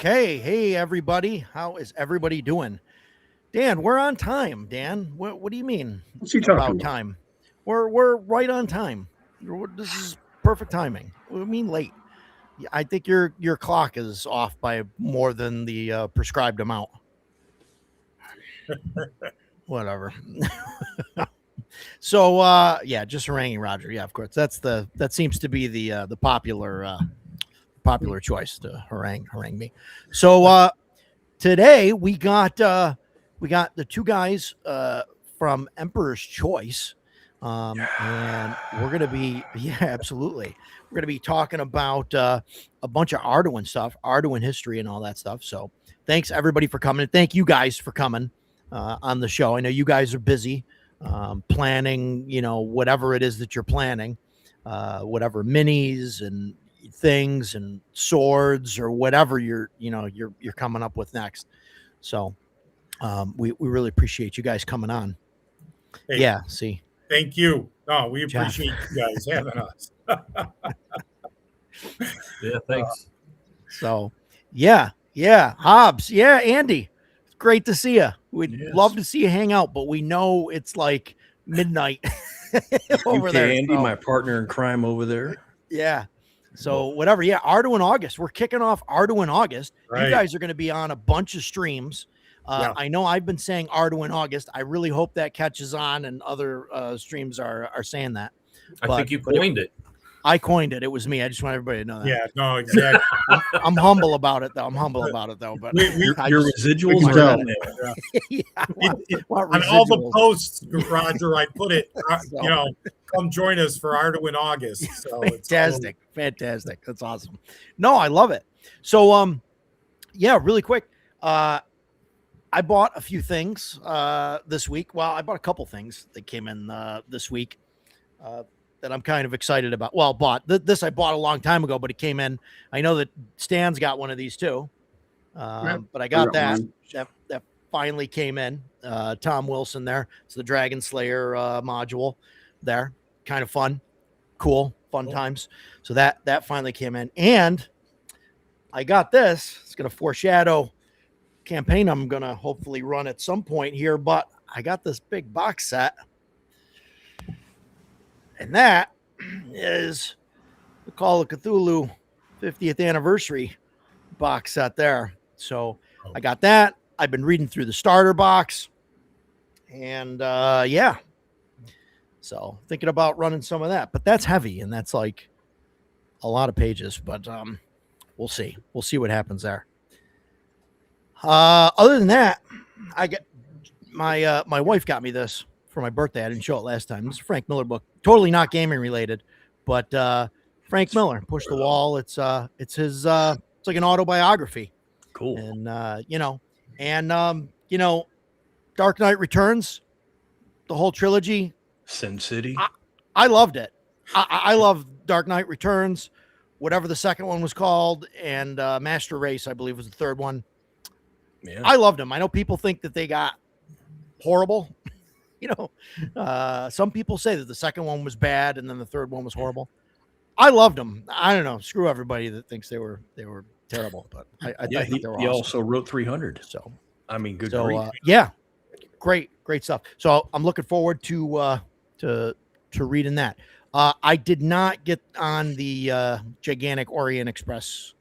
Okay. Hey, everybody. How is everybody doing? Dan, we're on time. Dan, what do you mean What's he talking about about? time? We're right on time. This is perfect timing. What do you mean late? I think your clock is off by more than the prescribed amount. Whatever. So yeah, just haranguing Roger. Yeah, of course. That seems to be the popular choice to harangue me. So today we got the two guys from Emperor's Choice, and we're gonna be absolutely we're gonna be talking about a bunch of Arduin stuff, Arduin history, and all that stuff. So thanks everybody for coming. Thank you guys for coming on the show. I know you guys are busy planning, whatever it is that you're planning, whatever minis and things and swords or whatever you're coming up with next. So we really appreciate you guys coming on. Hey, Yeah, see. thank you. No, we Jeff. appreciate you guys having us. Yeah, thanks. So yeah, Hobbs, yeah, Andy, it's great to see you. We'd love to see you hang out, but we know it's like midnight over there. Andy, my partner in crime over there. Yeah. So whatever. Yeah, Arduin August. We're kicking off Arduin August. Right. You guys are going to be on a bunch of streams. Yeah. I know I've been saying Arduin August. I really hope that catches on and other streams are saying that. I think you coined it. I coined it. It was me. I just want everybody to know that. Yeah, no, exactly. I'm humble about it, though. But your residuals are in there. Yeah. On all the posts, Roger, I put it, come join us for Arduin August. So fantastic. That's awesome. No, I love it. So, yeah, really quick. I bought a few things this week. Well, I bought a couple things that came in this week that I'm kind of excited about. Well, this I bought a long time ago, but it came in. I know that Stan's got one of these too, but I got that. That finally came in. Tom Wilson there. It's the Dragon Slayer module there. Kind of fun, cool, fun times. So that finally came in, and I got this. It's going to foreshadow campaign I'm going to hopefully run at some point here, but I got this big box set. And that is the Call of Cthulhu 50th anniversary box set there. So I got that. I've been reading through the starter box. And yeah. So thinking about running some of that. But that's heavy, and that's like a lot of pages. But we'll see. We'll see what happens there. Other than that, I get my wife got me this for my birthday. I didn't show it last time. It's a Frank Miller book. Totally not gaming related, but Frank Miller, Push the Wall. It's his it's like an autobiography. Cool. And Dark Knight Returns, the whole trilogy. Sin City. I loved it. I love Dark Knight Returns, whatever the second one was called, and Master Race, I believe, was the third one. Yeah. I loved them. I know people think that they got horrible. Some people say that the second one was bad and then the third one was horrible. I loved them. I don't know. Screw everybody that thinks they were terrible, but I think they were awesome. He also wrote 300. So I mean, good grief. Yeah, great stuff. So I'm looking forward to reading that. I did not get on the gigantic Orient Express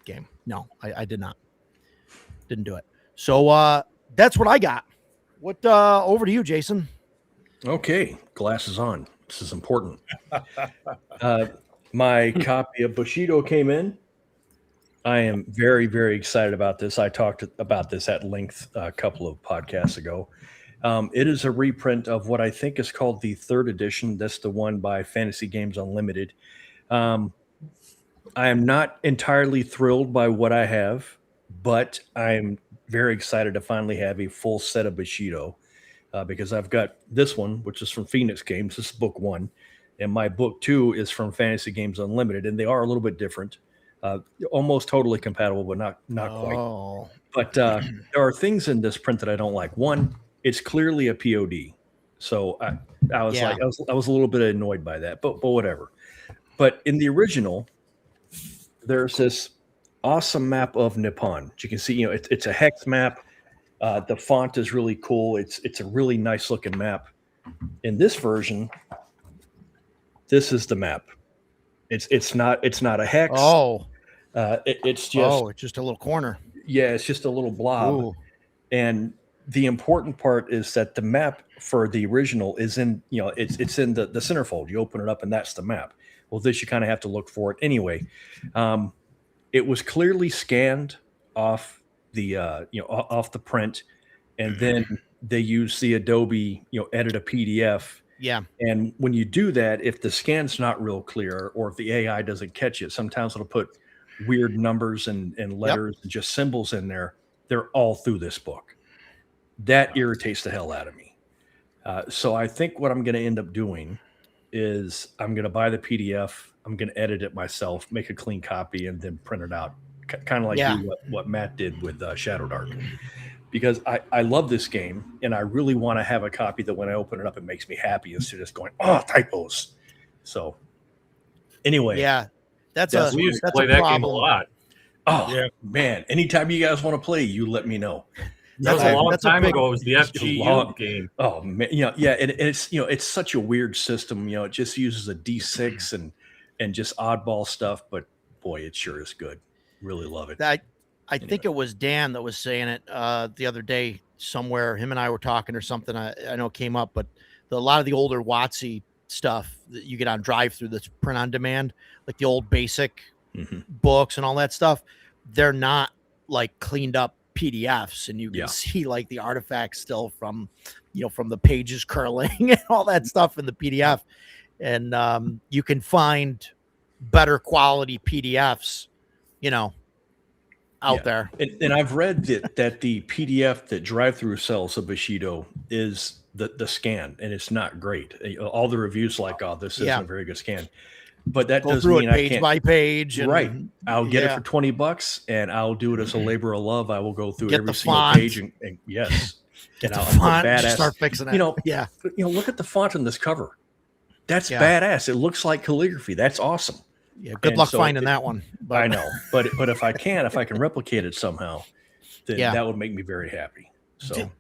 game. No, I did not. Didn't do it. So that's what I got. What over to you, Jason? Okay, glasses on. This is important. My copy of Bushido came in. I am very, very excited about this. I talked about this at length a couple of podcasts ago. It is a reprint of what I think is called the third edition. That's the one by Fantasy Games Unlimited. I am not entirely thrilled by what I have, but I'm very excited to finally have a full set of Bushido because I've got this one, which is from Phoenix Games. This is book 1. And my book 2 is from Fantasy Games Unlimited. And they are a little bit different, almost totally compatible, but not quite. But there are things in this print that I don't like. One, it's clearly a POD. So I was like, I was a little bit annoyed by that, but whatever. But in the original, there's this awesome map of Nippon. You can see, it's a hex map. The font is really cool. It's a really nice looking map. In this version, this is the map. It's not a hex. Oh, It's just it's just a little corner. Yeah, it's just a little blob. Ooh. And the important part is that the map for the original is in, it's in the centerfold. You open it up and that's the map. Well, this you kind of have to look for it anyway. It was clearly scanned off the off the print, and then they use the Adobe edit a PDF. Yeah. And when you do that, if the scan's not real clear or if the AI doesn't catch it, sometimes it'll put weird numbers and letters and just symbols in there. They're all through this book. That irritates the hell out of me. So I think what I'm going to end up doing is I'm going to buy the PDF. I'm going to edit it myself, make a clean copy, and then print it out. Kind of like what Matt did with Shadow Dark. Because I love this game, and I really want to have a copy that when I open it up, it makes me happy instead of just going, oh, typos. So anyway. Yeah. We used to play that game a lot. Oh, yeah. Man. Anytime you guys want to play, you let me know. That's a long time ago. It was the FGU game. Oh, man. Yeah. And it's, it's such a weird system. It just uses a D6 and just oddball stuff. But, boy, it sure is good. Really love it. I think it was Dan that was saying it the other day somewhere. Him and I were talking or something. I know it came up, but a lot of the older WotC stuff that you get on drive-through that's print on demand, like the old basic books and all that stuff, they're not like cleaned up PDFs, and you can see like the artifacts still from the pages curling and all that stuff in the PDF. And you can find better quality PDFs, out there. And I've read that the PDF that drive-through sells of Bushido is the scan, and it's not great. All the reviews like, oh, this isn't a very good scan. But that doesn't mean I can't. Page by page. Right. I'll get it for $20, and I'll do it as a labor of love. I will go through every single page and yes. Get the font, start fixing it. Look at the font in this cover. That's badass. It looks like calligraphy. That's awesome. Yeah, good luck finding that one. But. I know, but if I can replicate it somehow, then that would make me very happy. So,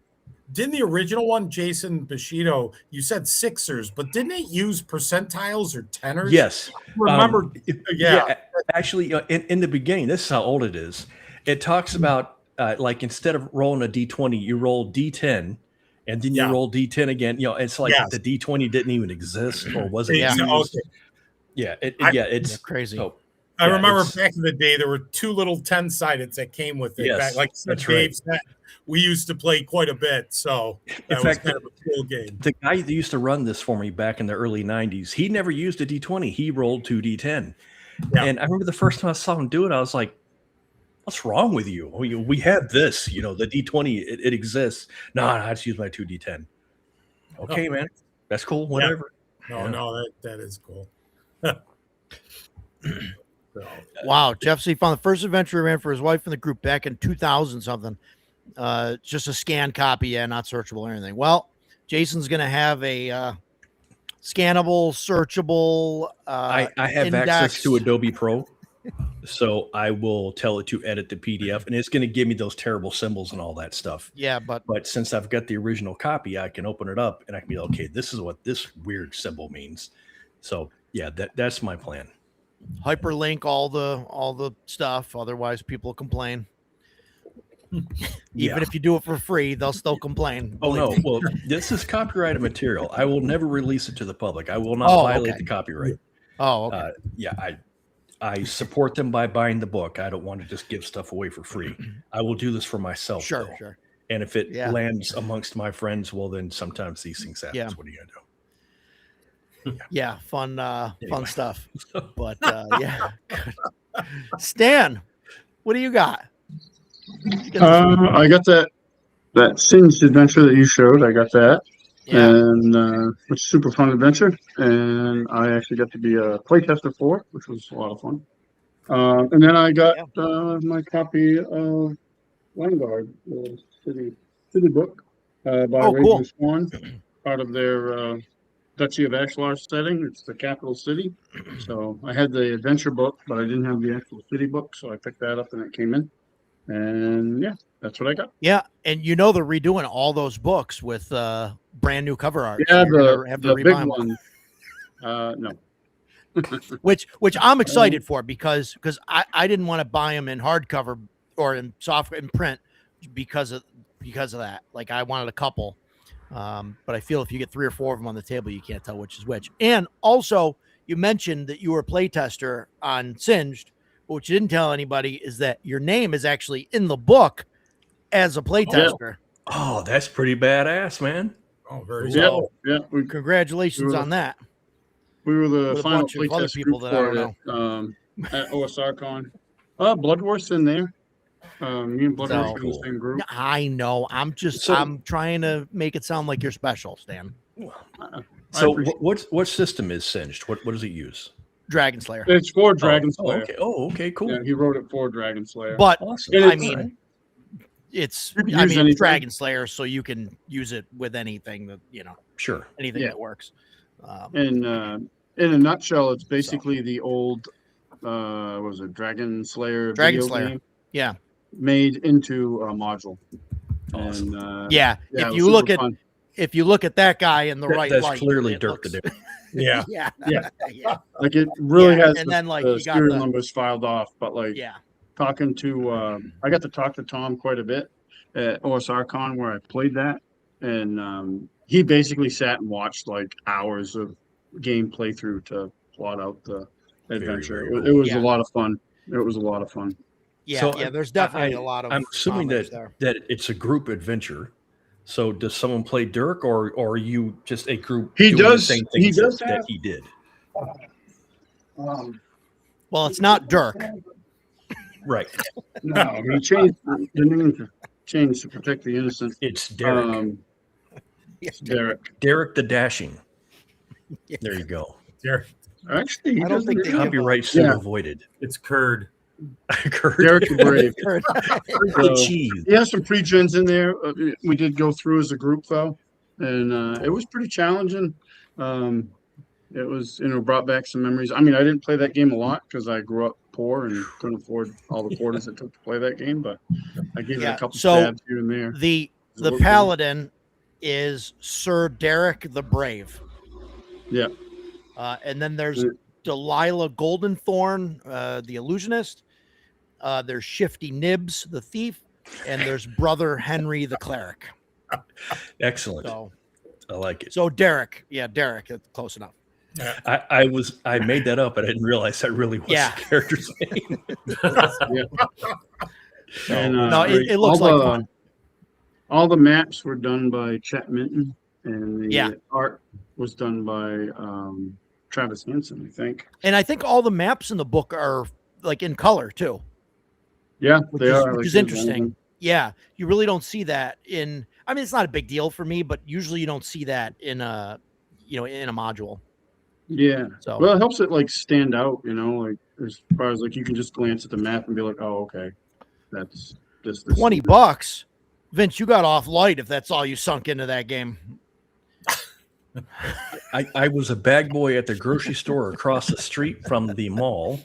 didn't the original one, Jason Bushido, you said sixers, but didn't it use percentiles or tenors? Yes, remember? Actually, in the beginning, this is how old it is. It talks about like instead of rolling a D20, you roll D10. And then you roll D10 again. It's like the D20 didn't even exist or wasn't used. It's crazy. So, I remember back in the day, there were two little 10-sideds that came with it. Yes, like Dave said, we used to play quite a bit. So that was kind of a cool game. The guy that used to run this for me back in the early 90s, he never used a D20. He rolled 2 D10. Yeah. And I remember the first time I saw him do it, I was like, what's wrong with you? We have this, the D20, it exists. No, I just use my 2 D10. Okay, man. That's cool. Whatever. No, that is cool. Wow. Jeff C found the first adventure he ran for his wife in the group back in 2000 something. Just a scanned copy, not searchable or anything. Well, Jason's going to have a scannable, searchable. I have access to Adobe Pro. So I will tell it to edit the PDF, and it's going to give me those terrible symbols and all that stuff. Yeah, but since I've got the original copy, I can open it up and I can be okay. This is what this weird symbol means. So yeah, that's my plan. Hyperlink all the stuff. Otherwise, people complain. Even if you do it for free, they'll still complain. Oh no! Well, this is copyrighted material. I will never release it to the public. I will not violate the copyright. Oh, okay. I support them by buying the book. I don't want to just give stuff away for free. I will do this for myself. Sure. And if it lands amongst my friends, well, then sometimes these things happen. Yeah. What are you gonna do? Yeah, fun stuff. But Stan, what do you got? I got that Singed adventure that you showed. I got that. Yeah. And it's a super fun adventure, and I actually got to be a playtester for it, which was a lot of fun. And then I got my copy of Vanguard, the city book by Raging Swan, part of their Duchy of Ashlar setting. It's the capital city. So I had the adventure book, but I didn't have the actual city book. So I picked that up and it came in. And yeah, that's what I got. Yeah, and you know they're redoing all those books with brand new cover art. Yeah, so you're gonna have to the big rebuy 'em. one. No. Which I'm excited for because I didn't want to buy them in hardcover or in software in print because of that. Like I wanted a couple, but I feel if you get 3 or 4 of them on the table, you can't tell which is which. And also, you mentioned that you were a playtester on Singed, but what you didn't tell anybody is that your name is actually in the book as a playtester. Oh, that's pretty badass, man. Oh, very Yeah, cool. yeah. Congratulations on that. We were the With a final bunch of other playtest people group that I for don't it at OSRCon. Bloodworth's in there. Me and Bloodworth So are in the same group. I know. I'm trying to make it sound like you're special, Stan. So what system is Singed? What does it use? Dragon Slayer. It's for Dragon Oh, Slayer. okay. Oh, okay, cool. Yeah, he wrote it for Dragon Slayer. But Awesome. And I it's- mean, it's You can use it's anything. Dragon Slayer, so you can use it with anything that Sure. anything Yeah. that works. And in a nutshell, it's basically the old, what was it, Dragon Slayer Dragon video Slayer. game Yeah. made into a module. Awesome. And, Yeah. yeah, it If was you look super at fun. that guy in the right That's light, clearly it Dirk the looks- Dude. Yeah. Yeah. Yeah. Yeah. Like it really Yeah, has and the, then, like, the you got serial the- numbers filed off, but like Yeah. talking to, I got to talk to Tom quite a bit at OSRCon where I played that. And he basically sat and watched like hours of game playthrough to plot out the adventure. very It was Yeah. a lot of fun. It was a lot of fun. Yeah. So Yeah. There's definitely a lot of. I'm assuming homage there. that it's a group adventure. So does someone play Dirk, or are you just a group? He doing does- the same he things does that have- he did. Well, it's not Dirk. Right. No, he changed the name to protect the innocent. It's Derek. It's Derek. Derek the Dashing. There you go. Derek, Actually, he I don't think doesn't- they- Copyright suit Yeah. avoided. It's Curd. Kurt. Derek the Brave. The So, cheese. he has some pre-gens in there. We did go through as a group though, and it was pretty challenging. It was, brought back some memories. I mean, I didn't play that game a lot because I grew up poor and couldn't afford all the quarters it took to play that game, but I gave it Yeah, a couple so stabs here and there. The It was paladin is Sir Derek the Brave. Yeah. And then there's Yeah. Delilah Goldenthorn, the illusionist. There's Shifty Nibs, the thief, and there's Brother Henry the cleric. Excellent. So, I like it. so Derek, Derek, that's close enough. I made that up, but I didn't realize that really was Yeah. the character's name. And, No, it looks all like the- fun. All the maps were done by Chet Minton, and the Yeah. art was done by Travis Hansen, I think. And I think all the maps in the book are like in color too. Yeah, Which they is- are. which like, is interesting. Yeah, you really don't see that in. I mean, it's not a big deal for me, but usually you don't see that in a, in a module. Yeah. So Well, it helps it like stand out, like as far as like you can just glance at the map and be like, oh, okay, that's this. $20, Vince, you got off light if that's all you sunk into that game. I was a bag boy at the grocery store across the street from the mall,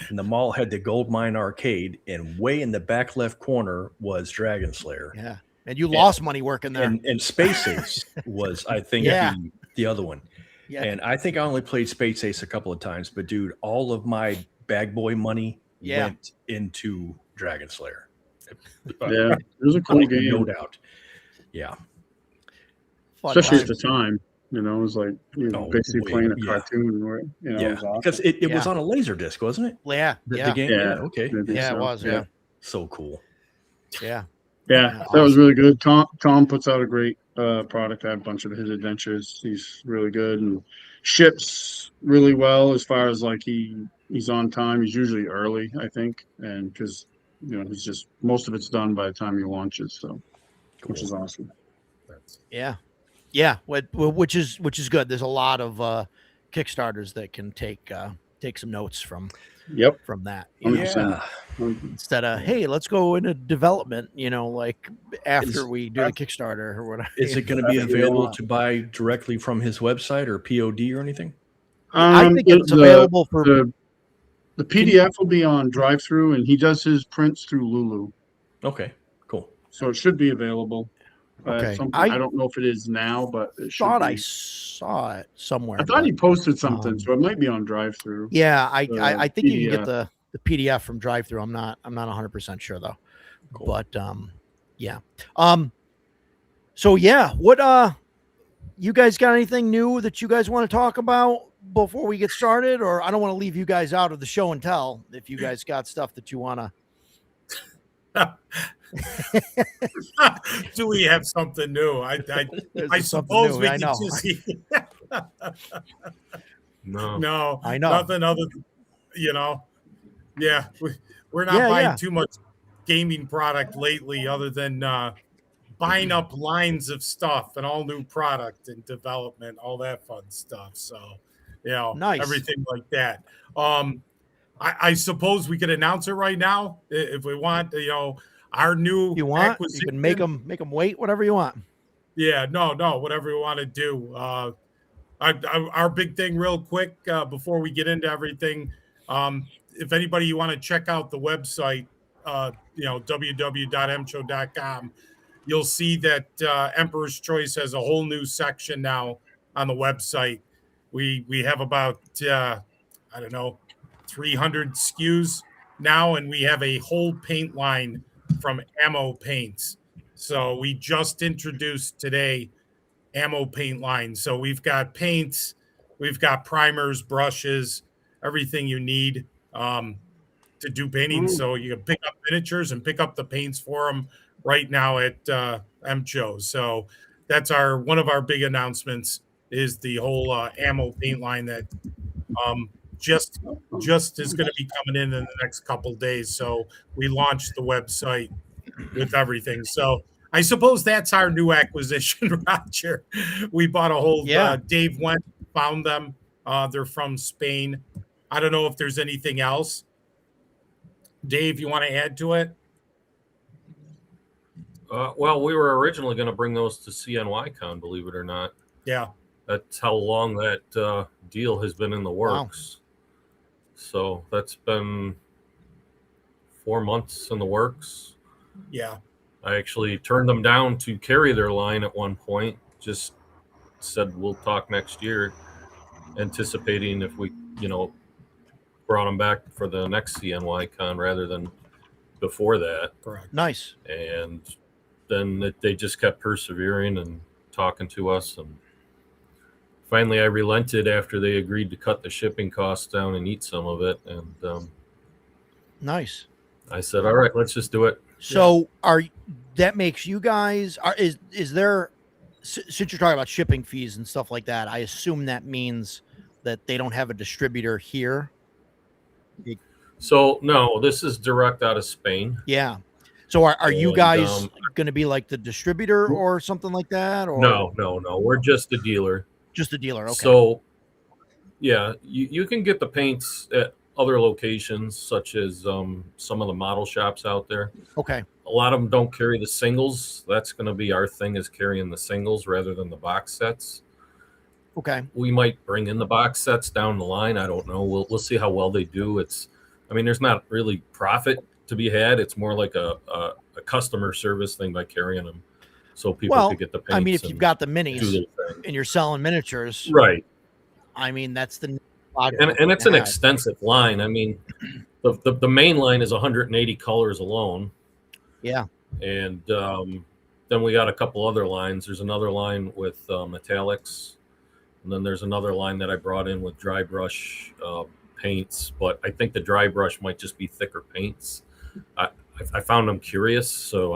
and the mall had the Gold Mine Arcade, and way in the back left corner was Dragon Slayer. Yeah, and you lost money working there. And Space Ace was, I think, Yeah. the other one. Yeah. And I think I only played Space Ace a couple of times, but dude, all of my bag boy money Yeah. went into Dragon Slayer. Yeah, it was a cool game, No doubt. Yeah. Fun especially at time. the time. It was like Oh, basically way, playing a yeah. cartoon. Where, it Yeah. was awesome. Because it was Yeah. on a laser disc, wasn't it? Yeah, The yeah, game? Yeah. Okay. I think yeah, it so. was. Yeah, So cool. yeah. Yeah, that was really good. Tom puts out a great product. I have a bunch of his adventures. He's really good and ships really well as far as like he's on time. He's usually early, I think, and because he's just most of it's done by the time he launches. So, which is awesome. Yeah, yeah. Which is good. There's a lot of Kickstarters that can take some notes from Yep. that. 100%. Yeah. instead of, hey, let's go into development, like after we do the that's- Kickstarter or whatever. Is it going to be available to buy directly from his website or POD or anything? I think it's available for the PDF will be on drive-through, and he does his prints through Lulu, Okay, cool. so it should be available. Okay. I don't know if it is now, but it should thought be. I saw it somewhere. I thought he posted something, um, so it might be on drive-through. Yeah, I think you can PDF. get the PDF from drive-through. I'm not 100% sure though. Cool. But yeah. So yeah, what you guys got anything new that you guys want to talk about before we get started? Or I don't want to leave you guys out of the show and tell if you guys got stuff that you want to. Do we have something new? I suppose we can just no, I know nothing other than, yeah, we're not buying too much gaming product lately other than buying up lines of stuff and all new product and development, all that fun stuff. So, nice. Everything like that. I suppose we could announce it right now if we want, our new acquisition. You can make them wait, whatever you want. Yeah, no, whatever you want to do. Our big thing real quick before we get into everything. If anybody you want to check out the website, www.mcho.com, you'll see that Emperor's Choice has a whole new section now on the website. We have about 300 SKUs now, and we have a whole paint line from Ammo Paints. So we just introduced today Ammo Paint line. So we've got paints, we've got primers, brushes, everything you need to do painting. So you can pick up miniatures and pick up the paints for them right now at MCHO. So that's one of our big announcements is the whole Ammo Paint line that just is going to be coming in the next couple days. So we launched the website with everything. So I suppose that's our new acquisition, Roger. We bought a whole. Dave went, found them. They're from Spain. I don't know if there's anything else. Dave, you want to add to it? Well, we were originally going to bring those to CNYCon, believe it or not. Yeah. That's how long that deal has been in the works. Wow. So that's been 4 months in the works. Yeah. I actually turned them down to carry their line at one point. Just said we'll talk next year, anticipating if we, brought them back for the next CNYCon rather than before that. Correct. Nice. And then they just kept persevering and talking to us, and finally I relented after they agreed to cut the shipping costs down and eat some of it. And nice. I said, all right, let's just do it. So that makes you guys is there, since you're talking about shipping fees and stuff like that, I assume that means that they don't have a distributor here. So no, this is direct out of Spain. Yeah. So are you guys going to be like the distributor or something like that? Or no, we're just a dealer. Just a dealer. Okay. So yeah, you can get the paints at other locations, such as some of the model shops out there. Okay. A lot of them don't carry the singles. That's going to be our thing, is carrying the singles rather than the box sets. Okay. We might bring in the box sets down the line. I don't know. We'll see how well they do. There's not really profit to be had. It's more like a customer service thing by carrying them, so people could get the paints. If you've got the minis and you're selling miniatures, right? That's the and it's an extensive line. The main line is 180 colors alone. Yeah. And then we got a couple other lines. There's another line with metallics, and then there's another line that I brought in with dry brush paints. But I think the dry brush might just be thicker paints. I found them curious, so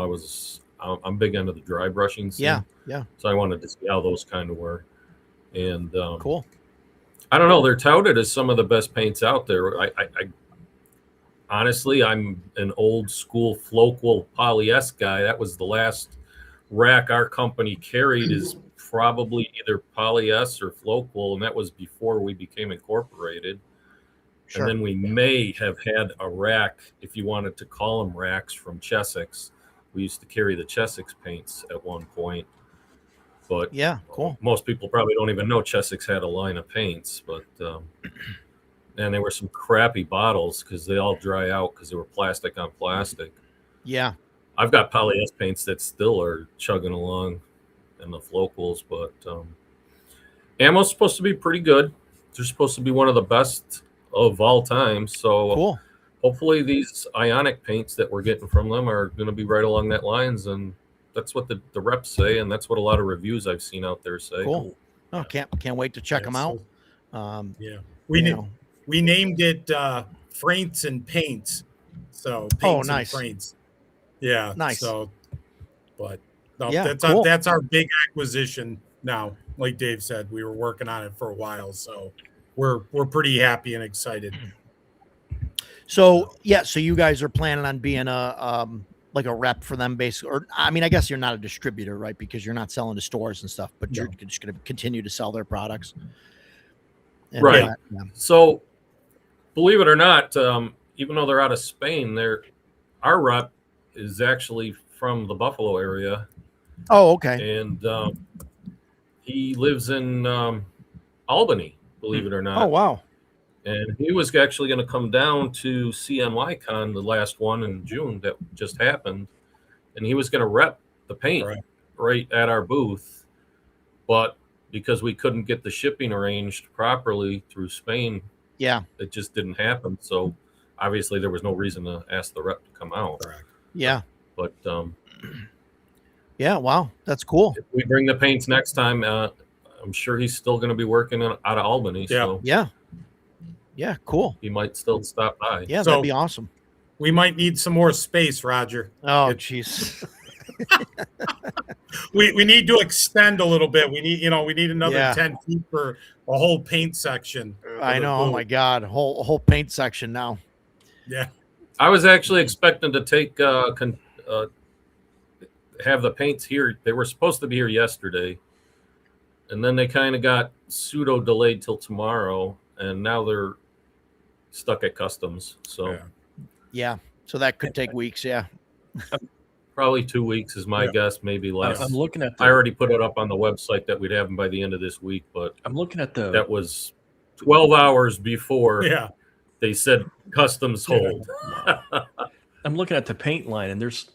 I'm big into the dry brushing scene. Yeah. So I wanted to see how those kind of were. And cool. I don't know. They're touted as some of the best paints out there. I honestly, I'm an old school Floqual polyester guy. That was the last rack our company carried, is probably either polyester or Floqual, and that was before we became incorporated. Sure. And then we may have had a rack, if you wanted to call them racks, from Chessex. We used to carry the Chessex paints at one point. But Yeah, cool. most people probably don't even know Chessex had a line of paints. But and they were some crappy bottles because they all dry out because they were plastic on plastic. Yeah. I've got polyester paints that still are chugging along in the flocals, but ammo's supposed to be pretty good. They're supposed to be one of the best of all time. So Cool. hopefully these ionic paints that we're getting from them are going to be right along that lines. And that's what the reps say. And that's what a lot of reviews I've seen out there say. Cool. Oh, can't wait to check them out. Yeah. We We named it Fraints and Paints. So paints nice. and Fraints. Yeah. Nice. So, but no, Yeah, that's cool. that's our big acquisition now. Like Dave said, we were working on it for a while, so we're pretty happy and excited. So yeah, so you guys are planning on being a like a rep for them, basically, or I mean, I guess you're not a distributor, right? Because you're not selling to stores and stuff, but you're just going to continue to sell their products, and Right. yeah. So believe it or not, even though they're out of Spain, our rep is actually from the Buffalo area. Oh, okay. And he lives in Albany, believe it or not. Oh, wow. And he was actually going to come down to CNYCon, the last one in June that just happened. And he was going to rep the paint right at our booth. But because we couldn't get the shipping arranged properly through Spain, Yeah. it just didn't happen. So obviously there was no reason to ask the rep to come out. Yeah. But Yeah. Wow. That's cool. if we bring the paints next time, I'm sure he's still going to be working out of Albany. Yeah. So Yeah. Yeah. Cool. he might still stop by. Yeah. So- That'd be awesome. We might need some more space, Roger. Oh, jeez. We need to extend a little bit. We need another Yeah. 10 feet for a whole paint section. for I the know. Oh booth. my God. Whole paint section now. Yeah. I was actually expecting to take have the paints here. They were supposed to be here yesterday, and then they kind of got pseudo delayed till tomorrow, and now they're stuck at customs. So Yeah. Yeah. So that could take weeks. Yeah. probably 2 weeks is my Yeah. guess, maybe less. I'm looking at I already put it up on the website that we'd have them by the end of this week, but I'm looking at the that was 12 hours before Yeah. they said customs hold. I'm looking at the paint line, and there's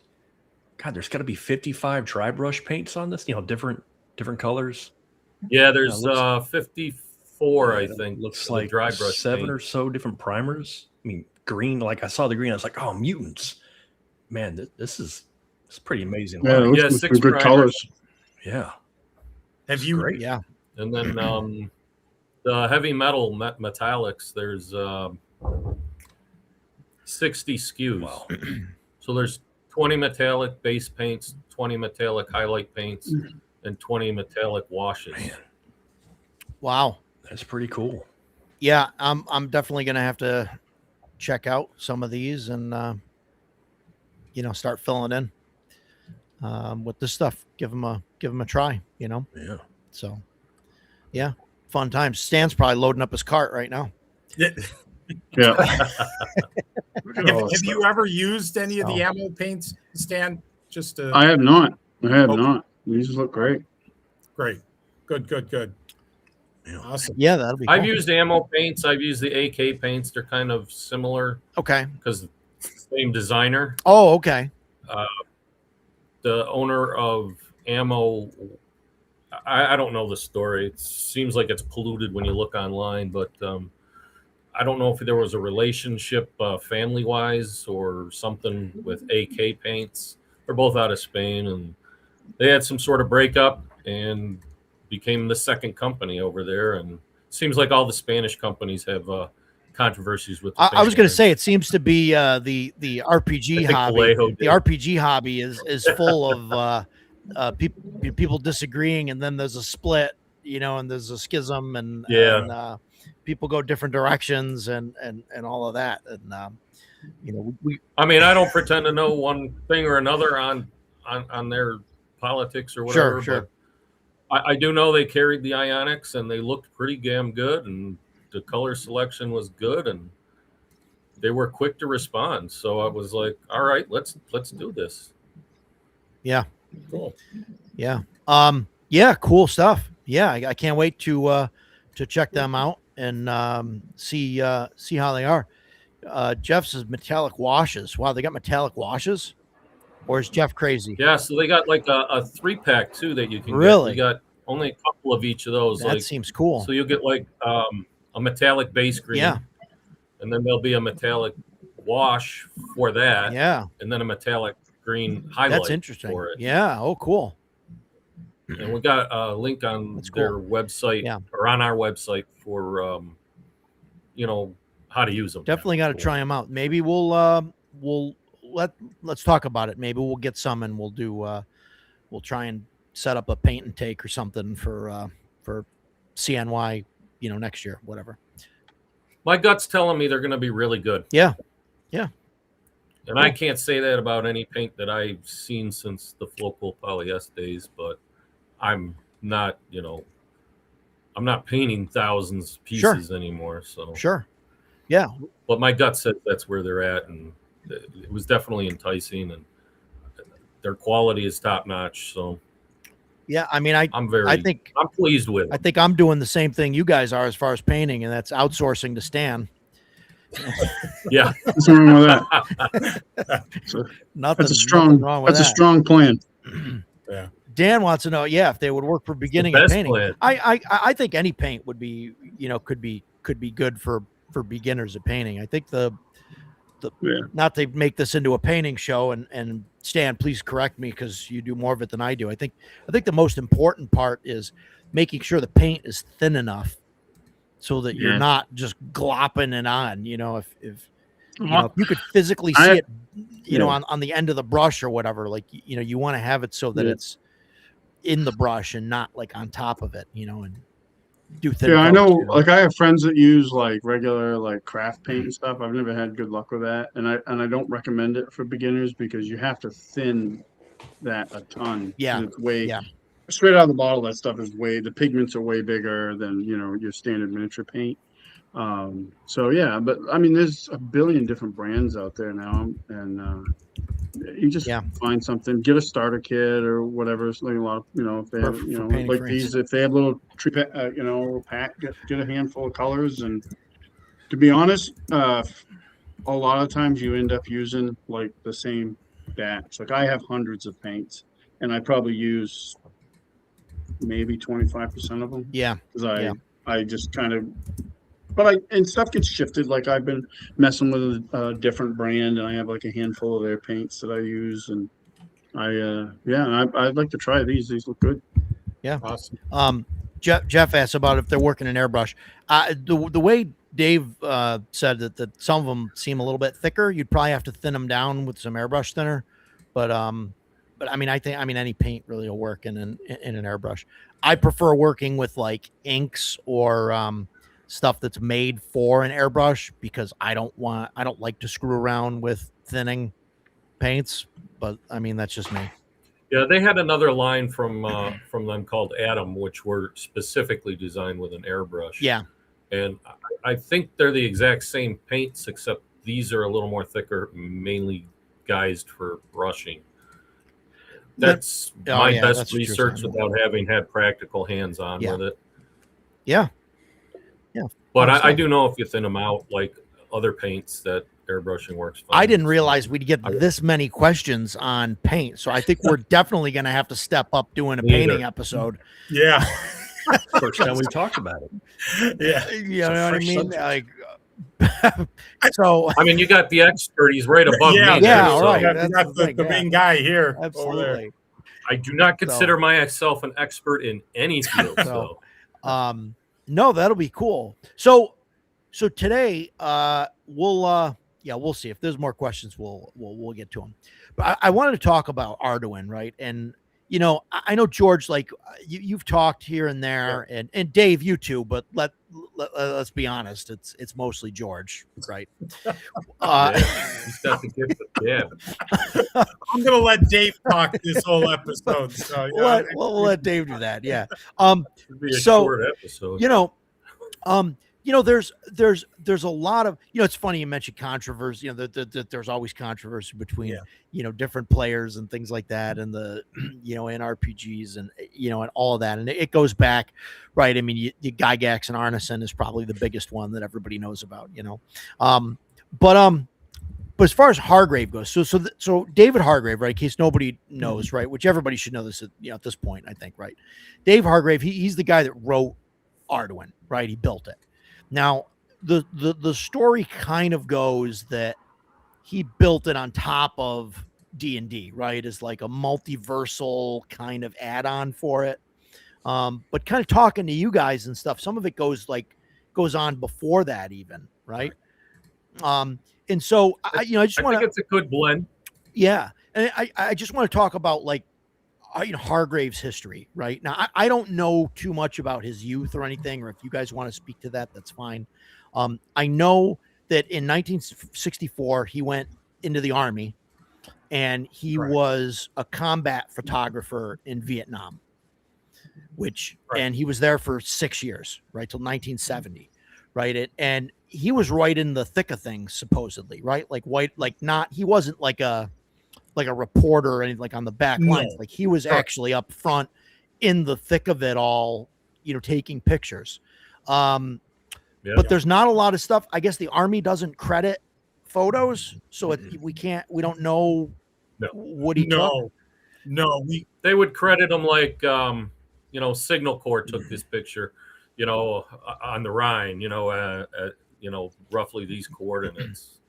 got to be 55 dry brush paints on this. Different colors. Yeah, there's looks- 54, I Yeah, think. looks the like dry brush 7 paint. or so different primers. I mean, green. Like I saw the green, I was like, oh, mutants. Man, this is pretty amazing. Yeah, line. those Yeah, are 6 good primers. colors. Yeah. Have It's you great. Yeah. And then the heavy metal metallics, there's 60 SKUs. Wow. So there's 20 metallic base paints, 20 metallic highlight paints, and 20 metallic washes. Man, Wow. that's pretty cool. Yeah. I'm definitely going to have to check out some of these and, start filling in with this stuff. Give them a try, Yeah. So yeah, fun times. Stan's probably loading up his cart right now. Yeah. have you ever used any of the Oh. ammo paints, Stan? Just to I have not. Okay. These look great. great. Good. Yeah. Awesome. Yeah, that'll be cool. I've used ammo paints. I've used the AK paints. They're kind of similar Okay. because same designer. Oh, okay. The owner of ammo, I don't know the story. It seems like it's polluted when you look online, but I don't know if there was a relationship family wise or something with AK paints. They're both out of Spain, and they had some sort of breakup and became the second company over there. And it seems like all the Spanish companies have controversies with the I was going to Spaniards. say it seems to be the RPG I think hobby. Vallejo The did. RPG hobby is full of people disagreeing, and then there's a split, and there's a schism, and people go different directions, and all of that, and we I mean, I don't pretend to know one thing or another on their politics or whatever. Sure. But I do know they carried the Ionics and they looked pretty damn good, and the color selection was good, and they were quick to respond. So I was like, all right, let's do this. Yeah. Cool. Yeah. Yeah, cool stuff. Yeah, I can't wait to check them out and see how they are. Jeff says metallic washes. Wow, they got metallic washes? Or is Jeff crazy? Yeah, so they got like a 3-pack too that you can Really? get. You got only a couple of each of those. That like, seems cool. So you'll get like a metallic base green. Yeah. And then there'll be a metallic wash for that. Yeah. And then a metallic green highlight. That's interesting. For it. Yeah. Oh, cool. And we got a link on their website or on our website for how to use them. Definitely got to try them out. Maybe let's talk about it. Maybe we'll get some and we'll try and set up a paint and take or something for CNY, next year, whatever. My gut's telling me they're going to be really good. Yeah. Yeah. And I can't say that about any paint that I've seen since the Flocal Polyester days, but I'm not, I'm not painting thousands of pieces anymore. So sure. Yeah. But my gut said that's where they're at. And it was definitely enticing, and their quality is top notch. So yeah, I mean, I'm pleased with it. I think I'm doing the same thing you guys are as far as painting, and that's outsourcing to Stan. Yeah. What's wrong with that? Nothing. That's a strong plan. Yeah. Dan wants to know, if they would work for beginning of painting. Plan. I think any paint would be, could be good for beginners of painting. I think not to make this into a painting show, and Stan, please correct me because you do more of it than I do. I think the most important part is making sure the paint is thin enough so that you're not just glopping it on. If you could physically see it, on the end of the brush or whatever, like you want to have it so that it's in the brush and not like on top of it, and do thin. Yeah, I know. Like I have friends that use like regular like craft paint and stuff. I've never had good luck with that, and I don't recommend it for beginners because you have to thin that a ton. Yeah, it's way straight out of the bottle. That stuff is the pigments are way bigger than your standard miniature paint. So yeah, but I mean, there's a billion different brands out there now, and you just find something, get a starter kit or whatever. So like a lot of, if they have, like frames. These, if they have little tree, pack, get a handful of colors. And to be honest, a lot of times you end up using like the same batch. Like I have hundreds of paints, and I probably use maybe 25% of them. Yeah, because I just kind of. And stuff gets shifted. Like I've been messing with a different brand, and I have like a handful of their paints that I use. And I'd like to try these. These look good. Yeah, awesome. Jeff asked about if they're working in airbrush. The way Dave said that some of them seem a little bit thicker, you'd probably have to thin them down with some airbrush thinner. But I mean, any paint really will work in an airbrush. I prefer working with like inks or stuff that's made for an airbrush because I don't like to screw around with thinning paints, but I mean, that's just me. Yeah. They had another line from them called Atom, which were specifically designed with an airbrush. Yeah. And I think they're the exact same paints, except these are a little more thicker, mainly guised for brushing. That's my best research without having had practical hands-on with it. Yeah. But I do know if you thin them out like other paints that airbrushing works fine. I didn't realize we'd get this many questions on paint. So I think we're definitely going to have to step up doing a painting episode. Yeah. First time we talked about it. Yeah. You know what I mean? Like, so I mean, you got the expert. He's right above me. Yeah, all right. That's the main guy here. Absolutely. I do not consider myself an expert in any field. No, that'll be cool. So today, we'll see if there's more questions. We'll get to them. But I wanted to talk about Arduin, right? And I know George, like you've talked here and there, and Dave, you too. But let's be honest, it's mostly George, right? He's got the gift of gab. I'm gonna let Dave talk this whole episode. So we'll let Dave do that. Yeah. It'll be a short episode. there's a lot of, it's funny you mentioned controversy, there's always controversy between, different players and things like that. And the, in RPGs and, and all of that. And it goes back, right. I mean, you Gygax and Arneson is probably the biggest one that everybody knows about, but as far as Hargrave goes, so David Hargrave, right? In case nobody knows, right? Which everybody should know this, at this point, I think, right? Dave Hargrave, he's the guy that wrote Arduin, right? He built it. Now, the story kind of goes that he built it on top of D&D, right? As like a multiversal kind of add-on for it. But kind of talking to you guys and stuff, some of it goes on before that even, right? And so I just want to. I think it's a good blend. Yeah, and I just want to talk about like, Hargrave's history, right? Now I don't know too much about his youth or anything, or if you guys want to speak to that, that's fine. I know that in 1964 he went into the Army, and he was a combat photographer in Vietnam, and he was there for 6 years, right, till 1970. Right. And he was right in the thick of things, supposedly, right? He wasn't like a reporter or anything, like on the back lines. Like he was actually up front in the thick of it all, taking pictures. But there's not a lot of stuff. I guess the Army doesn't credit photos. So we don't know what he took. No, they would credit him like, Signal Corps took this picture, on the Rhine, roughly these coordinates,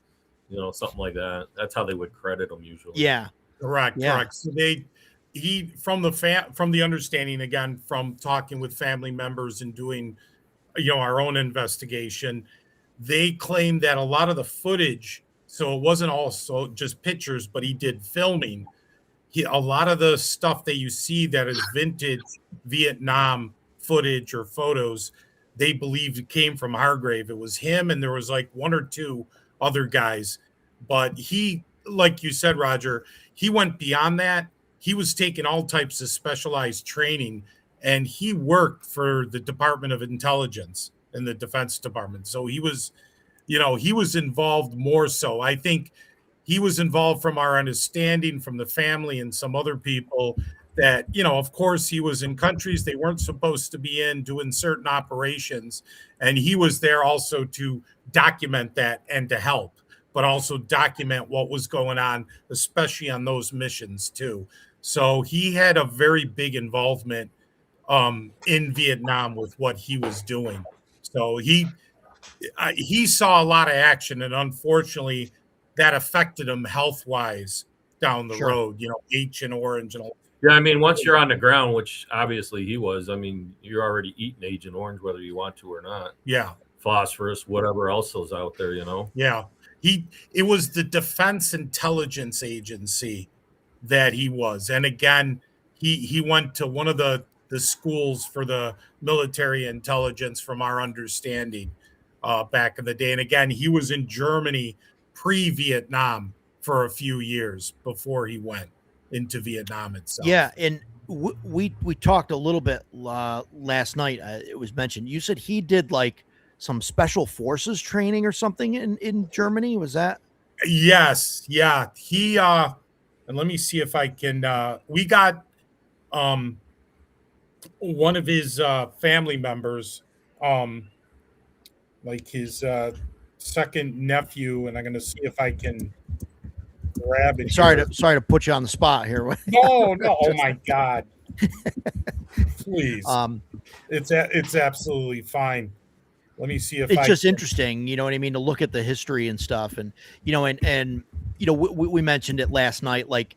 something like that. That's how they would credit them usually. Yeah. Correct. So from the understanding, again, from talking with family members and doing, our own investigation, they claim that a lot of the footage, so it wasn't also just pictures, but he did filming. A lot of the stuff that you see that is vintage Vietnam footage or photos, they believe it came from Hargrave. It was him, and there was like one or two other guys. But he, like you said, Roger, he went beyond that. He was taking all types of specialized training, and he worked for the Department of Intelligence and the Defense Department. So he was, he was involved more so. I think he was involved, from our understanding, from the family and some other people, that, of course, he was in countries they weren't supposed to be in, doing certain operations. And he was there also to document that and to help, but also document what was going on, especially on those missions too. So he had a very big involvement in Vietnam with what he was doing. So he saw a lot of action, and unfortunately that affected him health-wise down the road, Agent Orange and all. Yeah, I mean, once you're on the ground, which obviously he was, I mean, you're already eating Agent Orange, whether you want to or not. Yeah. Phosphorus, whatever else is out there, Yeah. It was the Defense Intelligence Agency that he was. And again, he went to one of the schools for the military intelligence, from our understanding, back in the day. And again, he was in Germany pre-Vietnam for a few years before he went into Vietnam itself. Yeah, and we talked a little bit last night. It was mentioned. You said he did like some special forces training or something in Germany. Was that? Yes. Yeah. He and let me see if I can. We got one of his family members, like his second nephew, and I'm going to see if I can grab it. Sorry to put you on the spot here. No. Oh my God. Please. It's absolutely fine. Let me see if it's just interesting, you know what I mean, to look at the history and stuff. And, we mentioned it last night. Like,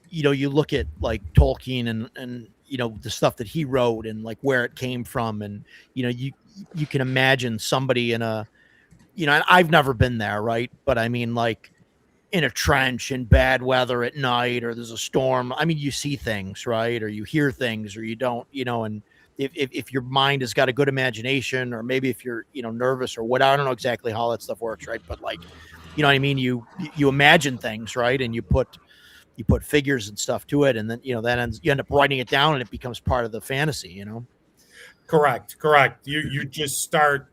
you look at like Tolkien and, the stuff that he wrote and like where it came from. And, you can imagine somebody in a, and I've never been there. Right. But I mean, like, in a trench in bad weather at night, or there's a storm. I mean, you see things, right? Or you hear things, or you don't, and if your mind has got a good imagination, or maybe if you're, nervous or what, I don't know exactly how that stuff works. Right. But like, you know what I mean? You imagine things, right? And you put figures and stuff to it. And then, you end up writing it down, and it becomes part of the fantasy, Correct. You just start,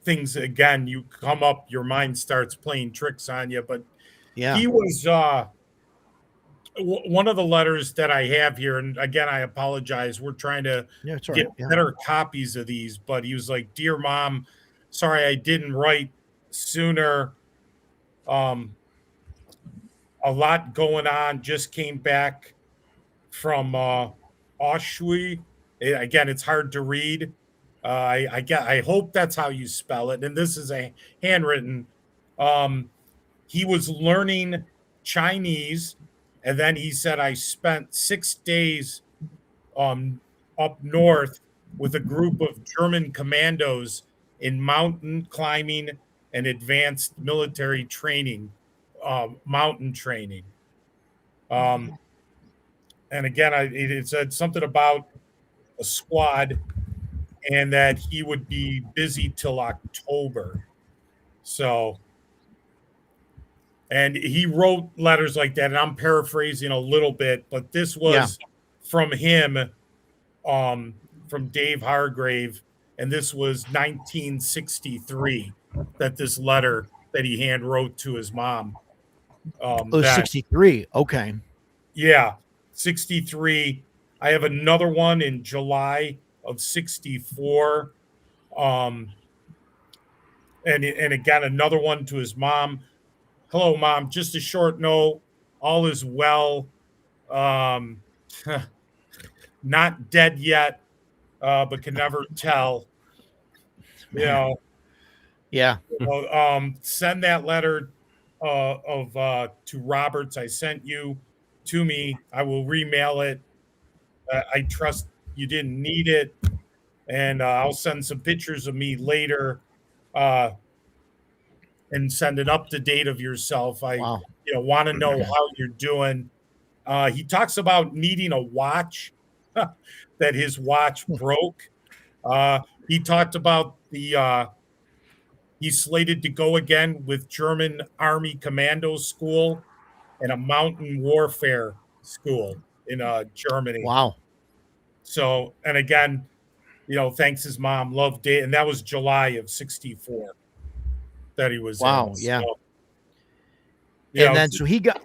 things again, you come up, your mind starts playing tricks on you. But Yeah. he was one of the letters that I have here, and again, I apologize. We're trying to Yeah, it's all get right. Yeah. better copies of these, but he was like, "Dear Mom, sorry I didn't write sooner. Um, a lot going on. Just came back from Auschwitz. Again, it's hard to read. I hope that's how you spell it. And this is a handwritten. Um, he was learning Chinese, and then he said, I spent 6 days up north with a group of German commandos in mountain climbing and advanced military training, mountain training. And again, it said something about a squad and that he would be busy till October. So, and he wrote letters like that, and I'm paraphrasing a little bit, but this was from him, from Dave Hargrave, and this was 1963 that this letter that he hand wrote to his mom. Oh, 63. Okay. Yeah, 63. I have another one in July of 64. And again, another one to his mom. Hello, Mom. Just a short note. All is well. Not dead yet, but can never tell. Yeah. Send that letter to Roberts. I sent you to me. I will remail it. I trust you didn't need it, and I'll send some pictures of me later, and send an up to date of yourself. I want to know how you're doing. He talks about needing a watch, that his watch broke. He talked about he's slated to go again with German Army Commando School and a mountain warfare school in Germany. Wow. So, and again, thanks his mom, loved Dave, and that was July of 64 that he was wow, in. yeah. So, and then so he got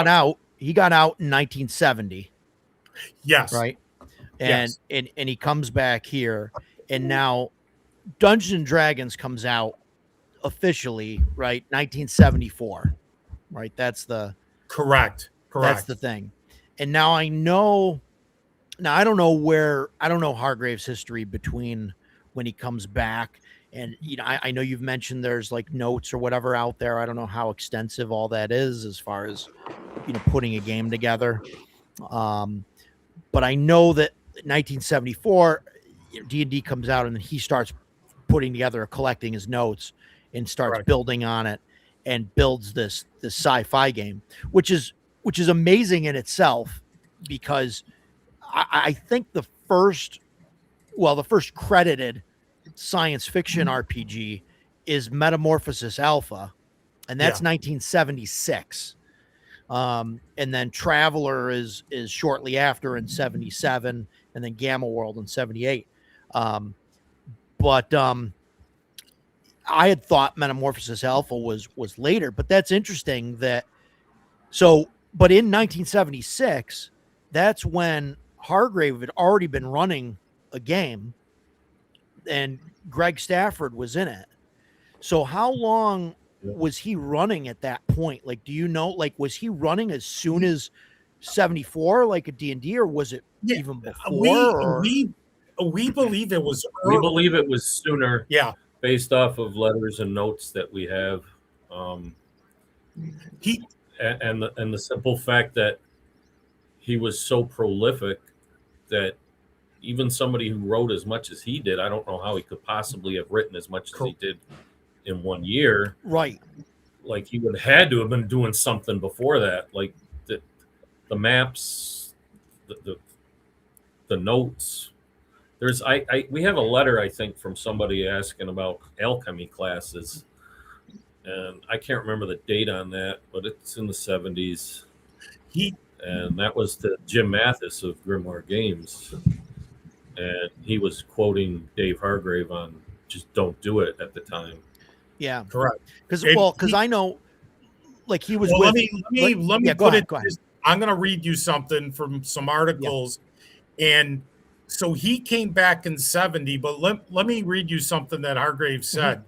out. He got out in 1970. Yes. Right. And he comes back here, and now Dungeons and Dragons comes out officially, right? 1974. Right. That's the correct. That's the thing. And now I don't know Hargrave's history between when he comes back. And, I know you've mentioned there's like notes or whatever out there. I don't know how extensive all that is as far as, putting a game together. But I know that 1974, D&D comes out and he starts putting together, collecting his notes and starts building on it and builds this sci-fi game, which is amazing in itself, because I think the first credited science fiction RPG is Metamorphosis Alpha, and that's 1976. And then Traveler is shortly after in 77, and then Gamma World in 78. But I had thought Metamorphosis Alpha was later, but that's interesting but in 1976, that's when Hargrave had already been running a game and Greg Stafford was in it. So how long was he running at that point? Like, do you know, like, was he running as soon as 74, like a D&D, or was it even before? We believe it was early. We believe it was sooner. Yeah. Based off of letters and notes that we have. And the simple fact that he was so prolific that even somebody who wrote as much as he did, I don't know how he could possibly have written as much as he did in 1 year. Right. Like, he would have had to have been doing something before that. Like the maps, the notes. We have a letter, I think, from somebody asking about alchemy classes, and I can't remember the date on that, but it's in the 70s. And that was to Jim Mathis of Grimoire Games, and he was quoting Dave Hargrave on just don't do it at the time. Yeah, Correct. because And I know, like he was Well, with. let me yeah, go put ahead, it. go ahead. I'm going to read you something from some articles, and so he came back in '70. But let me read you something that Hargrave said.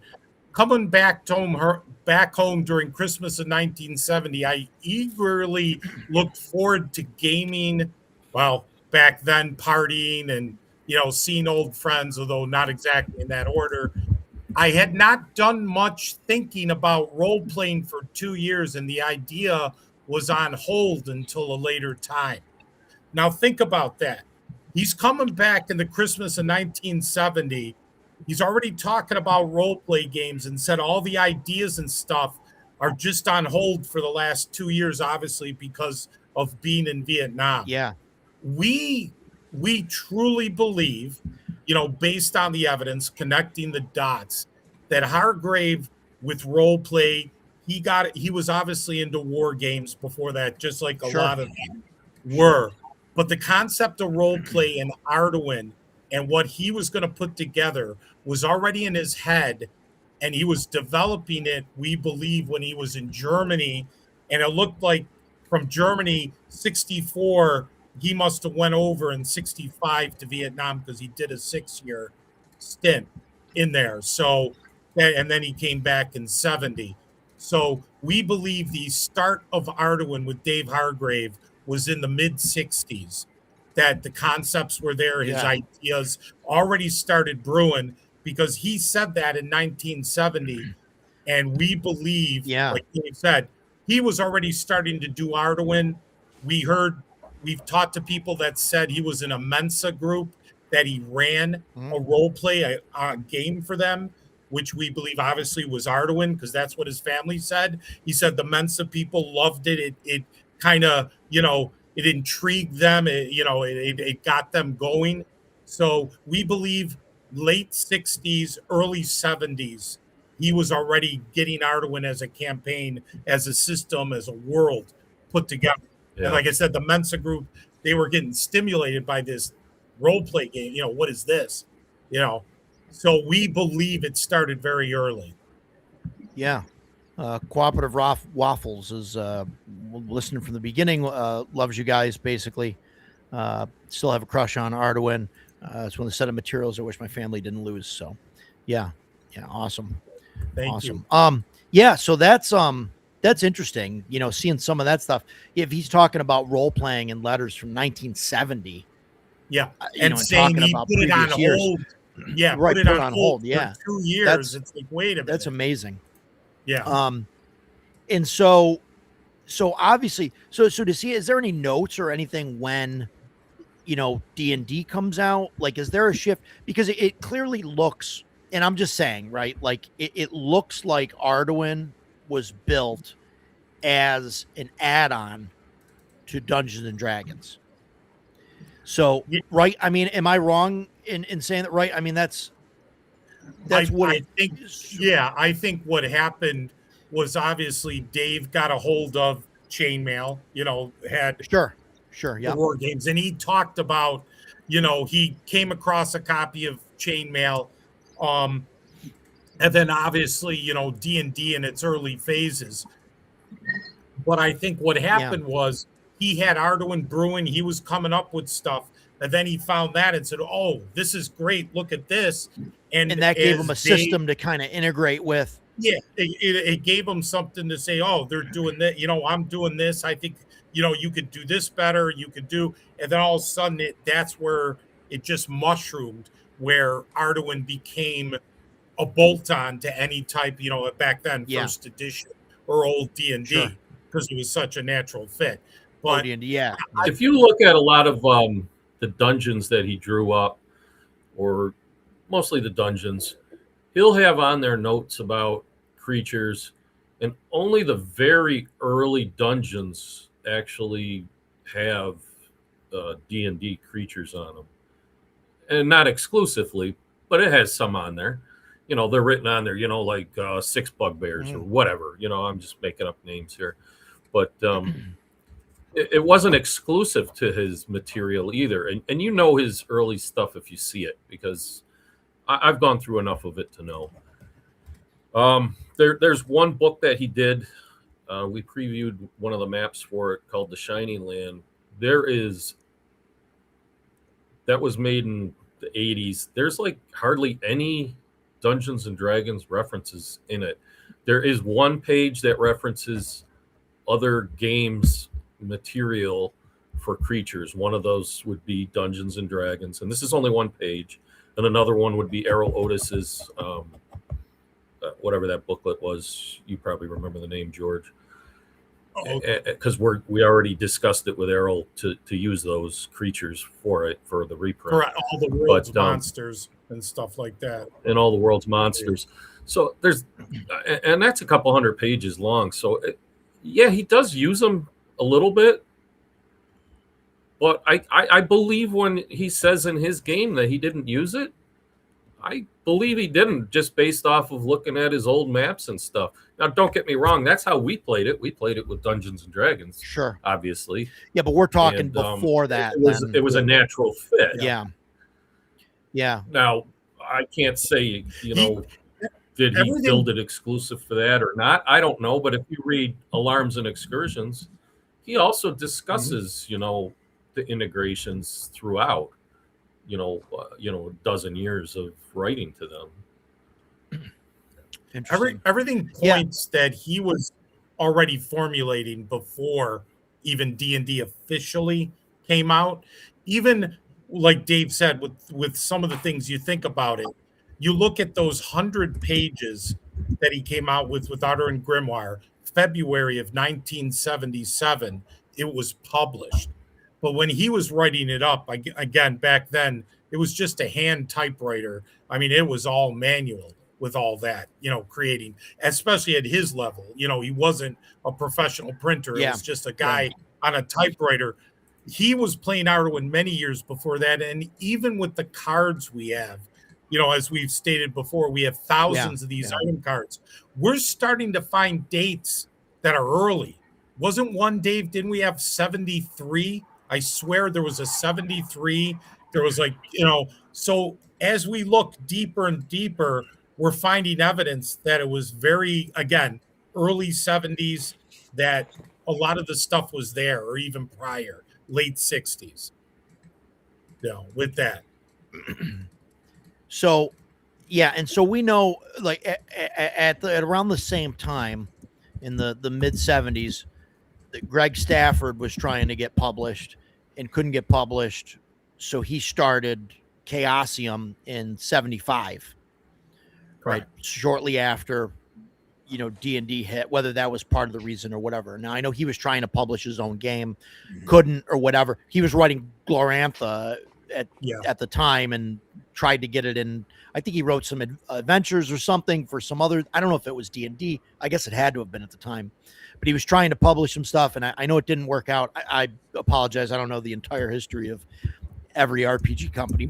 Coming back home during Christmas of 1970, I eagerly looked forward to gaming. Well, back then, partying and seeing old friends, although not exactly in that order. I had not done much thinking about role playing for 2 years, and the idea was on hold until a later time. Now, think about that. He's coming back in the Christmas of 1970. He's already talking about role play games and said all the ideas and stuff are just on hold for the last 2 years, obviously, because of being in Vietnam. Yeah, we we truly believe, based on the evidence, connecting the dots, that Hargrave with role play, he was obviously into war games before that, just like a sure. lot of them were. But the concept of role play and Arduin and what he was going to put together was already in his head, and he was developing it, we believe, when he was in Germany. And it looked like from Germany 64 he must have went over in 65 to Vietnam, because he did a 6-year stint in there. So and then he came back in 70. So we believe the start of Arduin with Dave Hargrave was in the mid 60s, that the concepts were there, his Yeah. ideas already started brewing, because he said that in 1970. And we believe, Yeah. like Dave said, he was already starting to do Arduin. We've talked to people that said he was in a Mensa group, that he ran a role play, a game for them, which we believe obviously was Arduin, because that's what his family said. He said the Mensa people loved it. It kind of, it intrigued them. It got them going. So we believe late 60s, early 70s, he was already getting Arduin as a campaign, as a system, as a world put together. Yeah. And like I said, the Mensa group, they were getting stimulated by this role play game. What is this? So we believe it started very early. Yeah. Cooperative Waffles is listening from the beginning, loves you guys, basically. Still have a crush on Arduin. It's one of the set of materials I wish my family didn't lose. So, yeah. Awesome. Thank you. Yeah. So that's interesting. Seeing some of that stuff. If he's talking about role playing and letters from 1970. Yeah, and saying talking he about put it on previous years. hold. Yeah, Right, put it on hold. Yeah, for 2 years. It's like, wait a minute. That's amazing. Yeah. And so obviously, so to see, is there any notes or anything when D&D comes out? Like, is there a shift? Because it clearly looks, and I'm just saying, right? Like it looks like Arduin was built as an add-on to Dungeons and Dragons. So, right? I mean, am I wrong in saying that? Right? I mean, that's what I think. Yeah, I think what happened was obviously Dave got a hold of Chainmail. Had sure, yeah, the war games, and he talked about, he came across a copy of Chainmail, and then obviously D&D in its early phases. But I think what happened was he had Arduin brewing. He was coming up with stuff. And then he found that and said, oh, this is great. Look at this. And that gave him a system to kind of integrate with. Yeah, it gave him something to say, oh, they're doing that. I'm doing this. I think, you could do this better. You could do. And then all of a sudden, that's where it just mushroomed, where Arduin became a bolt-on to any type, back then, first edition or old D&D, because it was such a natural fit. But if you look at a lot of the dungeons that he drew up, or mostly the dungeons, he'll have on their notes about creatures, and only the very early dungeons actually have D&D creatures on them, and not exclusively, but it has some on there. They're written on there, like 6 bugbears or whatever. I'm just making up names here, but it wasn't exclusive to his material either. And his early stuff if you see it, because I've gone through enough of it to know. There's one book that he did. We previewed one of the maps for it called The Shining Land. That was made in the 80s. There's like hardly any Dungeons and Dragons references in it. There is one page that references other games material for creatures. One of those would be Dungeons and Dragons, and this is only one page. And another one would be Errol Otis's, whatever that booklet was. You probably remember the name, George, because we already discussed it with Errol to use those creatures for the reprint. For all the world's monsters and stuff like that. And all the world's monsters. So and that's a couple hundred pages long. So he does use them a little bit. But I believe when he says in his game that he didn't use it, I believe he didn't, just based off of looking at his old maps and stuff. Now, don't get me wrong. That's how we played it. We played it with Dungeons and Dragons. Sure. Obviously. Yeah, but we're talking before that. It was a natural fit. Yeah. Yeah. Now, I can't say, did he build it exclusive for that or not? I don't know. But if you read Alarms and Excursions, he also discusses, the integrations throughout, a dozen years of writing to them. Everything points that he was already formulating before even D&D officially came out. Even like Dave said, with some of the things you think about it, you look at those 100 pages that he came out with Arduin Grimoire, February of 1977, it was published. But when he was writing it up, again, back then, it was just a hand typewriter. I mean, it was all manual with all that, creating, especially at his level. He wasn't a professional printer. It was just a guy on a typewriter. He was playing Arduin many years before that. And even with the cards we have, as we've stated before, we have thousands of these item cards. We're starting to find dates that are early. Wasn't one, Dave, didn't we have 73? I swear there was a 73. There was so as we look deeper and deeper, we're finding evidence that it was very, again, early 70s, that a lot of the stuff was there, or even prior, late 60s. With that. So, and so we know, like at around the same time, in the mid 70s, that Greg Stafford was trying to get published and couldn't get published, so he started Chaosium in 75. Right, shortly after, D&D hit, whether that was part of the reason or whatever. Now, I know he was trying to publish his own game, couldn't or whatever. He was writing Glorantha at the time and tried to get it in. I think he wrote some adventures or something for some other, I don't know if it was D&D. I guess it had to have been at the time. But he was trying to publish some stuff, and I know it didn't work out. I apologize. I don't know the entire history of every RPG company.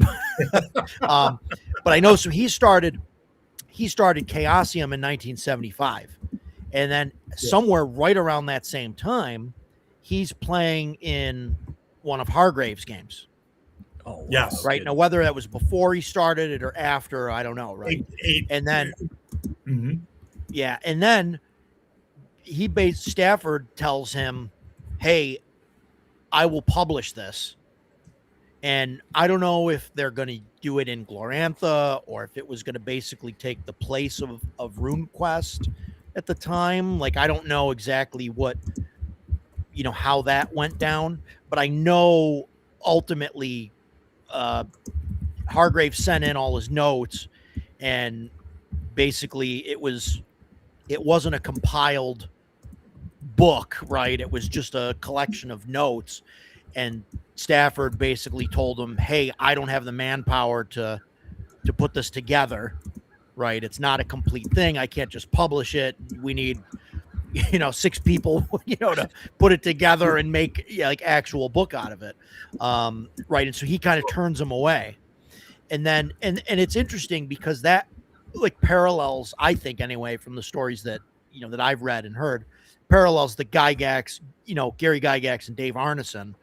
But I know, so he started Chaosium in 1975. And then somewhere right around that same time, he's playing in one of Hargrave's games. Oh, wow. Yes. Right. Now, whether that was before he started it or after, I don't know. Right. And then, and then Stafford tells him, "Hey, I will publish this." And I don't know if they're going to do it in Glorantha or if it was going to basically take the place of RuneQuest at the time. Like, I don't know exactly what, how that went down, but I know ultimately Hargrave sent in all his notes, and basically it wasn't a compiled book, right? It was just a collection of notes. And Stafford basically told him, "Hey, I don't have the manpower to put this together, right? It's not a complete thing. I can't just publish it. We need, 6 people, to put it together and make like actual book out of it." Right. And so he kind of turns him away. And then, and it's interesting because that like parallels, I think anyway, from the stories that, that I've read and heard, parallels the Gygax, Gary Gygax and Dave Arneson,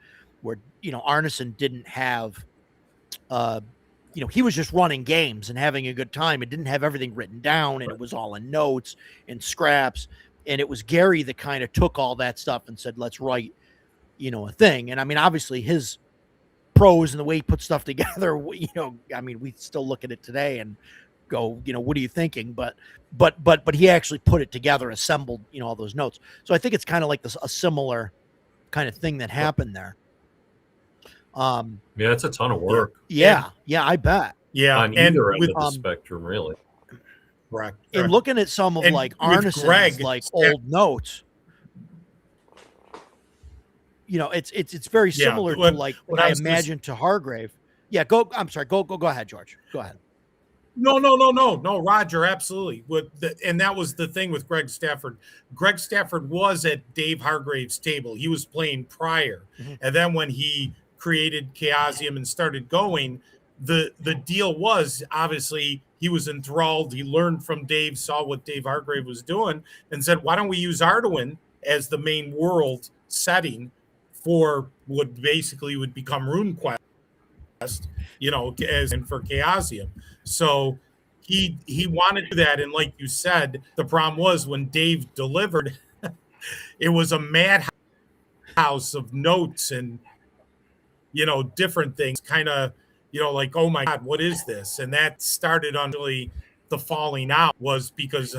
where, Arneson didn't have you know, he was just running games and having a good time. It didn't have everything written down, and it was all in notes and scraps. And it was Gary that kind of took all that stuff and said, let's write, you know, a thing. And I mean, obviously his prose and the way he put stuff together, you know, I mean, we still look at it today and go, you know, what are you thinking? But he actually put it together, assembled, you know, all those notes. So I think it's kind of like a similar kind of thing that happened there. Yeah, it's a ton of work. Yeah, I bet. Yeah, on and either end with of the spectrum, really. correct. And looking at some of And like with Arneson's Greg, like old notes, you know, it's very Yeah, similar to what- like what I I was gonna imagine to Hargrave. Yeah, go. I'm sorry. Go ahead, George. Go ahead. No, Roger, absolutely. And that was the thing with Greg Stafford. Greg Stafford was at Dave Hargrave's table. He was playing prior, and then when he created Chaosium and started going, the deal was obviously he was enthralled. He learned from Dave, saw what Dave Hargrave was doing, and said, "Why don't we use Arduin as the main world setting for what basically would become RuneQuest?" You know, as and for Chaosium. So he wanted to do that, and like you said, the problem was when Dave delivered, it was a madhouse of notes and, you know, different things, kind of, you know, like, oh my God, what is this? And that started on really the falling out was because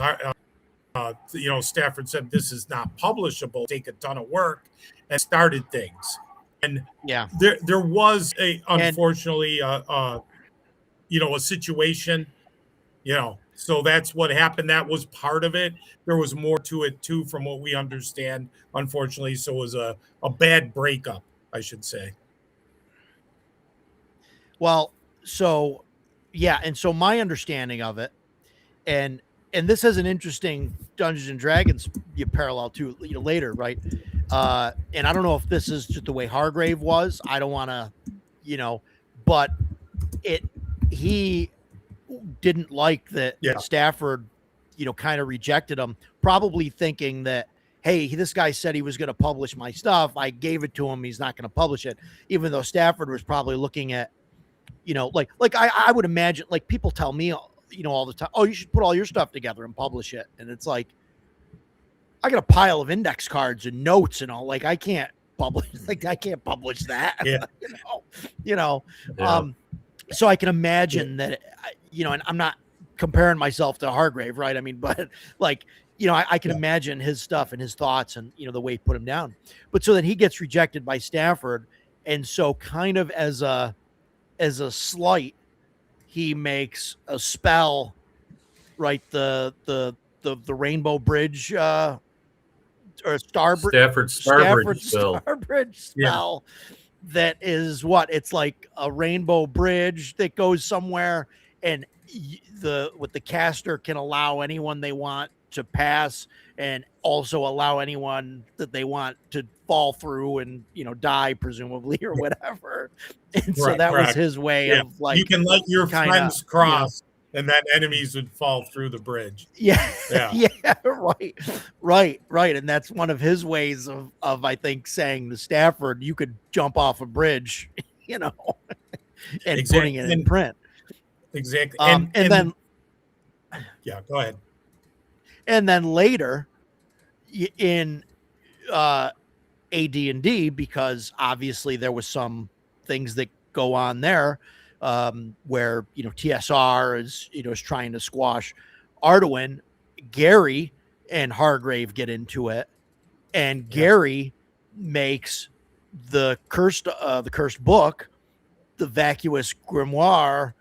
you know, Stafford said this is not publishable, take a ton of work, and started things. And Yeah. there was unfortunately you know, a situation, you know, so that's what happened. That was part of it. There was more to it too, from what we understand, unfortunately. So it was a bad breakup, I should say. Well, so yeah, and so my understanding of it, and this has an interesting Dungeons and Dragons parallel to, you know, later, right? And I don't know if this is just the way Hargrave was. I don't want to, you know, but he didn't like that Stafford, you know, kind of rejected him, probably thinking that, hey, this guy said he was going to publish my stuff. I gave it to him. He's not going to publish it, even though Stafford was probably looking at, you know, like I would imagine, like people tell me, you know, all the time, oh, you should put all your stuff together and publish it. And it's like, I got a pile of index cards and notes and all, like I can't publish that. Yeah. you know, Yeah. so I can imagine that, you know, and I'm not comparing myself to Hargrave, right? I mean, but like, you know, I can imagine his stuff and his thoughts and, you know, the way he put him down. But so then he gets rejected by Stafford. And so kind of as a slight, he makes a spell, right? The Rainbow Bridge, or Starbridge spell. Starbridge spell. That is what it's like, a rainbow bridge that goes somewhere, and the caster can allow anyone they want to pass, and also allow anyone that they want to fall through and, you know, die presumably or whatever. And so that was his way of like, you can let your friends cross, you know, and then enemies would fall through the bridge. Yeah. Right. And that's one of his ways of I think saying to Stafford, you could jump off a bridge, you know, and putting it in print. Exactly. And then go ahead. And then later in AD&D, because obviously there was some things that go on there, where, you know, TSR is trying to squash Arduin. Gary and Hargrave get into it, and Gary makes the cursed book, the Vacuous Grimoire,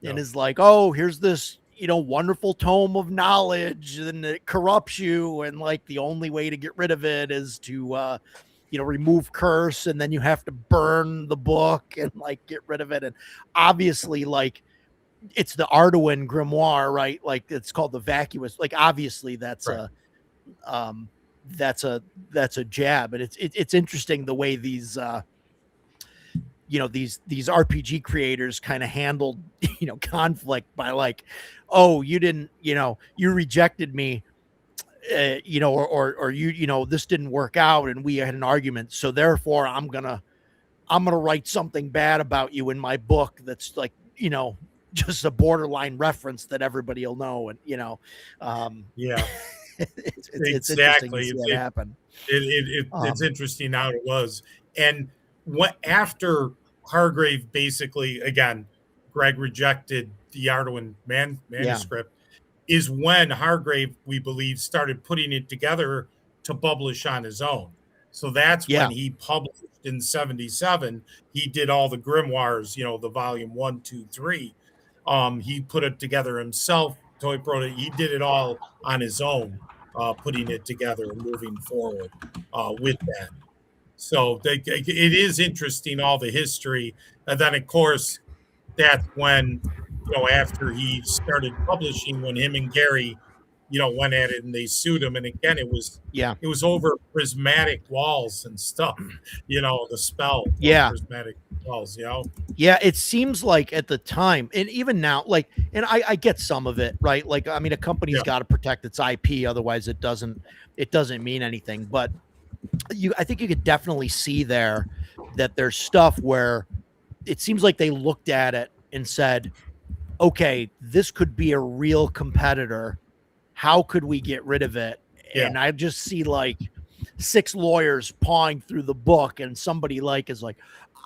and is like, oh, here's this, you know, wonderful tome of knowledge, and it corrupts you, and like the only way to get rid of it is to you know, remove curse, and then you have to burn the book and like get rid of it. And obviously, like, it's the Arduin grimoire, right? Like, it's called the Vacuous. Like, obviously that's that's a jab. And it's interesting the way these you know, these RPG creators kind of handled, you know, conflict by like, oh, you didn't, you know, you rejected me, you know, or you know, this didn't work out and we had an argument, so therefore I'm gonna write something bad about you in my book that's like just a borderline reference that everybody will know. And, Yeah, it's interesting to exactly. see it happen. It's interesting how it was. And what after Hargrave basically, again, Greg rejected the Arduin manuscript, is when Hargrave, we believe, started putting it together to publish on his own. So that's when he published in 77. He did all the grimoires, the volume 1, 2, 3. He put it together himself. Toy Pro, he did it all on his own, putting it together and moving forward with that. So it is interesting, all the history. And then, of course, that's when, after he started publishing, when him and Gary, went at it and they sued him. And again, it was over prismatic walls and stuff, the spell of prismatic walls, Yeah, it seems like at the time, and even now, and I get some of it, right? Like, I mean, a company's got to protect its IP, otherwise it doesn't mean anything. But I think you could definitely see there that there's stuff where it seems like they looked at it and said, okay, this could be a real competitor. How could we get rid of it? And I just see like 6 lawyers pawing through the book, and somebody is like,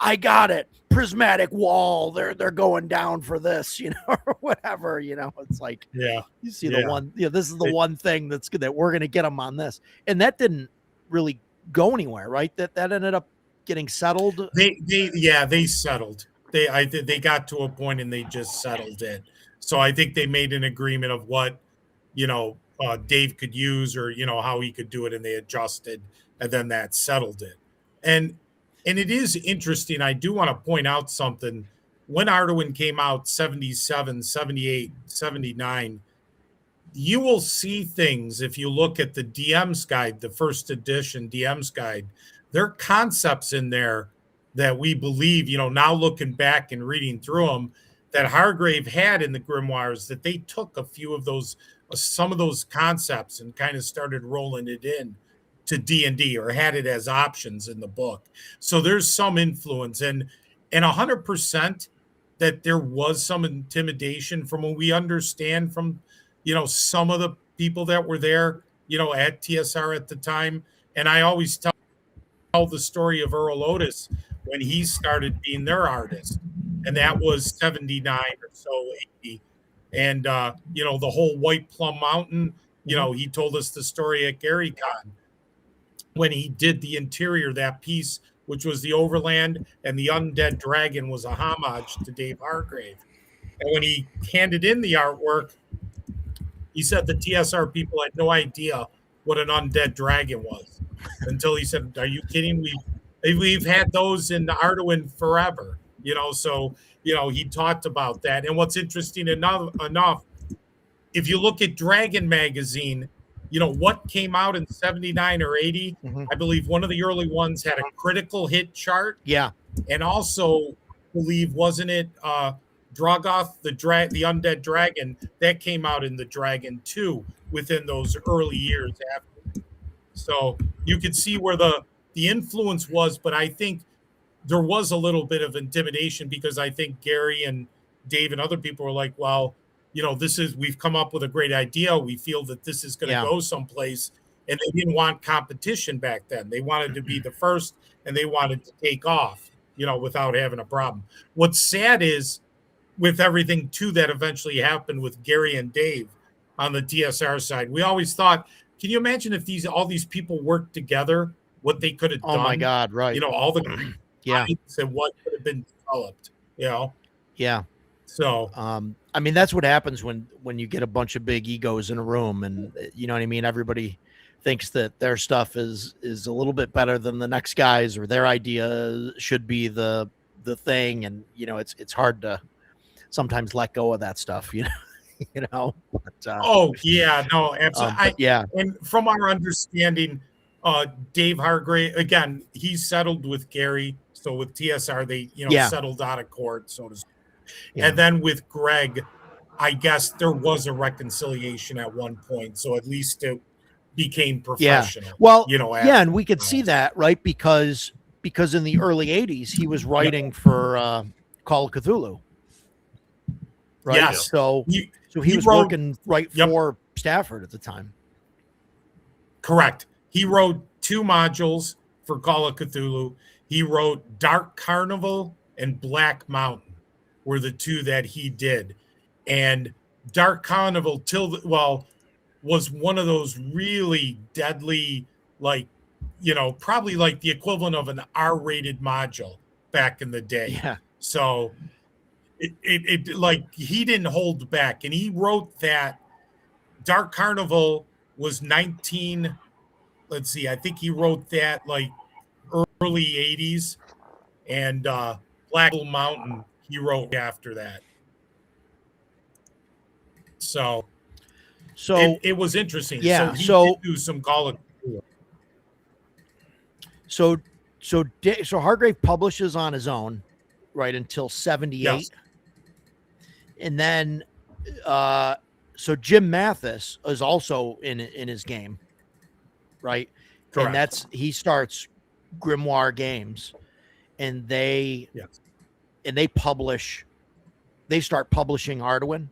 I got it, prismatic wall. They're going down for this, or whatever. It's like, you see the one, this is the one thing that's good that we're going to get them on this, and that didn't really go anywhere, right? That ended up getting settled. They settled. They got to a point and they just settled it. So I think they made an agreement of what Dave could use, or how he could do it, and they adjusted, and then that settled it. And it is interesting. I do want to point out something. When Arduin came out 77, 78, 79, you will see things if you look at the DM's guide, the first edition DM's guide. There are concepts in there that we believe, now looking back and reading through them, that Hargrave had in the grimoires, that they took a few of those, some of those concepts, and kind of started rolling it in to D&D, or had it as options in the book. So there's some influence, and 100% that there was some intimidation from what we understand from, some of the people that were there, at TSR at the time. And I always tell the story of Earl Otis when he started being their artist, and that was 79 or so, 80. And, the whole White Plum Mountain, he told us the story at GaryCon when he did the interior, that piece, which was the Overland, and the Undead Dragon was a homage to Dave Hargrave. And when he handed in the artwork, he said the TSR people had no idea what an Undead Dragon was until he said, "Are you kidding? We've had those in the Arduin forever." So he talked about that. And what's interesting enough, if you look at Dragon magazine, what came out in 79 or 80, I believe one of the early ones had a critical hit chart. Yeah. And also, wasn't it Drogoth, the Undead Dragon, that came out in the Dragon 2 within those early years after. So you could see where the influence was, but I think there was a little bit of intimidation, because I think Gary and Dave and other people were like, well, we've come up with a great idea. We feel that this is going to go someplace. And they didn't want competition back then. They wanted to be the first, and they wanted to take off, without having a problem. What's sad is, with everything too that eventually happened with Gary and Dave on the TSR side, we always thought, can you imagine if all these people worked together, what they could have done? Oh my God, right. All the and what could have been developed, Yeah. So I mean, that's what happens when you get a bunch of big egos in a room, and you know what I mean? Everybody thinks that their stuff is a little bit better than the next guy's, or their idea should be the thing. And, it's hard to sometimes let go of that stuff, But, oh yeah, no, absolutely. And from our understanding, Dave Hargrave, again, he's settled with Gary. So with TSR, they, settled out of court, so to speak. Yeah. And then with Greg, I guess there was a reconciliation at one point. So at least it became professional. Yeah. Well, and we could see that, right? Because in the early 80s, he was writing for Call of Cthulhu. right? Yes. So He he was wrote- working right Yep. for Stafford at the time. Correct. He wrote 2 modules for Call of Cthulhu. He wrote Dark Carnival and Black Mountain were the 2 that he did. And Dark Carnival was one of those really deadly, like, probably like the equivalent of an R-rated module back in the day. Yeah. So it like he didn't hold back, and he wrote that Dark Carnival was 19. Let's see, I think he wrote that like early 80s, and Black Mountain he wrote after that. So it was interesting. Yeah, So he so- did do some Call of Cthulhu. So Hargrave publishes on his own, right, until 78. Yes. And then so Jim Mathis is also in his game, right? Correct. And he starts Grimoire Games, and they start publishing Arduin.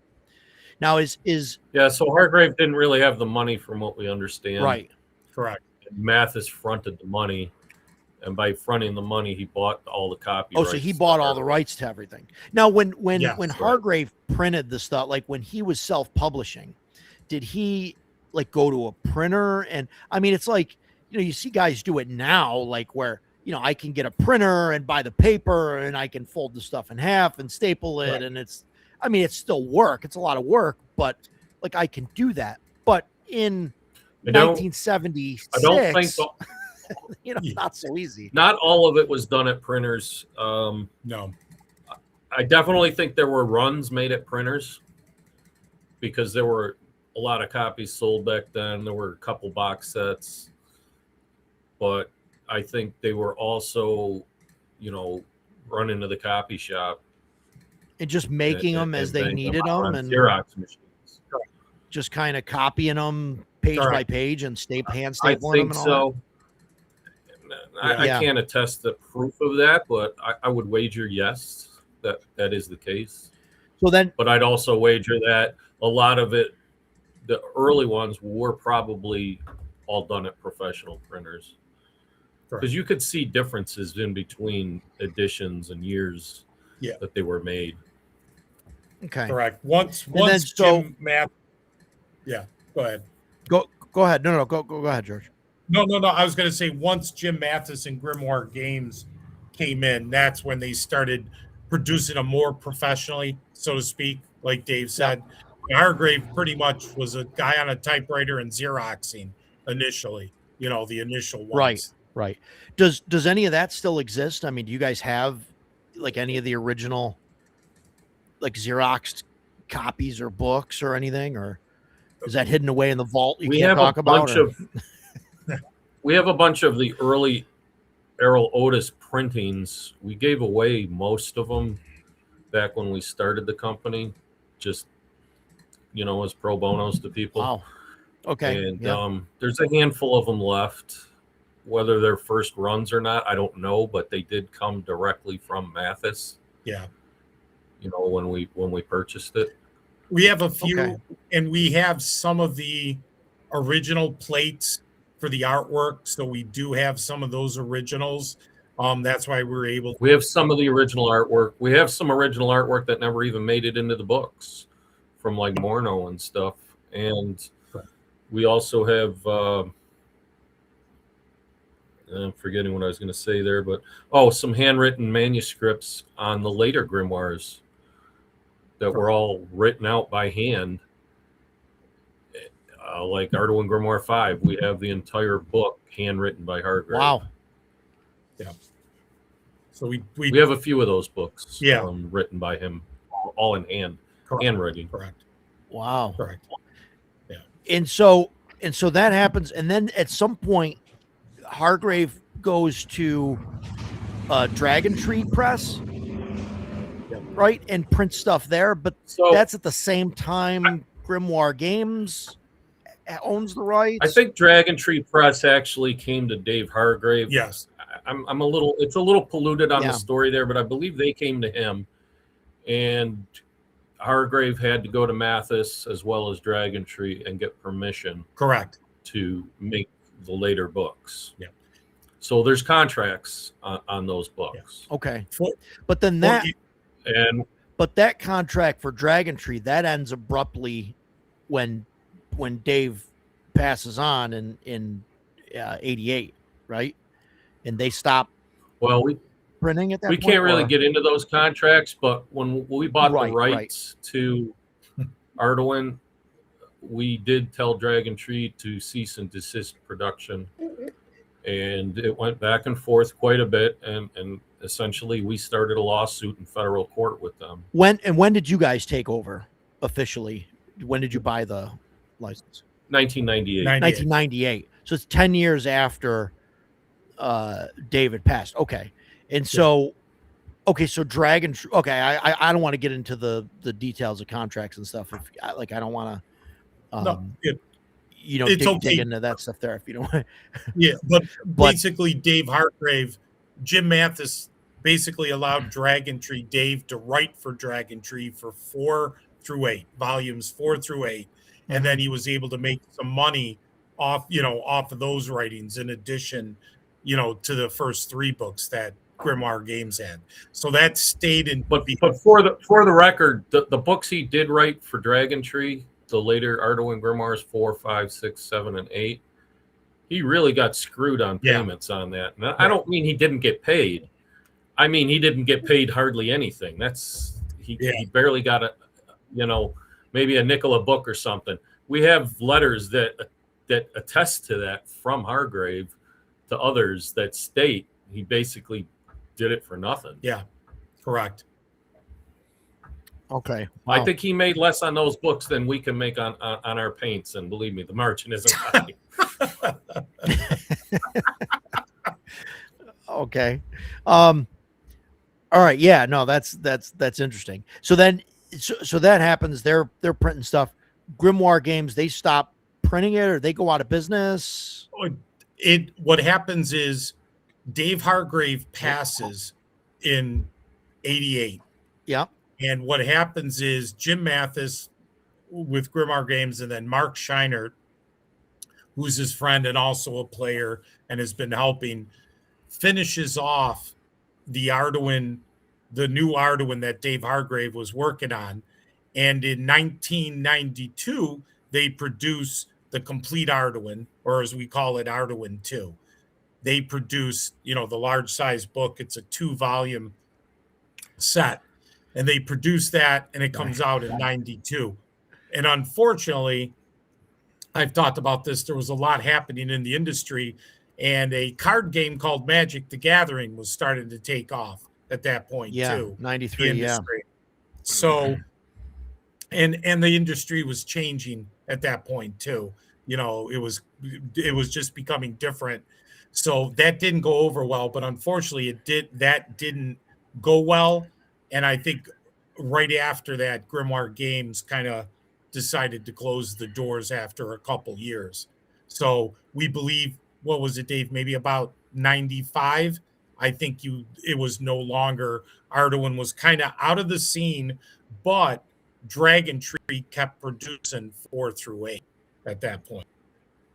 Now is Yeah, so Hargrave didn't really have the money from what we understand. right. Correct. Mathis fronted the money, and by fronting the money, he bought all the copies. Oh, so he bought all the rights to everything. Now, when Yes, right. Hargrave printed the stuff, like when he was self-publishing, did he like go to a printer? And I mean, it's like, you see guys do it now, like where, I can get a printer and buy the paper and I can fold the stuff in half and staple it. Right. And it's still work. It's a lot of work, but like I can do that. But in 1976, I don't think not so easy. not all of it was done at printers. No. I definitely think there were runs made at printers because there were a lot of copies sold back then. There were a couple box sets, but I think they were also, run into the copy shop And just making them as they bang needed out them on and Xerox machines. just kind of copying them page Correct. by page and hand I stapling them think and all so. I Yeah. can't attest the proof of that, but I would wager yes that is the case. that. So then, But I'd also wager that a lot of it, the early ones were probably all done at professional printers. Because you could see differences in between editions and years that they were made. okay, Correct. Once then Jim Math. Yeah. Go ahead. go ahead. No, go ahead, George. No. I was going to say once Jim Mathis and Grimoire Games came in, that's when they started producing them more professionally, so to speak. Like Dave said, Hargrave pretty much was a guy on a typewriter and Xeroxing initially. The initial ones. Right. Does any of that still exist? I mean, do you guys have like any of the original like Xeroxed copies or books or anything, or is that hidden away in the vault you can't talk about? We have a bunch of the early Errol Otis printings. We gave away most of them back when we started the company, just as pro bonos to people. Wow. Okay. And there's a handful of them left. Whether they're first runs or not, I don't know, but they did come directly from Mathis. Yeah. When we purchased it. We have a few, Okay. and we have some of the original plates for the artwork. So we do have some of those originals. That's why we're able. We have some of the original artwork. We have some original artwork that never even made it into the books from like Morno and stuff. And we also have, I'm forgetting what I was going to say there, but some handwritten manuscripts on the later grimoires that were all written out by hand. Like Arduin Grimoire 5, we have the entire book handwritten by Hargrave. Wow. Yeah. So we have a few of those books, Yeah. written by him, all in handwriting. Correct. Wow. Correct. And so that happens, and then at some point, Hargrave goes to Dragon Tree Press, right, and prints stuff there. But that's at the same time Grimoire Games owns the rights. I think Dragon Tree Press actually came to Dave Hargrave. Yes. It's a little polluted on the story there, but I believe they came to him, and Hargrave had to go to Mathis as well as Dragon Tree and get permission Correct. to make the later books. Yeah. So there's contracts on those books. Okay. For- But then for that you- And but that contract for Dragon Tree that ends abruptly when Dave passes on in 88, right? And they stop well, we printing at that we point, can't really or- get into those contracts, but when we bought Right, the rights to Arduin, we did tell Dragon Tree to cease and desist production, and it went back and forth quite a bit, and essentially we started a lawsuit in federal court with them. when did you guys take over officially? When did you buy the license? 1998. 1998. So it's 10 years after David passed. Okay. And so so Dragon okay, I don't want to get into the details of contracts and stuff. If I don't want to No, dig, it's okay. dig into that stuff there if you don't. Yeah, but But- basically, Dave Hargrave, Jim Mathis basically allowed Dragon Tree Dave to write for Dragon Tree for 4 through 8 volumes, 4 through 8, and then he was able to make some money off of those writings in addition, to the first 3 books that Grimoire Games had. So that stayed in. But for the record, the books he did write for Dragon Tree, the later Arduin Grimoires 4, 5, 6, 7, and 8, he really got screwed on payments on that. And I don't mean he didn't get paid. I mean he didn't get paid hardly anything. He barely got maybe a nickel a book or something. We have letters that attest to that from Hargrave to others that state he basically did it for nothing. Yeah, correct. Okay. I Wow. think he made less on those books than we can make on our paints, and believe me, the margin isn't high. Okay. All right. Yeah. No, that's interesting. So then, so that happens. They're printing stuff. Grimoire Games, they stop printing it, or they go out of business. What happens is Dave Hargrave passes in 88. Yeah. And what happens is Jim Mathis with Grimoire Games, and then Mark Scheinert, who's his friend and also a player and has been helping, finishes off the Arduin, the new Arduin that Dave Hargrave was working on. And in 1992, they produce the complete Arduin, or as we call it, Arduin 2. They produce, the large size book. It's a 2-volume set. And they produce that, and it comes out in 92. And unfortunately, I've talked about this, there was a lot happening in the industry, and a card game called Magic the Gathering was starting to take off at that point, too. 93, the yeah. industry. So, and the industry was changing at that point, too. It was just becoming different. So that didn't go over well, but unfortunately that didn't go well. And I think right after that, Grimoire Games kind of decided to close the doors after a couple years. So we believe, what was it, Dave? Maybe about 95. I think it was no longer, Arduin was kind of out of the scene, but Dragon Tree kept producing 4 through 8 at that point.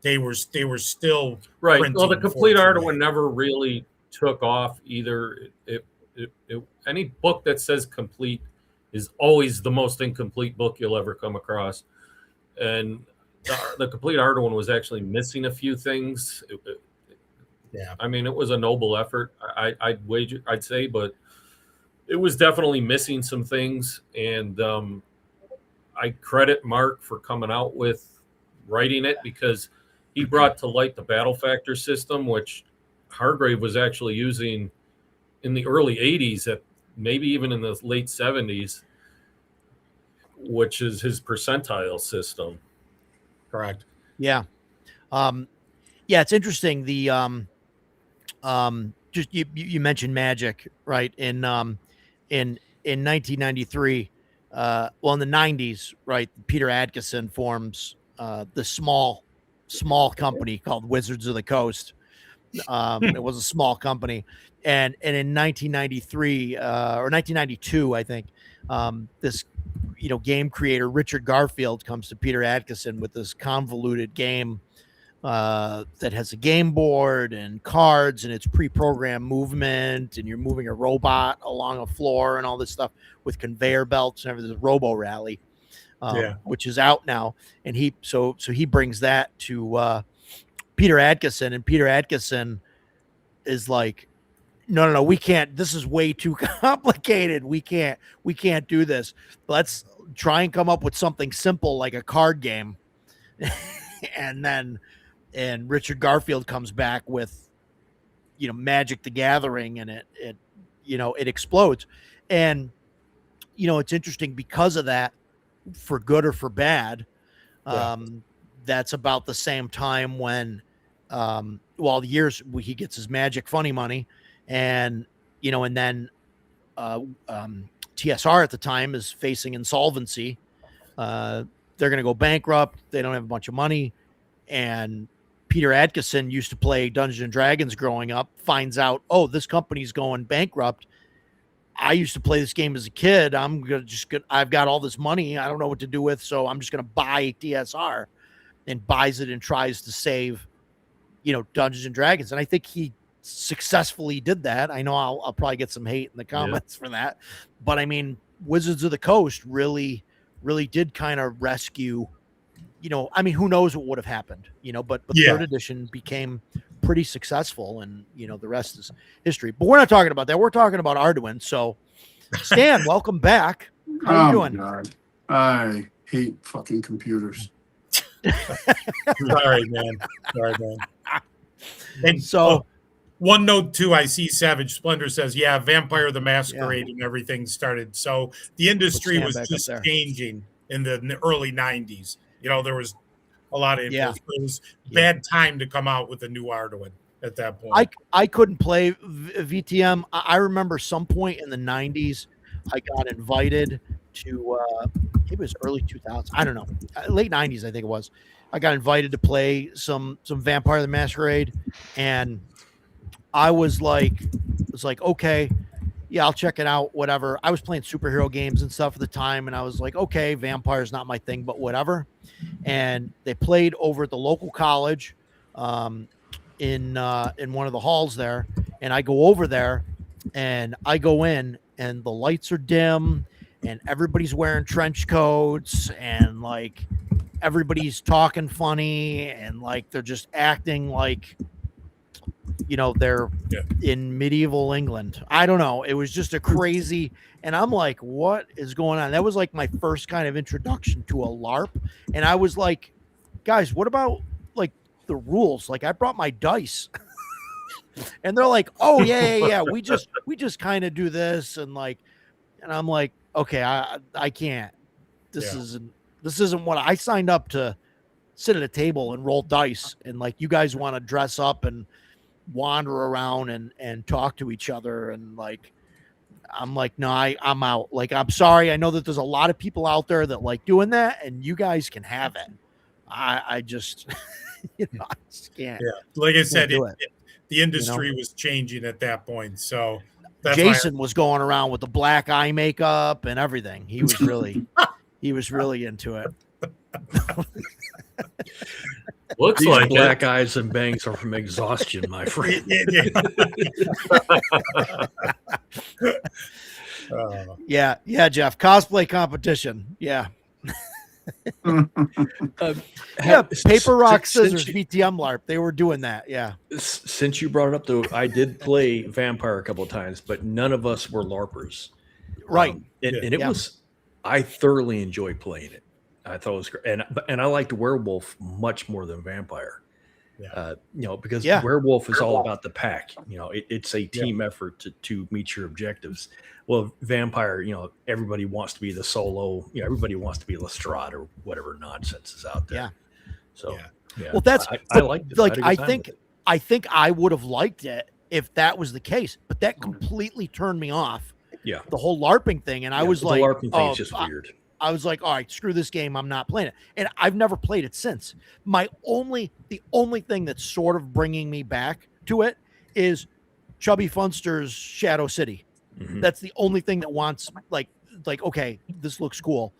They were still Right. Well, the printing complete 4 through Arduin 8. never really took off either. Any book that says complete is always the most incomplete book you'll ever come across. And the complete Arduin was actually missing a few things. Yeah. I mean, it was a noble effort, I'd say, but it was definitely missing some things. And I credit Mark for coming out with writing it, because he brought to light the battle factor system, which Hargrave was actually using in the early 80s, at maybe even in the late 70s, which is his percentile system. Correct. Yeah. It's interesting. The just you mentioned Magic, right? In 1993, in the 90s, right? Peter Adkison forms the small company called Wizards of the Coast. It was a small company, and in 1993 or 1992, I think, this game creator Richard Garfield comes to Peter Adkison with this convoluted game that has a game board and cards, and it's pre-programmed movement, and you're moving a robot along a floor and all this stuff with conveyor belts and everything. Robo Rally, which is out now, and he brings that to Peter Adkison, and Peter Adkison is like, no, we can't. This is way too complicated. We can't do this. Let's try and come up with something simple like a card game. and Richard Garfield comes back with, Magic the Gathering, and it explodes. And, it's interesting because of that, for good or for bad. That's about the same time when, the years he gets his Magic Funny Money. And, and then TSR at the time is facing insolvency. They're going to go bankrupt. They don't have a bunch of money. And Peter Adkison used to play Dungeons and Dragons growing up, finds out, oh, this company's going bankrupt. I used to play this game as a kid. I've got all this money I don't know what to do with, so I'm just going to buy TSR, and buys it and tries to save, Dungeons and Dragons. And I think he successfully did that. I know I'll probably get some hate in the comments for that, but I mean, Wizards of the Coast really did kind of rescue, who knows what would have happened, but third edition became pretty successful, and the rest is history. But we're not talking about that. We're talking about Arduin. So Stan, welcome back. How you doing? God. I hate fucking computers. Sorry, man. And so, one note too, I see Savage Splendor says, Vampire the Masquerade and everything started. So the industry was just changing in the early 90s. There was a lot of interest. It was bad time to come out with a new Arduin at that point. I couldn't play VTM. I remember some point in the 90s, I got invited to, it was early 2000s. I don't know. Late 90s, I think it was. I got invited to play some Vampire the Masquerade, and I was like, okay, I'll check it out, whatever. I was playing superhero games and stuff at the time, and I was like, okay, Vampire's not my thing, but whatever. And they played over at the local college, in one of the halls there, and I go over there, and I go in, and the lights are dim, and everybody's wearing trench coats, and like everybody's talking funny, and like they're just acting like, they're in medieval England. I don't know. It was just a crazy, and I'm like, what is going on? That was like my first kind of introduction to a LARP. And I was like, guys, what about like the rules? Like I brought my dice and they're like, oh yeah. We just kind of do this. And I'm like, okay, I can't, this isn't what I signed up to sit at a table and roll dice. And like, you guys want to dress up and wander around and talk to each other, and like I'm like, no, I'm out. Like, I'm sorry, I know that there's a lot of people out there that like doing that, and you guys can have it. I just I just can't. Like I said, the industry was changing at that point, so that's Jason was going around with the black eye makeup and everything. He was really into it. Looks These like black eyes and bangs are from exhaustion, my friend. Yeah, Jeff. Cosplay competition. Yeah. Paper, rock, scissors, VTM LARP. They were doing that. Yeah. Since you brought it up, though, I did play Vampire a couple of times, but none of us were LARPers. Right. And it was, I thoroughly enjoyed playing it. I thought it was great. And I liked Werewolf much more than Vampire. Because Werewolf is all about the pack. It's a team effort to meet your objectives. Well, Vampire, everybody wants to be the solo. Everybody wants to be Lestrade or whatever nonsense is out there. Yeah. So, well, that's I liked it. Like, I think I would have liked it if that was the case, but that completely turned me off. Yeah. The whole LARPing thing, and I was like, the LARPing thing is just weird. I was like, all right, screw this game. I'm not playing it. And I've never played it since. The only thing that's sort of bringing me back to it is Chubby Funster's Shadow City. Mm-hmm. That's the only thing that wants, like, like, okay, this looks cool.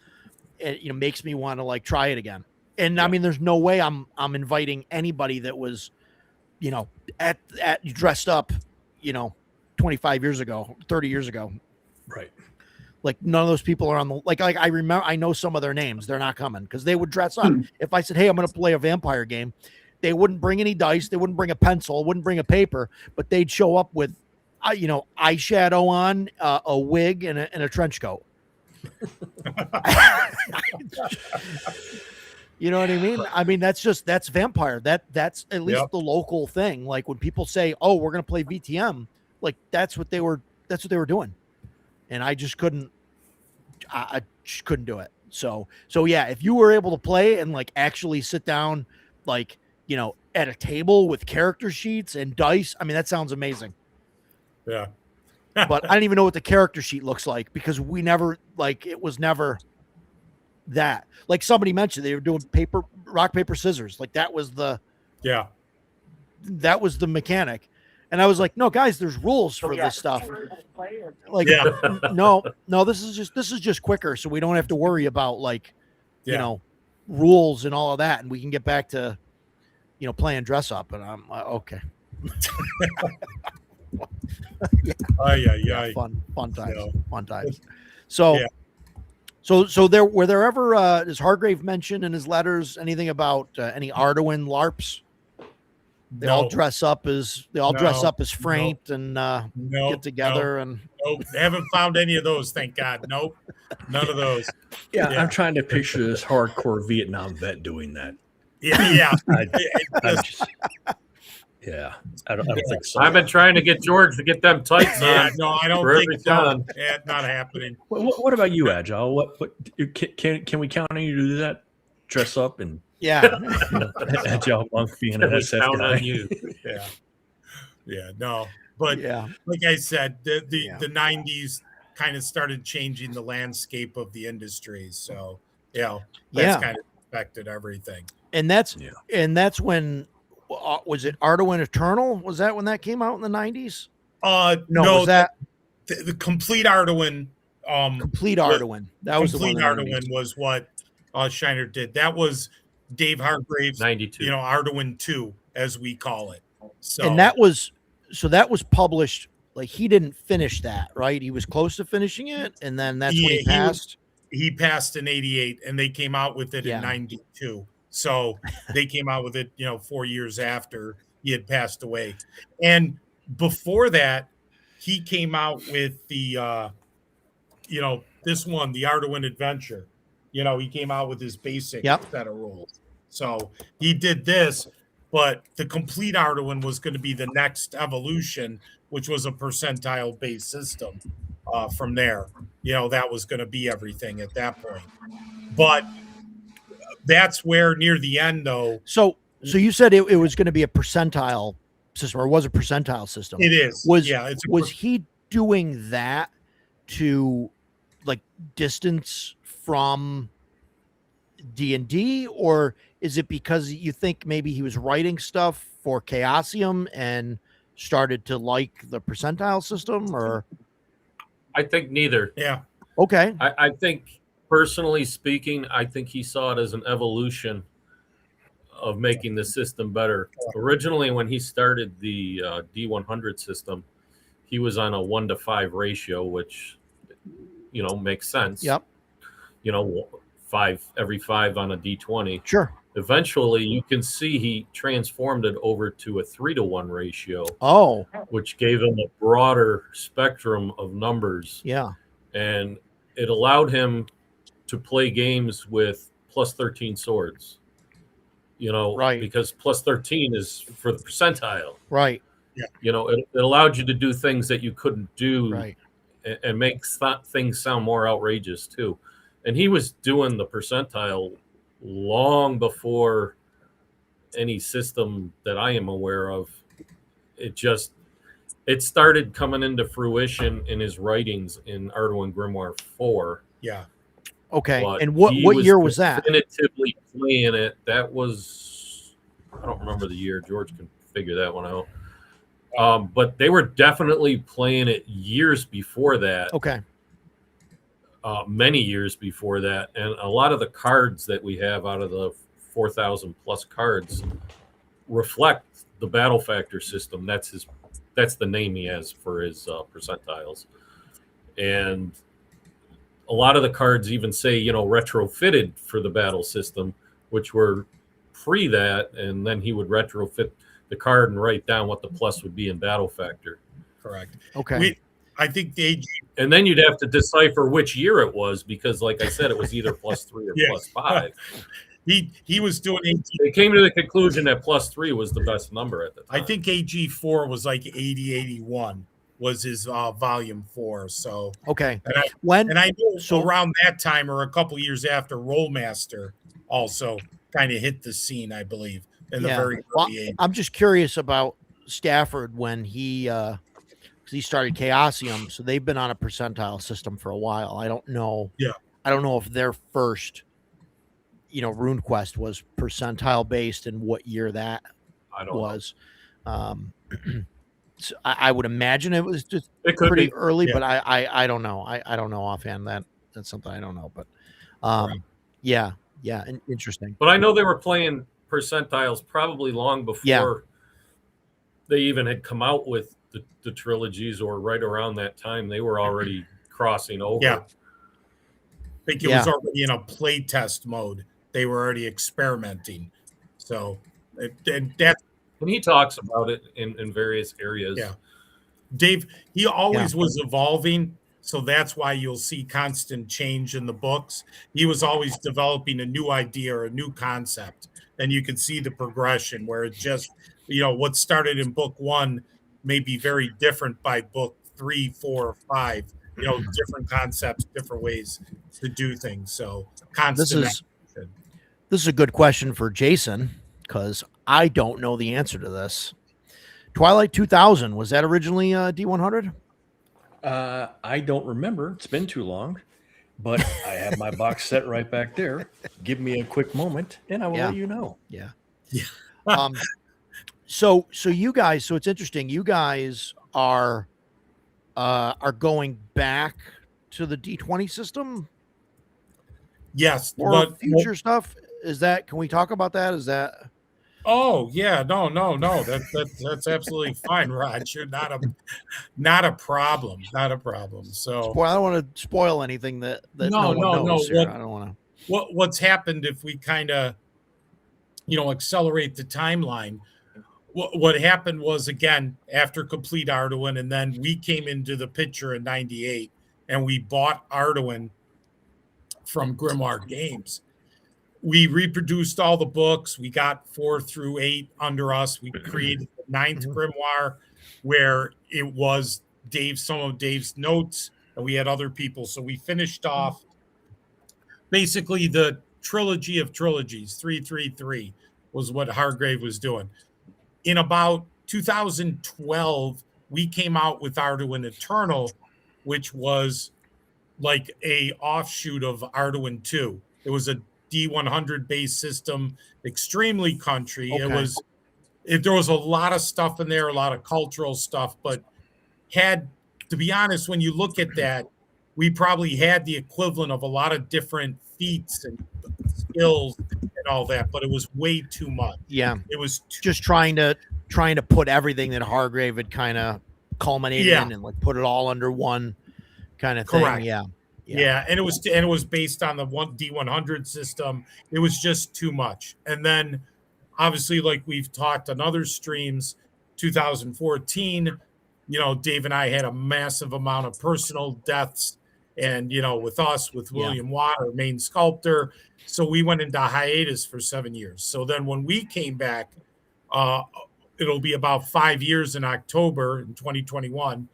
It, you know, makes me want to like try it again. And I mean, there's no way I'm inviting anybody that was, you know, at dressed up, you know, 25 years ago, 30 years ago. Right. Like none of those people are on the like I remember, I know some of their names. They're not coming because they would dress up. If I said, hey, I'm going to play a vampire game, they wouldn't bring any dice, they wouldn't bring a pencil, wouldn't bring a paper, but they'd show up with you know, eyeshadow on, a wig, and a trench coat. You know what I mean? I mean, that's vampire. That's at least the local thing. Like when people say, "Oh, we're gonna play VTM," like that's what they were doing, and I just couldn't. I just couldn't do it. So yeah, if you were able to play and like actually sit down, like, you know, at a table with character sheets and dice, I mean, that sounds amazing. Yeah. But I don't even know what the character sheet looks like because we never, like, it was never that. Like somebody mentioned, they were doing rock, paper, scissors. Like that was the mechanic. And I was like, no, guys, there's rules for this stuff. Like, no, this is just quicker. So we don't have to worry about like, you know, rules and all of that. And we can get back to, you know, playing dress up. And I'm okay. Fun times. So there were there ever does Hargrave mention in his letters anything about any Arduin LARPs? They all dress up as Frank and get together and they haven't found any of those, thank God. Nope, none of those. I'm trying to picture this hardcore Vietnam vet doing that. I don't think so. I've been trying to get George to get them tights on. No, I don't think so. Yeah, not happening. What about you, Agile? What can we count on you to do that? Dress up and Agile Monk being an SF guy. On you. No, but like I said, the 90s kind of started changing the landscape of the industry. So that's kind of affected everything. And that's when. Was it Arduin Eternal? Was that when that came out in the 90s? No, was that the complete Arduin? Complete Arduin. That was the one. Arduin was what Shiner did. That was Dave Hargrave's 92. You know, Arduin 2, as we call it. So and that was published. Like he didn't finish that, right? He was close to finishing it, and then that's when he passed. He passed in 88, and they came out with it in 92. So they came out with it, 4 years after he had passed away. And before that, he came out with the, this one, the Arduin Adventure. He came out with his basic set of rules. So he did this, but the complete Arduin was going to be the next evolution, which was a percentile-based system. From there, that was going to be everything at that point. But that's where near the end, though. So you said it was going to be a percentile system, or was a percentile system? It is. Was he doing that to like distance from D&D, or is it because you think maybe he was writing stuff for Chaosium and started to like the percentile system, or? I think neither. Yeah. Okay. I think, personally speaking, I think he saw it as an evolution of making the system better. Originally, when he started the D100 system, he was on a 1-to-5 ratio, which, makes sense. Yep. 5 every 5 on a D20. Sure. Eventually, you can see he transformed it over to a 3-to-1 ratio. Oh. Which gave him a broader spectrum of numbers. Yeah. And it allowed him to play games with plus 13 swords, right? Because plus 13 is for the percentile, right? Yeah. It allowed you to do things that you couldn't do, right? And makes things sound more outrageous too. And he was doing the percentile long before any system that I am aware of. It started coming into fruition in his writings in Arduin Grimoire 4. Yeah. Okay. But and what year was that? Definitively playing it. That was, I don't remember the year. George can figure that one out. But they were definitely playing it years before that. Okay. many years before that, and a lot of the cards that we have out of the 4,000 plus cards reflect the battle factor system. That's the name he has for his percentiles, and a lot of the cards even say retrofitted for the battle system, which were pre that, and then he would retrofit the card and write down what the plus would be in battle factor. Correct. Okay. I think the AG. And then you'd have to decipher which year it was, because, like I said, it was either +3 or Yes. +5. He was doing AG. They came to the conclusion that +3 was the best number at the time. I think AG4 was like 8081 was his volume 4. So Okay. and I know So- around that time or a couple years after, Rollmaster also kind of hit the scene, I believe, in the very early age. I'm just curious about Stafford when he started Chaosium, so they've been on a percentile system for a while. I don't know. Yeah. I don't know if their first, RuneQuest was percentile based and what year that I don't know. was. So I would imagine it was just It could pretty be. early, Yeah. but I don't know. I don't know offhand. That's something I don't know. But yeah, interesting. But I know they were playing percentiles probably long before they even had come out with the trilogies, or right around that time they were already crossing over. Yeah. I think it was already in a play test mode. They were already experimenting. So and that's And he talks about it in various areas. Yeah. Dave, he always was evolving. So that's why you'll see constant change in the books. He was always developing a new idea or a new concept. And you can see the progression where it just, what started in book 1 may be very different by book 3, 4, or 5. Different concepts, different ways to do things. So constant. This is a good question for Jason, because I don't know the answer to this. Twilight 2000, was that originally D100? I don't remember. It's been too long, but I have my box set right back there. Give me a quick moment, and I will let you know. Yeah. Yeah. So you guys, so it's interesting. You guys are going back to the D20 system Yes. or future stuff. Is that? Can we talk about that? Is that? Oh yeah, no. That's absolutely fine, Roger. Not a problem. Not a problem. So Well, I don't want to spoil anything that No, no one no, knows no. here. I don't want to. what's happened if we kind of accelerate the timeline? What happened was, again, after complete Arduin, and then we came into the picture in '98, and we bought Arduin from Grimoire Games. We reproduced all the books. We got 4 through 8 under us. We created the 9th Grimoire, where it was some of Dave's notes, and we had other people. So we finished off basically the trilogy of trilogies. 333 was what Hargrave was doing. In about 2012, we came out with Arduin Eternal, which was like a offshoot of Arduin 2. It was a D100 based system, extremely country. Okay. There was a lot of stuff in there, a lot of cultural stuff, but to be honest, when you look at that, we probably had the equivalent of a lot of different feats and skills and all that, but it was way too much. Yeah, it was just trying to put everything that Hargrave had kind of culminated in and like put it all under one kind of thing. Correct. Yeah, and it was based on the D100 system. It was just too much. And then obviously, like we've talked on other streams, 2014, Dave and I had a massive amount of personal deaths, and with us, with William Watt, our main sculptor. So we went into hiatus for 7 years. So then when we came back, it'll be about 5 years in October in 2021.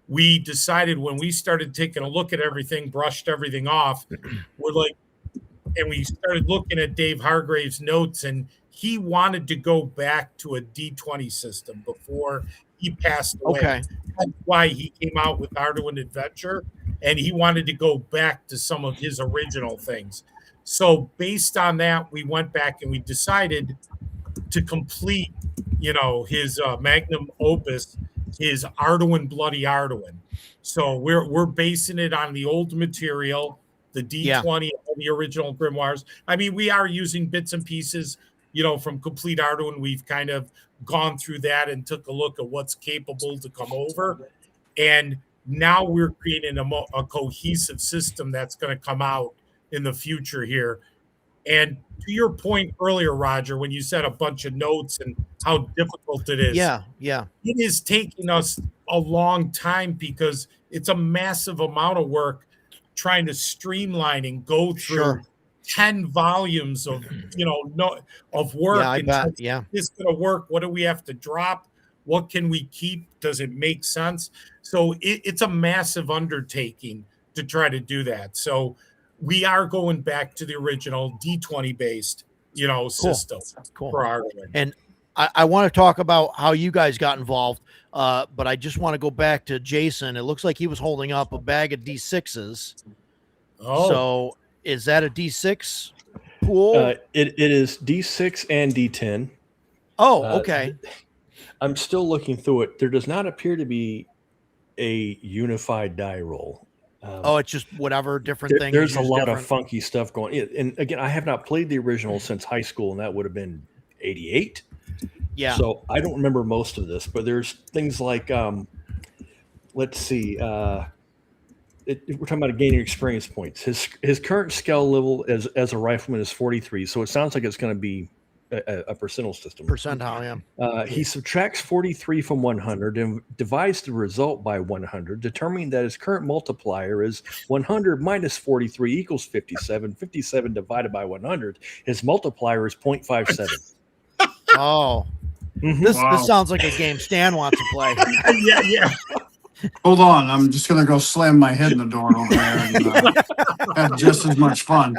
We decided, when we started taking a look at everything, brushed everything off, and we started looking at Dave Hargrave's notes, and he wanted to go back to a D20 system before he passed away. Okay. That's why he came out with Arduin Adventure, and he wanted to go back to some of his original things. So based on that, we went back and we decided to complete, his magnum opus is Arduin Bloody Arduin. So we're basing it on the old material, the D20, the original grimoires. I mean, we are using bits and pieces, from Complete Arduin. We've kind of gone through that and took a look at what's capable to come over. And now we're creating a cohesive system that's going to come out in the future here. And to your point earlier, Roger, when you said a bunch of notes and how difficult it is. Yeah. It is taking us a long time because it's a massive amount of work trying to streamline and go through 10 volumes of, of work. Yeah, I bet. Yeah. Is this going to work? What do we have to drop? What can we keep? Does it make sense? So it's a massive undertaking to try to do that. So we are going back to the original D20 based, system for Arduin. And I want to talk about how you guys got involved, but I just want to go back to Jason. It looks like he was holding up a bag of D6s. Oh, so is that a D6 pool? It is D6 and D10. Oh, okay. I'm still looking through it. There does not appear to be a unified die roll. It's just whatever different things. There's a lot of funky stuff going. And again, I have not played the original since high school, and that would have been 88. Yeah. So I don't remember most of this, but there's things like, let's see, we're talking about gaining experience points. His current skill level as a rifleman is 43, so it sounds like it's going to be a percentile system. Percentile, yeah. He subtracts 43 from 100 and divides the result by 100, determining that his current multiplier is 100 minus 43 equals 57. 57 divided by 100, his multiplier is 0.57. Oh, this sounds like a game Stan wants to play. yeah. Hold on, I'm just gonna go slam my head in the door over there and have just as much fun.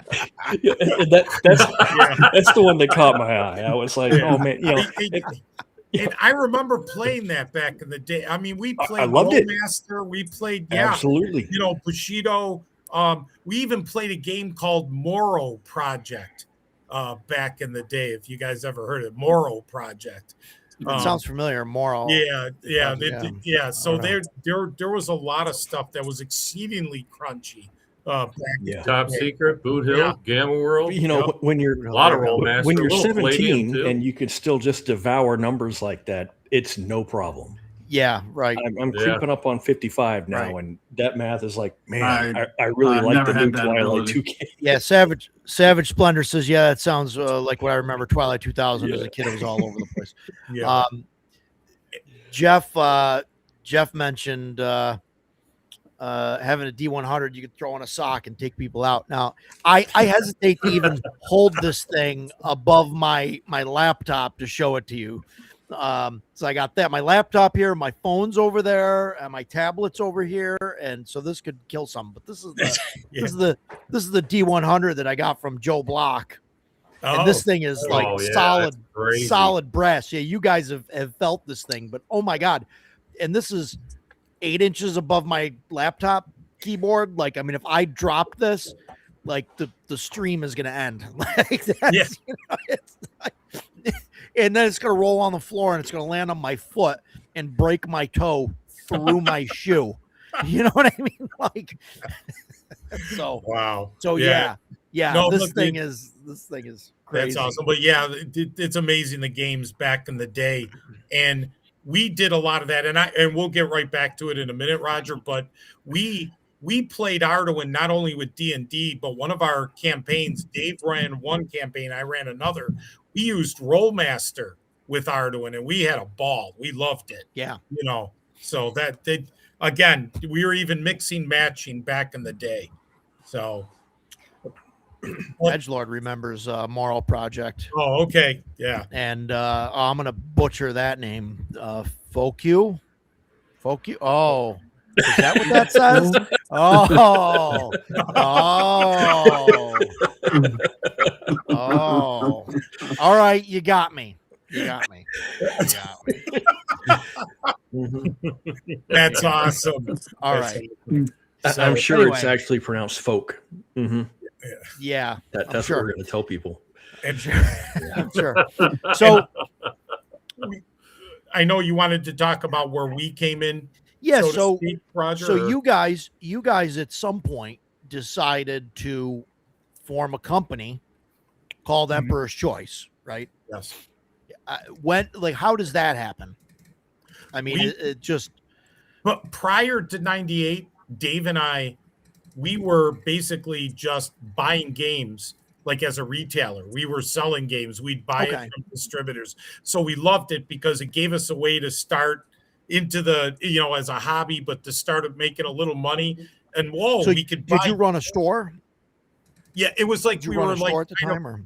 Yeah, that's the one that caught my eye. I was like, oh man, And I remember playing that back in the day. I mean, we played Master. We played, absolutely. Bushido. We even played a game called Moro Project back in the day. If you guys ever heard of it, Moro Project. It sounds familiar. Moral. Yeah. So there was a lot of stuff that was exceedingly crunchy. Top Secret, Boot Hill, Gamma World. When you're a lot of Rollmaster, when you're 17 and you could still just devour numbers like that, it's no problem. Yeah, right. I'm creeping up on 55 now, and that math is like, man, I really like the new Twilight 2K. Yeah, Savage Splendor says, yeah, that sounds like what I remember Twilight 2000 as a kid. It was all over the place. Yeah. Jeff mentioned having a D100, you could throw in a sock and take people out. Now, I hesitate to even hold this thing above my laptop to show it to you. So I got that, my laptop here, my phone's over there, and my tablet's over here, and so this could kill some. But this is the this is the D100 that I got from Joe Block, and this thing is like solid brass. Yeah, you guys have felt this thing, but oh my god! And this is 8 inches above my laptop keyboard. Like, I mean, if I drop this, like the stream is gonna end. Like that's, it's like, and then it's going to roll on the floor and it's going to land on my foot and break my toe through my shoe. You know what I mean? Like, so, wow. So yeah. No, this thing is crazy. That's awesome. But yeah, it's amazing, the games back in the day. And we did a lot of that. And we'll get right back to it in a minute, Roger, but we played Arduin not only with D&D, but one of our campaigns, Dave ran one campaign, I ran another. We used Rollmaster with Arduin, and we had a ball. We loved it. Yeah. So again, we were even matching back in the day. So Edgelord remembers Moral Project. Oh, okay. Yeah. And I'm going to butcher that name. Focu? Oh. Is that what that says? Oh. All right, you got me. That's awesome. All right. So, I'm sure it's actually pronounced folk. Mm-hmm. Yeah. That's what we're going to tell people. Sure. So I know you wanted to talk about where we came in. Yeah, to so speak, Roger. so or- you guys at some point decided to form a company called Mhm. Emperor's Choice, right? Yes. How does that happen? I mean, We- it just But prior to 98, Dave and I, we were basically just buying games like as a retailer. We were selling games. We'd buy Okay. it from distributors. So we loved it because it gave us a way to start into the, as a hobby, but to start making a little money. And so we could buy. did you run a store? Yeah, it was like Did you we run were a like store at the time, or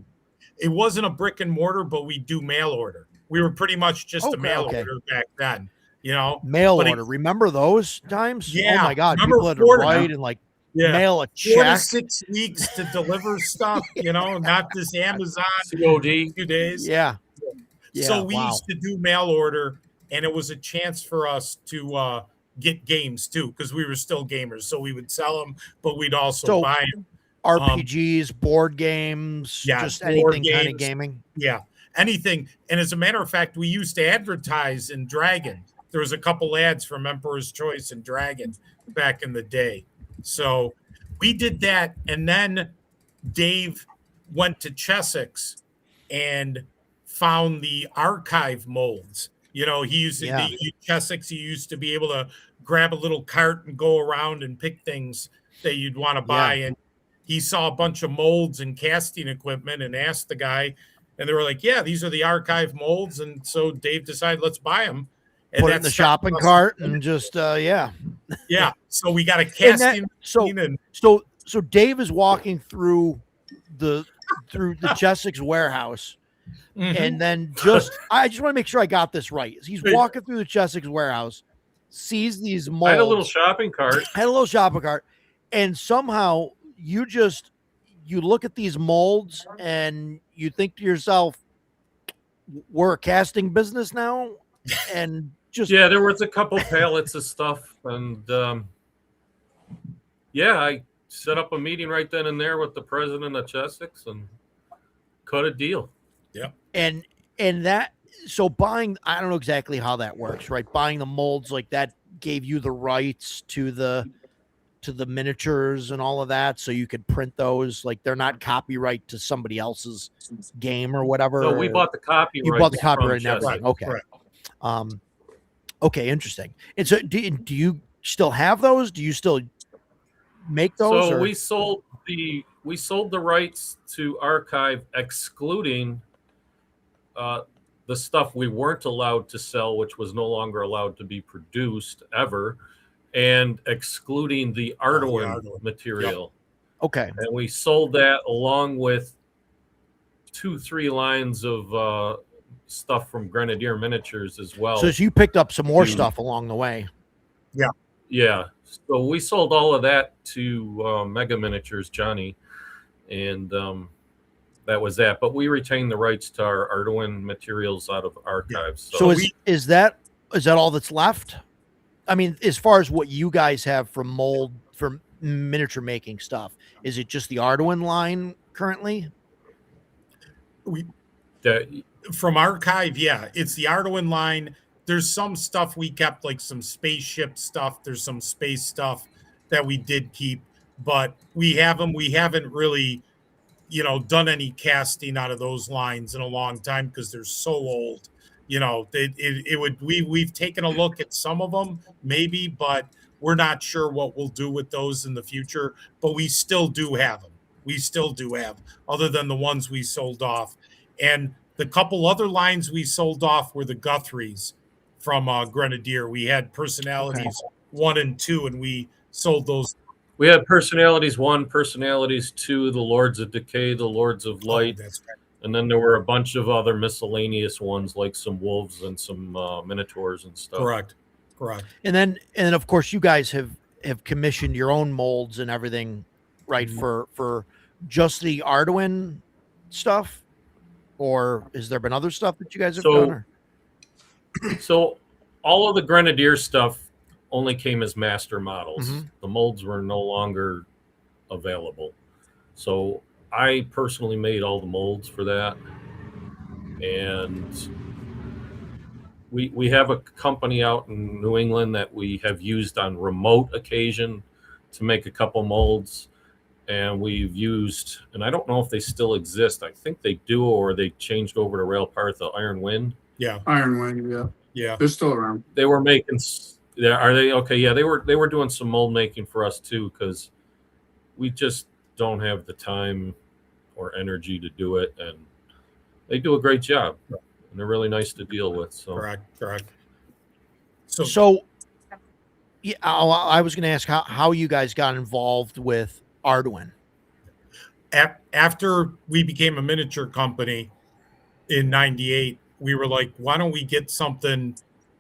it wasn't a brick and mortar, but we do mail order. We were pretty much just a mail Okay. order back then, mail But order? Remember those times? Yeah, Oh my God, remember people had to 4 to- write and Yeah. mail a 4 to check. 6 weeks to deliver stuff, not this Amazon COD. 2 days. Yeah. So we wow. used to do mail order, and it was a chance for us to get games too, because we were still gamers. So we would sell them, but we'd also So- buy them. RPGs, board games, Yeah, just board anything kind of games. gaming. Yeah, anything. And as a matter of fact, we used to advertise in Dragon. There was a couple ads from Emperor's Choice and Dragon back in the day. So we did that, and then Dave went to Chessex and found the archive molds. He used to Yeah. Chessex. He used to be able to grab a little cart and go around and pick things that you'd want to buy. And he saw a bunch of molds and casting equipment and asked the guy, and they were like, "Yeah, these are the archive molds." And so Dave decided, let's buy them. And Put it in the shopping cart and just yeah. So we got a And casting so machine and so Dave is walking through the Chessex warehouse, and then I just want to make sure I got this right. He's walking through the Chessex warehouse, sees these molds. I had a little shopping cart. And somehow you look at these molds and you think to yourself, we're a casting business now, and just Yeah, there was a couple pallets of stuff, and I set up a meeting right then and there with the president of Chessex and cut a deal. and that, so buying, I don't know exactly how that works, right? Buying the molds like that gave you the rights to the miniatures and all of that, so you could print those. Like, they're not copyright to somebody else's game or whatever. No, we bought the copyright. You bought the copyright and from everything. Chessex. Okay. Okay, interesting. And so do you still have those? Do you still make those? So or? we sold the rights to archive, excluding the stuff we weren't allowed to sell, which was no longer allowed to be produced ever, and excluding the Arduin material. Okay. And we sold that along with 2-3 lines of stuff from Grenadier Miniatures as well. So you picked up some more stuff along the way. Yeah. So we sold all of that to Mega Miniatures, Johnny, and that was that. But we retained the rights to our Arduin materials out of archives. So is that all that's left? I mean, as far as what you guys have from miniature making stuff, is it just the Arduin line currently? From archive, it's the Arduin line. There's some stuff we kept, like some spaceship stuff. There's some space stuff that we did keep, but we haven't really, done any casting out of those lines in a long time because they're so old. We've taken a look at some of them, maybe, but we're not sure what we'll do with those in the future. But we still do have them. We still do have, other than the ones we sold off. And the couple other lines we sold off were the Guthries from Grenadier. We had Personalities 1 and 2, and we sold those. We had Personalities 1, Personalities 2, the Lords of Decay, the Lords of Light. That's right. And then there were a bunch of other miscellaneous ones, like some wolves and some minotaurs and stuff. Correct. And then of course you guys have commissioned your own molds and everything, right? Mm-hmm. For just the Arduin stuff, or has there been other stuff that you guys have done? Or? So all of the Grenadier stuff only came as master models. Mhm. The molds were no longer available. So I personally made all the molds for that. And we have a company out in New England that we have used on remote occasion to make a couple molds, and we've used, and I don't know if they still exist. I think they do, or they changed over to Railpartha Iron Wind. Yeah. Iron Wing, yeah. Yeah. They're still around. They were making. Are they okay? Yeah, they were doing some mold making for us too, because we just don't have the time or energy to do it, and they do a great job, and they're really nice to deal with. So Correct. So yeah, I was going to ask how you guys got involved with Arduin. After we became a miniature company in 98, we were like, why don't we get something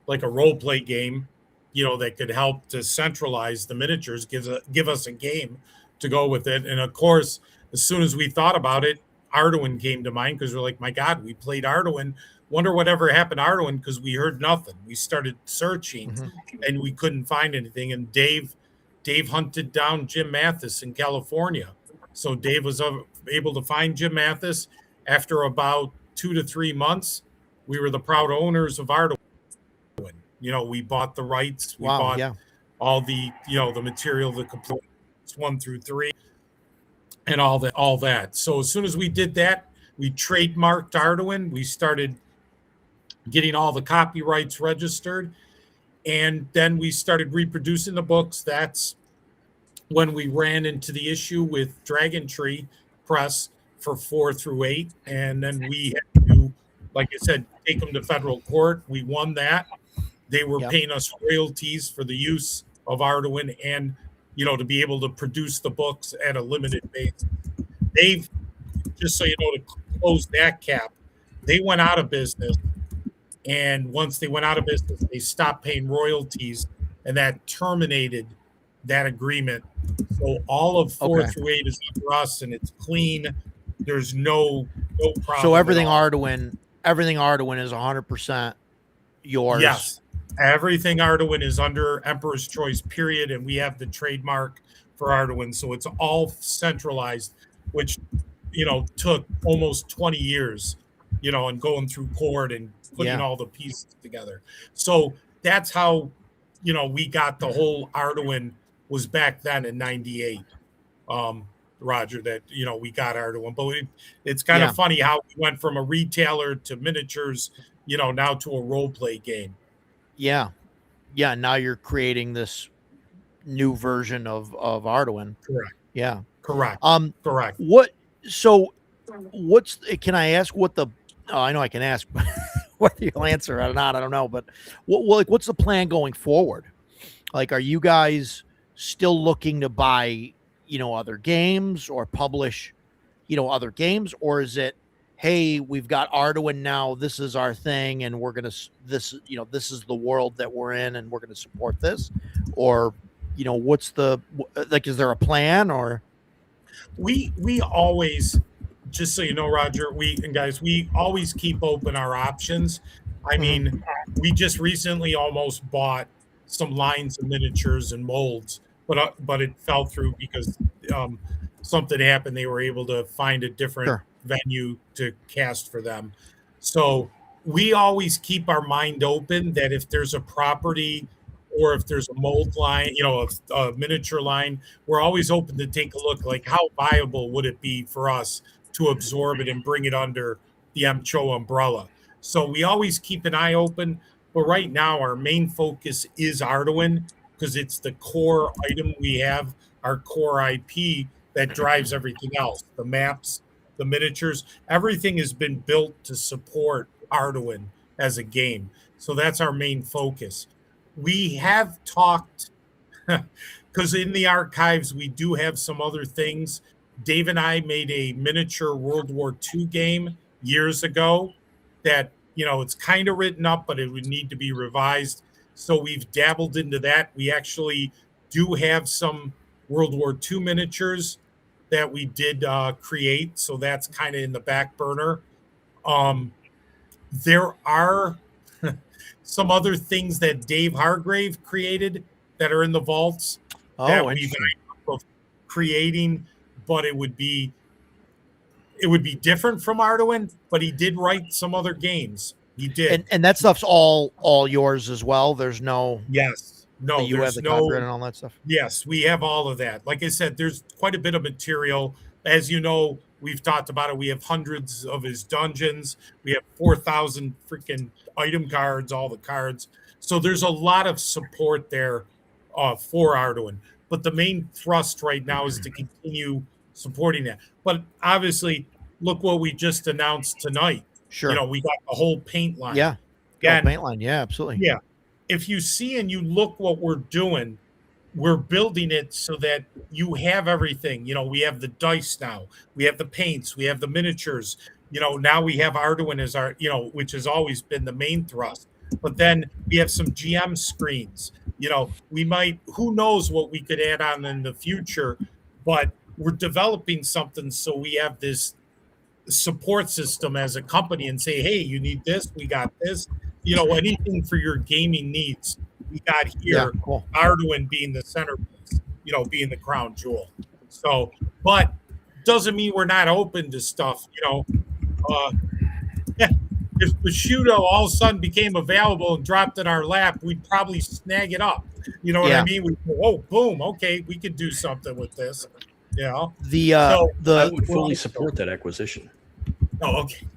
like a role play game, that could help to centralize the miniatures, give us a game to go with it. And of course, as soon as we thought about it, Arduin came to mind, because we're like, my God, we played Arduin. Wonder whatever happened to Arduin, because we heard nothing. We started searching and we couldn't find anything. And Dave hunted down Jim Mathis in California. So Dave was able to find Jim Mathis. After about 2 to 3 months, we were the proud owners of Arduin. We bought the rights. We bought all the, the material, the components 1 through 3, and all that. So as soon as we did that, we trademarked Arduin. We started getting all the copyrights registered, and then we started reproducing the books. That's when we ran into the issue with Dragon Tree Press for 4 through 8, and then we had to, like I said, take them to federal court. We won that. They were paying us royalties for the use of Arduin, and to be able to produce the books at a limited basis. They've, just so you know, to close that cap, they went out of business, and once they went out of business, they stopped paying royalties, and that terminated that agreement. So all of 4 through 8 is under us, and it's clean. There's no problem. So everything Arduin is 100% yours. Yes, everything Arduin is under Emperor's Choice, period, and we have the trademark for Arduin, so it's all centralized, which took almost 20 years, and going through court and putting all the pieces together. So that's how we got the whole Arduin, was back then in 98. Roger, that we got Arduin, but it's kind of funny how we went from a retailer to miniatures, now to a role play game. Now you're creating this new version of Arduin. Correct. Yeah. Correct. Correct. Can I ask what the I know I can ask, but whether you'll answer or not, I don't know, but what's the plan going forward? Like, are you guys still looking to buy other games or publish other games, or is it, hey, we've got Arduin now, this is our thing, and we're gonna this is the world that we're in, and we're gonna support this? Or what's the, like, is there a plan? Or we always, just so you know, Roger, we always keep open our options. I mean, we just recently almost bought some lines of miniatures and molds, but it fell through because something happened. They were able to find a different venue to cast for them. So we always keep our mind open that if there's a property or if there's a mold line, a miniature line, we're always open to take a look, like how viable would it be for us to absorb it and bring it under the MCHO umbrella. So we always keep an eye open, but right now our main focus is Arduin, because it's the core item we have, our core IP that drives everything else. The maps, the miniatures, everything has been built to support Arduin as a game. So that's our main focus. We have talked, because in the archives, we do have some other things. Dave and I made a miniature World War II game years ago that, it's kind of written up, but it would need to be revised. So we've dabbled into that. We actually do have some World War II miniatures that we did create. So that's kind of in the back burner. There are some other things that Dave Hargrave created that are in the vaults that we've creating, but it would be different from Arduin, but he did write some other games. He did. And that stuff's all yours as well. There's no Yes. No, you have there's the no. copyright and all that stuff. Yes, we have all of that. Like I said, there's quite a bit of material. As you know, we've talked about it. We have hundreds of his dungeons. We have 4,000 freaking item cards, all the cards. So there's a lot of support there for Arduin. But the main thrust right now is to continue supporting that. But obviously, look what we just announced tonight. Sure. You know, we got the whole paint line. Yeah. Again, paint line. Yeah, absolutely. yeah. If you see and you look what we're doing, we're building it so that you have everything. You know, we have the dice now, we have the paints, we have the miniatures. You know, now we have Arduin as our, you know, which has always been the main thrust. But then we have some GM screens. You know, we might, who knows what we could add on in the future, but we're developing something so we have this support system as a company and say, hey, you need this, we got this. You know, anything for your gaming needs, we got here. Yeah, cool. Arduin being the centerpiece, you know, being the crown jewel. So, but doesn't mean we're not open to stuff. You know, if Bushido all of a sudden became available and dropped in our lap, we'd probably snag it up. You know what I mean? We go, oh, boom, okay, we could do something with this. You know, I would fully support that acquisition. Oh, okay.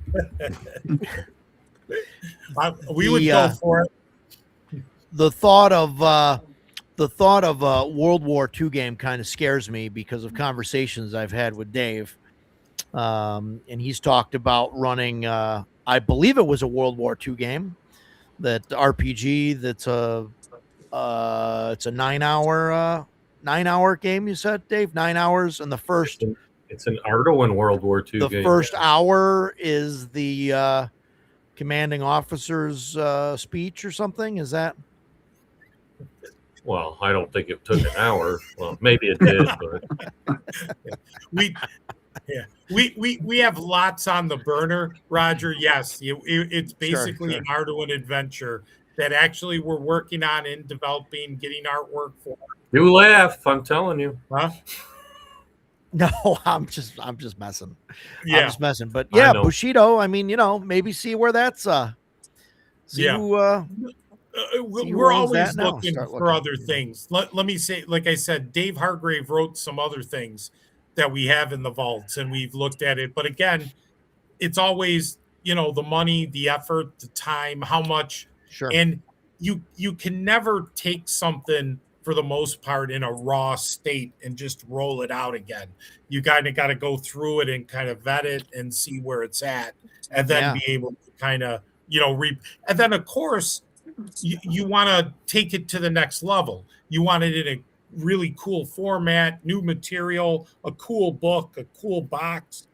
We would go for it. The thought of World War II game kind of scares me because of conversations I've had with Dave, and he's talked about running. I believe it was a World War II game, that RPG. That's it's a 9-hour game. You said, Dave, 9 hours, and the first. It's an Arduin World War II the game. first hour is the commanding officer's speech or something. Is that? Well, I don't think it took an hour. Well, maybe it did, but we have lots on the burner, Roger. Yes, it's basically an Arduin adventure that actually we're working on and developing, getting artwork for. You laugh, I'm telling you. Huh? No, I'm just messing. Yeah. I'm just messing. But yeah, Bushido, I mean, you know, maybe see where that's we're always looking for other things. Let me say, like I said, Dave Hargrave wrote some other things that we have in the vaults and we've looked at it. But again, it's always, you know, the money, the effort, the time, how much. Sure. And you can never take something for the most part in a raw state and just roll it out again. You kind of got to go through it and kind of vet it and see where it's at, and then be able to kind of, you know, and then of course you want to take it to the next level. You want it in a really cool format, new material, a cool book, a cool box.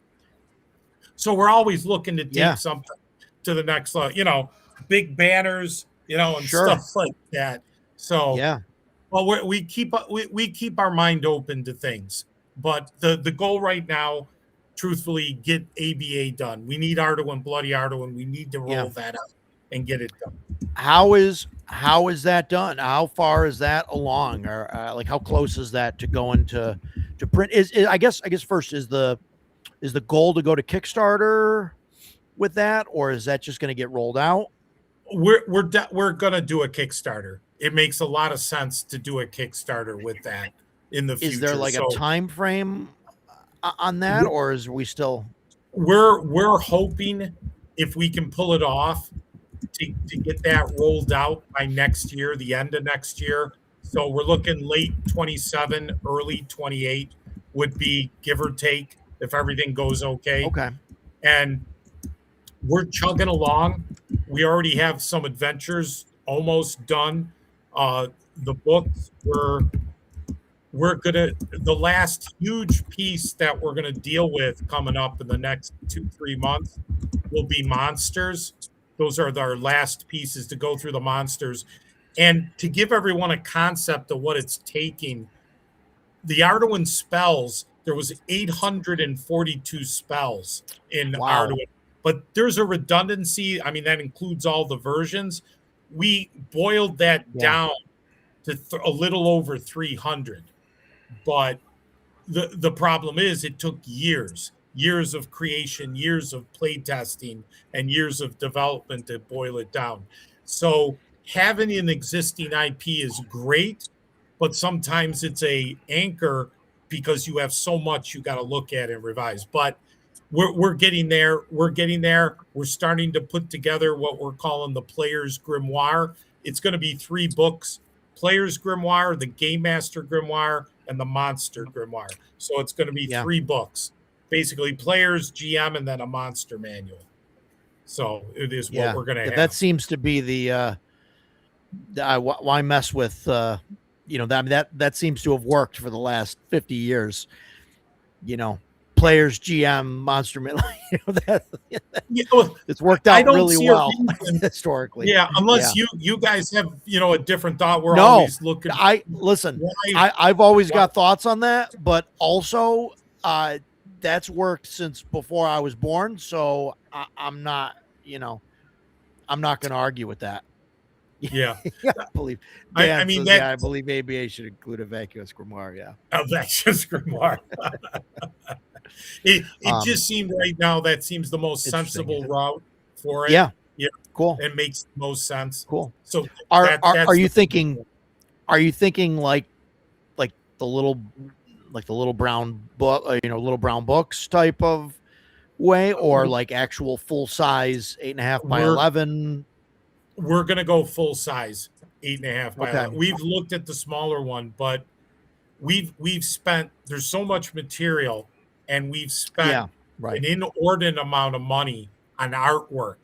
So we're always looking to take something to the next level, you know, big banners, you know, and stuff like that. So well, we keep our mind open to things, but the goal right now, truthfully, get ABA done. We need Arduin, bloody Arduin. We need to roll that out and get it done. How is that done? How far is that along, or like how close is that to going to print? Is I guess first is the goal to go to Kickstarter with that, or is that just going to get rolled out? We're going to do a Kickstarter. It makes a lot of sense to do a Kickstarter with that in the future. Is there like a time frame on that, or is we still? We're hoping if we can pull it off to get that rolled out by next year, the end of next year. So we're looking late 27, early 28 would be give or take if everything goes okay. Okay. And we're chugging along. We already have some adventures almost done. The books we're gonna, the last huge piece that we're gonna deal with coming up in the next 2-3 months will be monsters. Those are our last pieces to go through the monsters, and to give everyone a concept of what it's taking. The Arduin spells, there was 842 spells in Arduin, but there's a redundancy. I mean, that includes all the versions. We boiled that down to a little over 300, but the problem is it took years. years of creation, years of play testing, and years of development to boil it down. So having an existing IP is great, but sometimes it's a anchor because you have so much you got to look at and revise. But we're getting there. We're getting there. We're starting to put together what we're calling the Player's Grimoire. It's going to be 3 books: Player's Grimoire, the Game Master Grimoire, and the Monster Grimoire. So it's going to be 3 books, basically players, GM, and then a monster manual. So it is what we're going to have. That seems to be the why mess with that seems to have worked for the last 50 years. Players, GM, monster, it's worked out really well historically. Yeah, unless you guys have a different thought. We're always looking. I've always got thoughts on that, but also that's worked since before I was born, so I'm not going to argue with that. Yeah, I believe. I mean, I believe ABA should include a vacuous grimoire. Yeah, a vacuous grimoire. It just seemed right now that seems the most sensible route for it. Yeah, cool. It makes the most sense. Cool. So are you thinking? Are you thinking like the little brown book, little brown books type of way, or like actual full size 8.5 by 11? We're gonna go full size 8.5 by 11. We've looked at the smaller one, but we've spent. There's so much material. And we've spent an inordinate amount of money on artwork.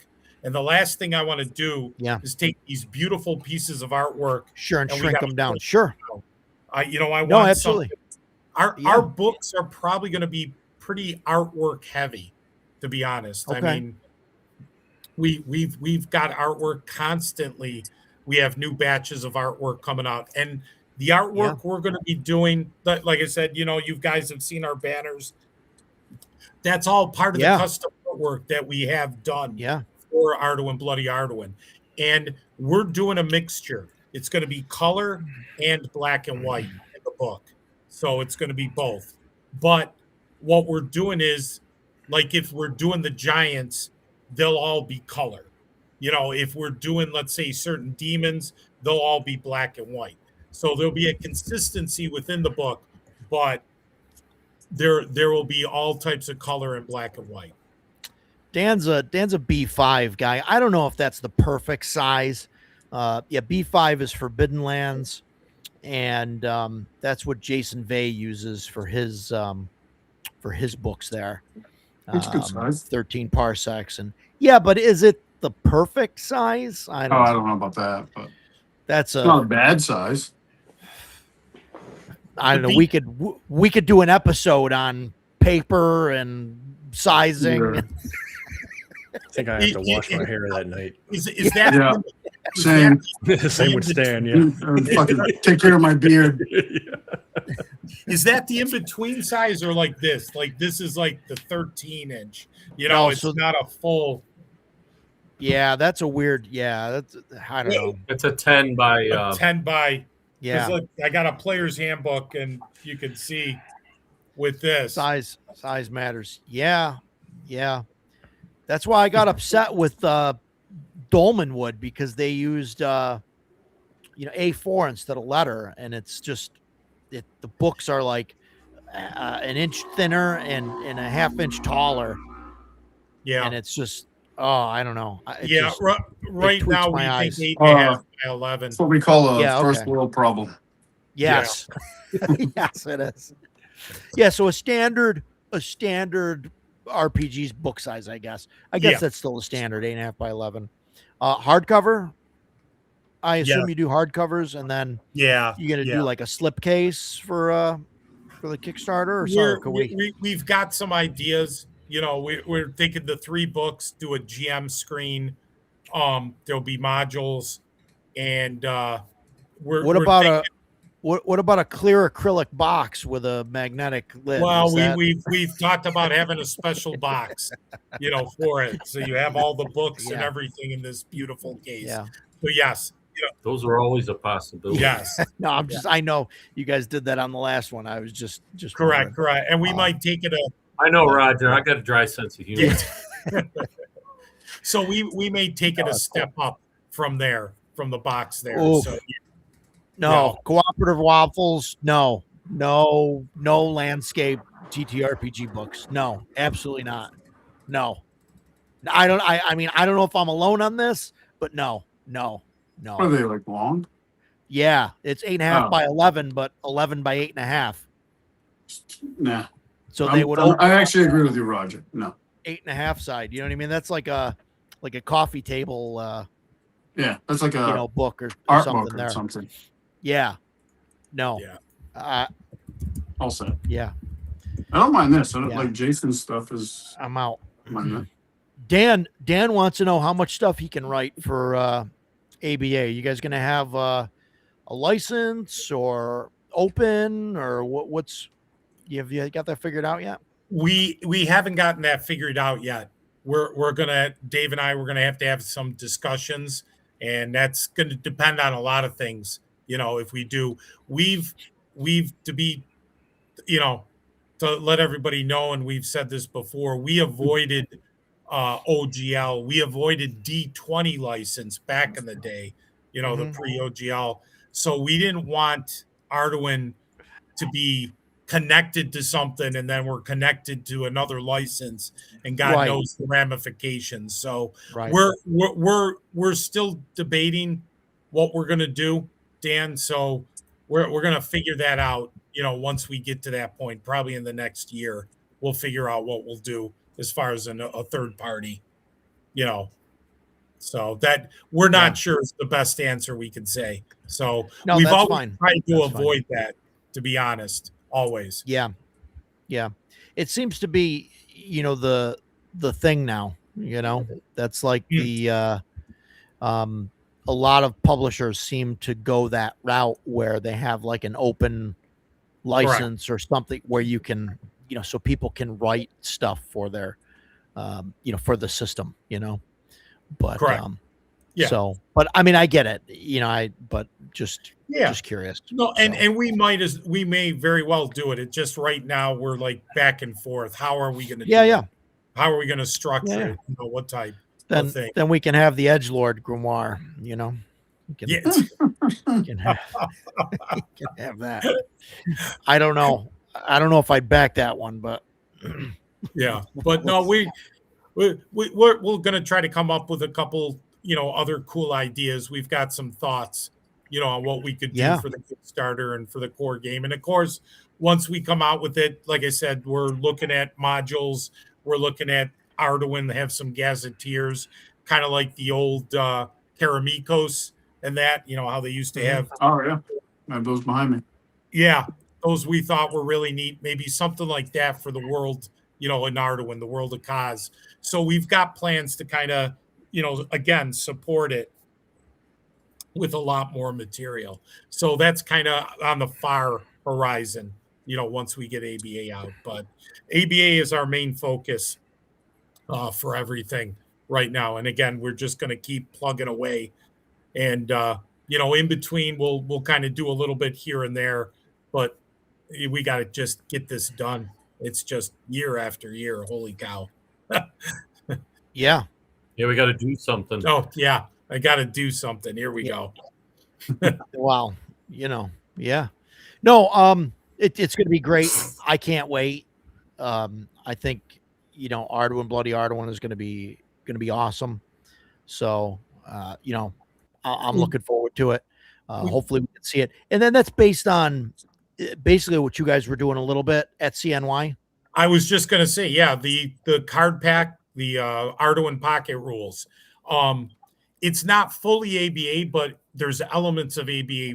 And the last thing I want to do is take these beautiful pieces of artwork and shrink them down. Sure. I want absolutely. Our books are probably going to be pretty artwork heavy, to be honest. I mean, we've got artwork constantly. We have new batches of artwork coming out, and the artwork we're going to be doing, like I said, you guys have seen our banners. That's all part of the custom artwork that we have done for Arduin, Bloody Arduin. And we're doing a mixture. It's going to be color and black and white in the book. So it's going to be both. But what we're doing is, like if we're doing the giants, they'll all be color. If we're doing, let's say, certain demons, they'll all be black and white. So there'll be a consistency within the book, but there will be all types of color in black and white. Dan's a B5 guy. I don't know if that's the perfect size. B5 is Forbidden Lands, and that's what Jason Vey uses for his books there. It's good size. 13 parsecs, and but is it the perfect size? I don't know about that, but that's not a bad size. I don't know. We could do an episode on paper and sizing. Sure. I think I have to wash my hair that night. Is that same? Same with Stan. Yeah, fucking take care of my beard. Is that the in between size or like this? Like this is like the 13-inch. It's not a full. Yeah, that's a weird. Yeah, that's I don't know. It's a 10 by 10 by. Yeah, look, I got a player's handbook, and you can see with this size matters. Yeah. That's why I got upset with Dolman Wood, because they used A4 instead of letter, and it's just the books are like an inch thinner and a half-inch taller. Yeah, and it's just I don't know. Right now we think 8.5 by 11. That's what we call a first world problem. Yes, yes, it is. Yeah, so a standard RPG's book size, I guess. That's still a standard 8.5 by 11. Hardcover. I assume you do hardcovers, and then you're gonna do like a slipcase for the Kickstarter, or we've got some ideas. We're thinking the 3 books, do a GM screen. There'll be modules, and what about a clear acrylic box with a magnetic lid? Well, we've talked about having a special box, for it, so you have all the books and everything in this beautiful case. Yeah. So yes. Those are always a possibility. Yes. No, I know you guys did that on the last one. I was just correct. And we might take it I know, Roger. I got a dry sense of humor. So we may take it a step up from there, from the box there. Oof. So No, cooperative waffles. No, landscape GTRPG books. No, absolutely not. No, I mean, I don't know if I'm alone on this, but no. What are they, like, long? Yeah, it's 8.5 Oh. by 11, but 11 by 8.5. Nah. So they would open I actually agree with you, Roger. No. 8.5 side. You know what I mean? That's like a coffee table, Yeah, that's like a book or art something book or there. something. Yeah. No. Yeah. All set. Yeah. I don't mind this. I don't Yeah. like Jason's stuff is I'm out. mind that. Dan wants to know how much stuff he can write for ABA. You guys going to have a license or open or what's have you got that figured out yet? We haven't gotten that figured out yet. We're gonna, Dave and I, we're gonna have some discussions, and that's gonna depend on a lot of things. If we do, we've to be, to let everybody know, and we've said this before, we avoided OGL, we avoided D20 license back in the day, the pre-OGL. So we didn't want Arduin to be connected to something and then we're connected to another license and God knows the ramifications. So we're still debating what we're going to do, Dan. So we're going to figure that out, once we get to that point, probably in the next year, we'll figure out what we'll do as far as a third party, so that we're not sure is the best answer we can say. So we've always tried to avoid that, to be honest. Always. Yeah. It seems to be, the thing now, that's like a lot of publishers seem to go that route where they have like an open license or something where you can, so people can write stuff for their, for the system, but, so, but I mean, I get it, but just curious. No, and we may very well do it. It's just right now we're like back and forth. How are we going to do it? How are we going to structure it? What type of thing? Then we can have the edgelord grimoire, we can have that. I don't know if I'd back that one, but yeah, but no, we're going to try to come up with a couple, other cool ideas. We've got some thoughts, on what we could do for the Kickstarter and for the core game. And of course, once we come out with it, like I said, we're looking at modules. We're looking at Arduin, have some gazetteers, kind of like the old Karamikos and that, how they used to have. Oh, yeah. I have those behind me. Yeah. Those we thought were really neat. Maybe something like that for the world, in Arduin, the world of Kaz. So we've got plans to kind of, again, support it with a lot more material. So that's kind of on the far horizon, once we get ABA out. But ABA is our main focus for everything right now. And again, we're just going to keep plugging away. And, in between, we'll kind of do a little bit here and there. But we got to just get this done. It's just year after year. Holy cow. Yeah, we got to do something. Oh, yeah. I got to do something. Here we go. Wow. Yeah. No, it's going to be great. I can't wait. I think, Bloody Arduin is going to be awesome. So, I'm looking forward to it. Hopefully we can see it. And then that's based on basically what you guys were doing a little bit at CNY. I was just going to say, the card pack, the Arduin Pocket Rules. It's not fully ABA, but there's elements of ABA,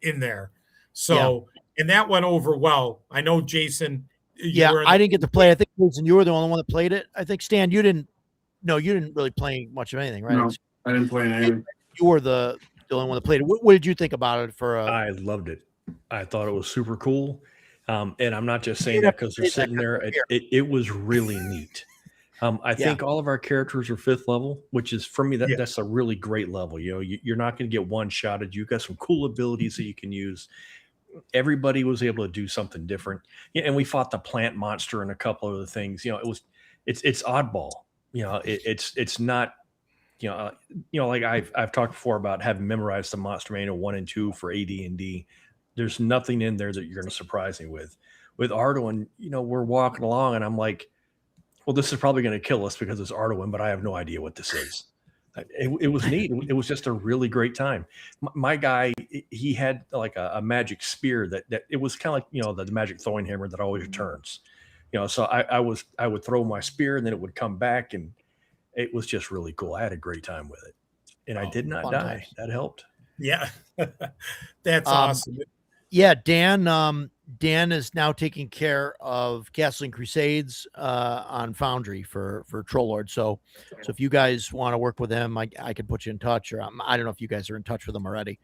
in there. So, and that went over well. I know, Jason. I didn't get to play. I think, Jason, you were the only one that played it. I think, Stan, you didn't really play much of anything, right? No, I didn't play anything. You were the only one that played it. What did you think about it? I loved it. I thought it was super cool. And I'm not just saying that because they're sitting there. It was really neat. I think all of our characters are 5th level, which is, for me, that's a really great level. You're not going to get one-shotted. You've got some cool abilities that you can use. everybody was able to do something different. Yeah, and we fought the plant monster and a couple of the things. It's oddball. It's not. Like I've talked before about having memorized the Monster Manual 1 and 2 for AD&D. There's nothing in there that you're going to surprise me with. With Arduin, we're walking along and I'm like, well, this is probably going to kill us because it's Arduin, but I have no idea what this is. It was neat. It was just a really great time. My guy, he had like a magic spear that it was kind of like, the magic throwing hammer that always returns. So I would throw my spear and then it would come back, and it was just really cool. I had a great time with it, and I did not die. Times. That helped. Yeah. That's awesome. Yeah, Dan is now taking care of Castling Crusades on Foundry for Troll Lord. So if you guys want to work with him, I could put you in touch, or I don't know if you guys are in touch with him already.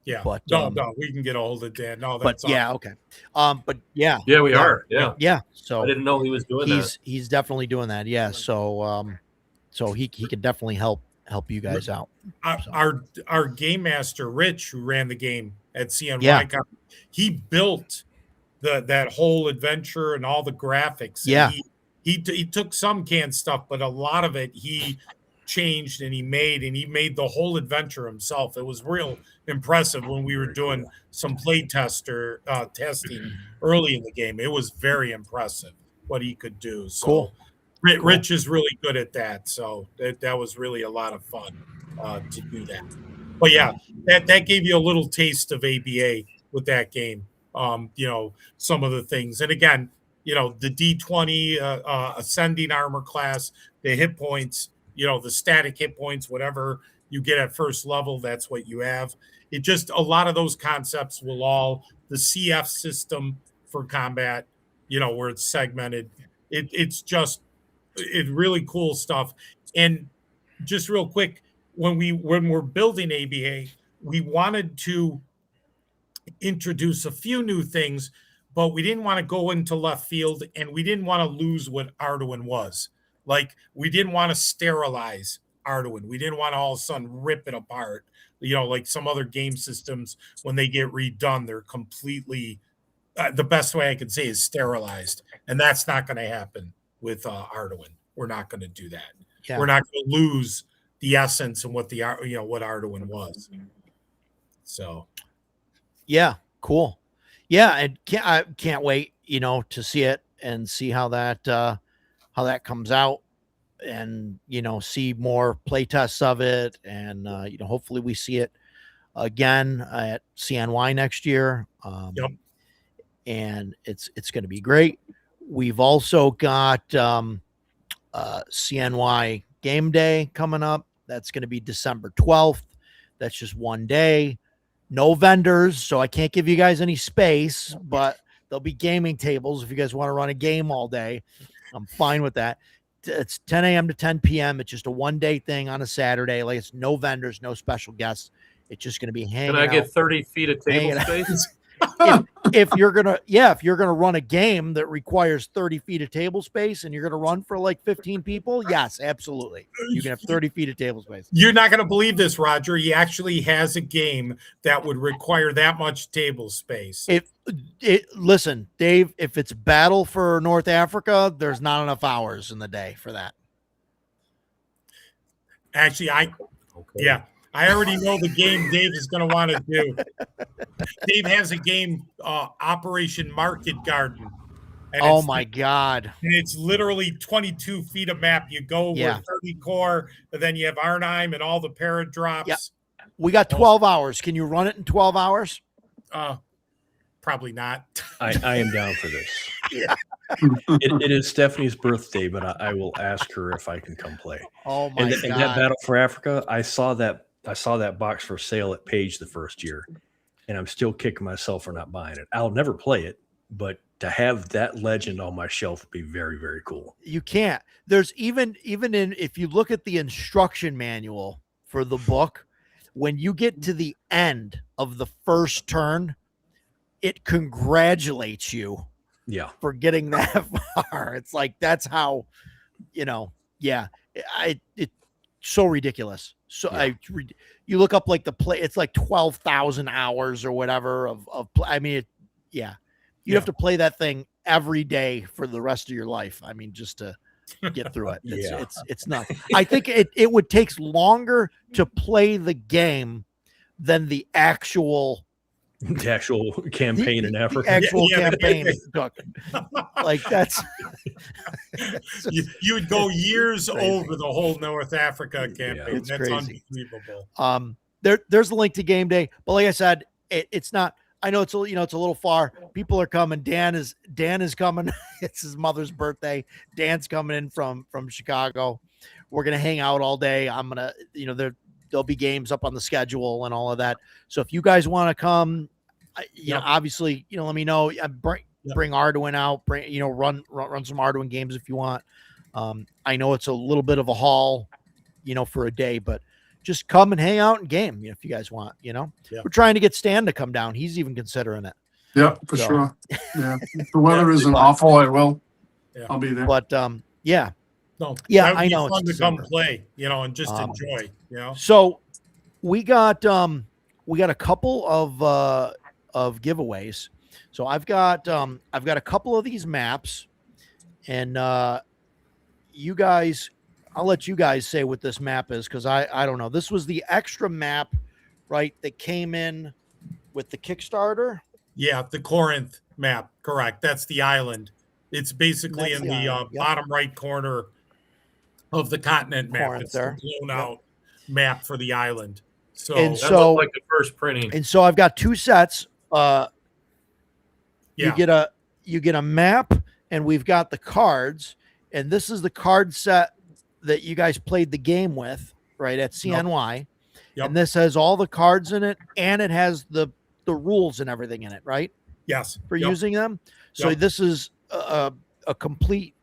Yeah, but no, we can get a hold of Dan. No, that's yeah, awesome. okay. But yeah, we are. Yeah. So I didn't know he was doing that. He's definitely doing that. Yeah. So he can definitely help you guys out. Our game master Rich, who ran the game at CNY, he built that whole adventure and all the graphics. Yeah, he took some canned stuff, but a lot of it he changed and he made the whole adventure himself. It was real impressive when we were doing some play testing early in the game. It was very impressive what he could do. So cool. Rich is really good at that. So that was really a lot of fun to do that. But yeah, that gave you a little taste of ABA with that game. Some of the things. And again, the D20 ascending armor class, the hit points, the static hit points, whatever you get at first level, that's what you have. It just, a lot of those concepts the CF system for combat, where it's segmented. It's really cool stuff. And just real quick, when we're building ABA, we wanted to introduce a few new things, but we didn't want to go into left field, and we didn't want to lose what Arduin was. Like, we didn't want to sterilize Arduin. We didn't want to all of a sudden rip it apart. Like some other game systems, when they get redone, they're completely, the best way I can say is sterilized. And that's not going to happen with Arduin. We're not going to do that. Yeah. We're not going to lose the essence and what what Arduin was. So. Yeah, cool. Yeah, and I can't wait, to see it and see how that comes out, and see more play tests of it, and hopefully we see it again at CNY next year. Yep. And it's going to be great. We've also got CNY Game Day coming up. That's going to be December 12th. That's just one day. No vendors, so I can't give you guys any space, but there'll be gaming tables if you guys want to run a game all day. I'm fine with that. It's 10 a.m. to 10 p.m. It's just a one-day thing on a Saturday. Like, it's no vendors, no special guests. It's just going to be hanging out. Can I get 30 feet of table space? if you're gonna run a game that requires 30 feet of table space and you're gonna run for like 15 people, yes, absolutely, you can have 30 feet of table space. You're not gonna believe this, Roger. He actually has a game that would require that much table space. Listen, Dave, if it's Battle for North Africa, there's not enough hours in the day for that. Actually, I already know the game Dave is going to want to do. Dave has a game, Operation Market Garden. Oh my God. And it's literally 22 feet of map. You go with 30 core, and then you have Arnhem and all the paradrops. Yeah. We got 12 hours. Can you run it in 12 hours? Probably not. I am down for this. Yeah. It is Stephanie's birthday, but I will ask her if I can come play. Oh my God. And that Battle for Africa, I saw that box for sale at Page the first year, and I'm still kicking myself for not buying it. I'll never play it, but to have that legend on my shelf would be very, very cool. You can't. There's even if you look at the instruction manual for the book, when you get to the end of the first turn, it congratulates you for getting that far. It's like, that's how, so ridiculous. So you look up like the play, it's like 12,000 hours or whatever of play. I mean, you have to play that thing every day for the rest of your life. I mean, just to get through it. It's not. I think it would take longer to play the game than the actual campaign and effort. The actual campaign took. Like that's you would go years over the whole North Africa campaign. It's That's crazy. unbelievable. There's a link to game day, but like I said, it's not. I know it's a little far. People are coming. Dan is coming. It's his mother's birthday. Dan's coming in from Chicago. We're gonna hang out all day. I'm gonna, there'll be games up on the schedule and all of that. So if you guys want to come, obviously, let me know. Bring Arduin out. Run some Arduin games if you want. I know it's a little bit of a haul, for a day, but just come and hang out and game if you guys want. We're trying to get Stan to come down. He's even considering it. Yeah, for sure. Yeah, if the weather isn't awful, I will. Yeah. I'll be there. But yeah. No, I know it's fun to come play, and just enjoy. So we got a couple of giveaways. So I've got a couple of these maps, and you guys, I'll let you guys say what this map is, because I don't know. This was the extra map, right, that came in with the Kickstarter. Yeah, the Corinth map, correct. That's the island. It's basically in the bottom right corner of the continent map. Corinth it's there. the blown out map for the island. So And That looked like the first printing. And so I've got two sets. You get a map, and we've got the cards, and this is the card set that you guys played the game with, right, at CNY. Yep. And this has all the cards in it, and it has the rules and everything in it, right? Yes. For using them. So Yep. this is a complete,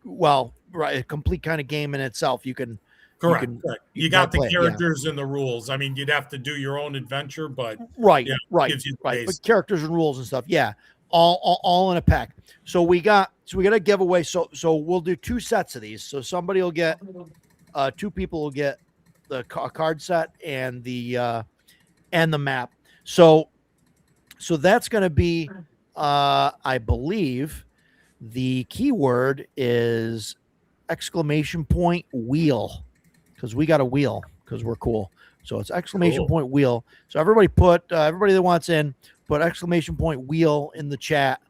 a complete kind of game in itself. You can Correct. You got the play it, characters and the rules. I mean, you'd have to do your own adventure, but right. gives you the Right. base. But characters and rules and stuff. Yeah. All in a pack. So we got a giveaway. So we'll do two sets of these. So somebody will get, two people will get the card set and the map. So that's going to be, I believe the keyword is !wheel, because we got a wheel because we're cool. So it's !wheel. So everybody that wants in, put !wheel in the chat,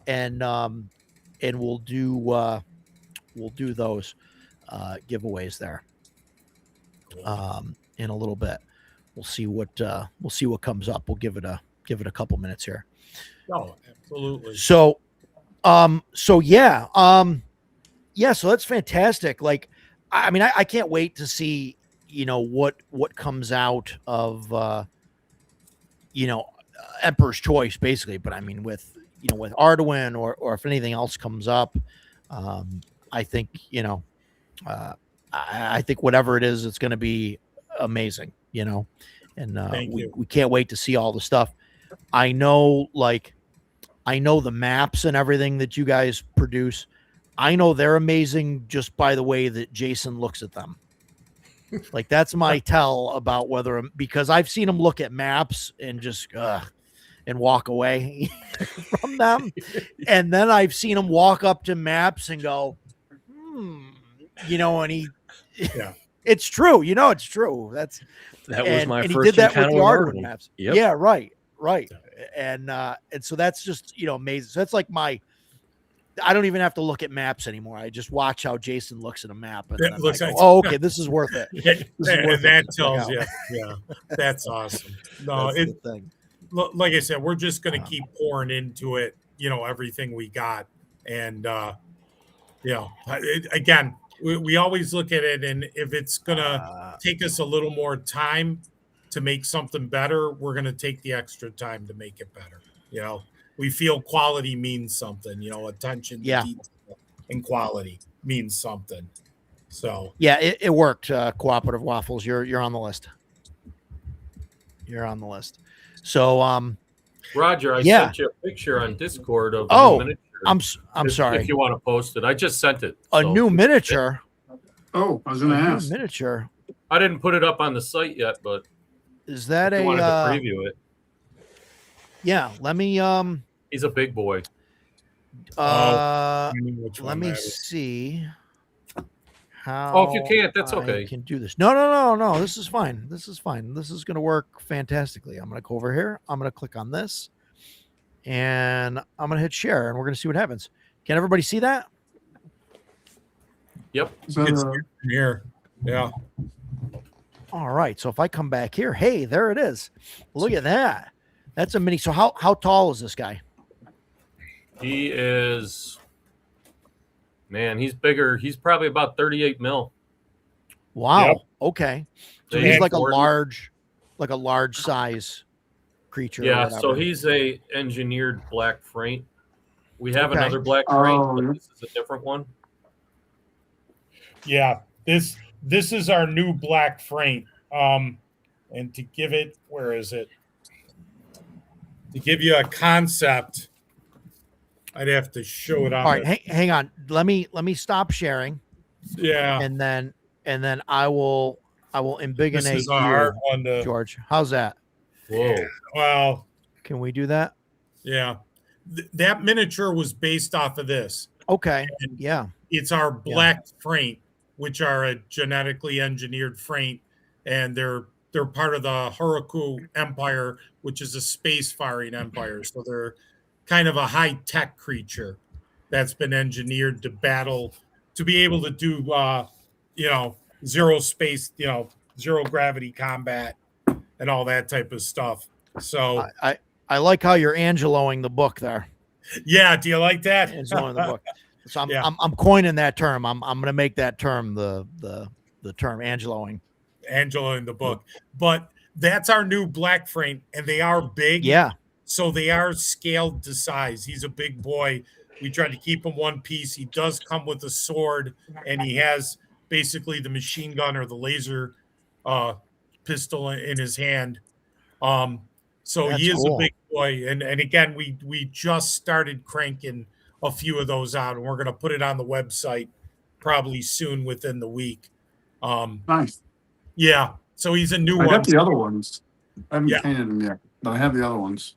and we'll do those giveaways there in a little bit. We'll see what comes up. We'll give it a couple minutes here. Oh, absolutely. So so that's fantastic. Like, I mean, I can't wait to see, what comes out of, Emperor's Choice, basically. But I mean, with Arduin or if anything else comes up, I think, I think whatever it is, it's going to be amazing, and we can't wait to see all the stuff. I know the maps and everything that you guys produce. I know they're amazing just by the way that Jason looks at them. Like, that's my tell about because I've seen him look at maps and just and walk away from them. And then I've seen him walk up to maps and go, and he, it's true. It's true. That was my first he did that with the encounter Arduin maps. Yep. Yeah, right. And so that's just, amazing. So that's like I don't even have to look at maps anymore. I just watch how Jason looks at a map, and then I go, okay, this is worth it. That tells you, that's awesome. No, that's the thing. Like I said, we're just going to keep pouring into it, everything we got. And, again, we always look at it, and if it's going to take us a little more time to make something better, we're going to take the extra time to make it better. We feel quality means something, attention to detail and quality means something. So it worked. Cooperative Waffles, you're on the list. You're on the list. So Roger, I sent you a picture on Discord of a miniature. I'm sorry. If you want to post it, I just sent it. A new miniature. Oh, I was gonna Arduin ask. miniature. I didn't put it up on the site yet, but Is that if you wanted to a preview it. yeah, let me He's a big boy. I know which let one me that is. see how Oh, if you can't, that's I okay. can do this. No. This is fine. This is fine. This is gonna work fantastically. I'm gonna go over here. I'm gonna click on this and I'm gonna hit share and we're gonna see what happens. Can everybody see that? Yep. Is that It's a- here. Yeah. All right. So if I come back here, hey, there it is. Look at that. That's a mini. So how tall is this guy? He is, man, he's bigger. He's probably about 38 mil. Wow. Yep. Okay. So They he's like a ordered- large size creature. or Yeah, whatever. so he's a engineered black frame. We have Okay. another black frame, Oh, but yeah. this is a different one. Yeah. This is our new black frame. And to give it, where is it? To give you a concept, I'd have to show it on. All right, hang on. Let me stop sharing, Yeah. and then I will This embiggenate is a hard you, one to. George. How's that? Whoa. Well, Can we do that? yeah. That miniature was based off of this. Okay. And Yeah. it's our black frame, which are a genetically engineered frame, and they're part of the Horoku Empire, which is a space faring empire. So they're kind of a high tech creature that's been engineered to battle, to be able to do, zero space, zero gravity combat, and all that type of stuff. So I like how you're Angeloing the book there. yeah, do you like that? Angeloing the book. So Yeah. I'm coining that term. I'm gonna make that term the term Angeloing. Angela in the book, but that's our new black frame, and they are big. Yeah. So they are scaled to size. He's a big boy. We tried to keep him one piece. He does come with a sword, and he has basically the machine gun or the laser pistol in his hand. So That's he is cool. a big boy. And again, we just started cranking a few of those out, and we're gonna put it on the website probably soon within the week. Nice. Yeah. So he's a new I one. got the other ones. I haven't Yeah. painted them yet, but I have the other ones.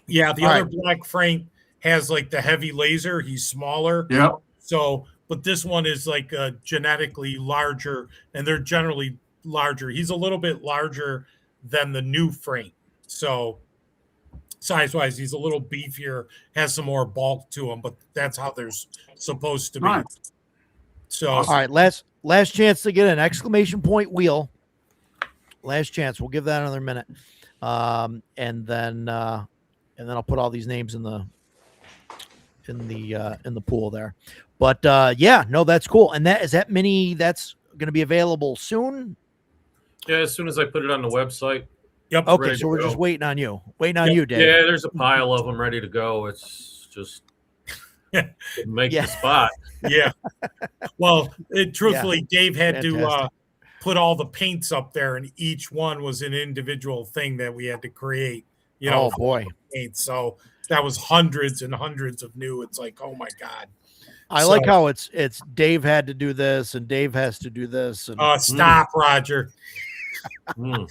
Yeah, the All other right. black frame has like the heavy laser. He's smaller. Yep. So, but this one is like genetically larger, and they're generally larger. He's a little bit larger than the new frame. So, size wise, he's a little beefier, has some more bulk to him, but that's how they're supposed to be. Nice. So, All right. Last chance to get an exclamation point wheel. Last chance. We'll give that another minute. And then I'll put all these names in the pool there. But yeah, no, that's cool. And that mini that's going to be available soon. Yeah, as soon as I put it on the website. yep. Okay, Ready so to we're go. just waiting on you. Waiting on Yep. you, Dave. Yeah, there's a pile of them ready to go. It's just couldn't make Yeah. the spot. Yeah. Well, truthfully, Dave had to Fantastic. put all the paints up there, and each one was an individual thing that we had to create. Oh boy. Paint. So that was hundreds and hundreds of new. It's like, oh my god. I like how it's Dave had to do this and Dave has to do this. And Stop, Roger. Mm.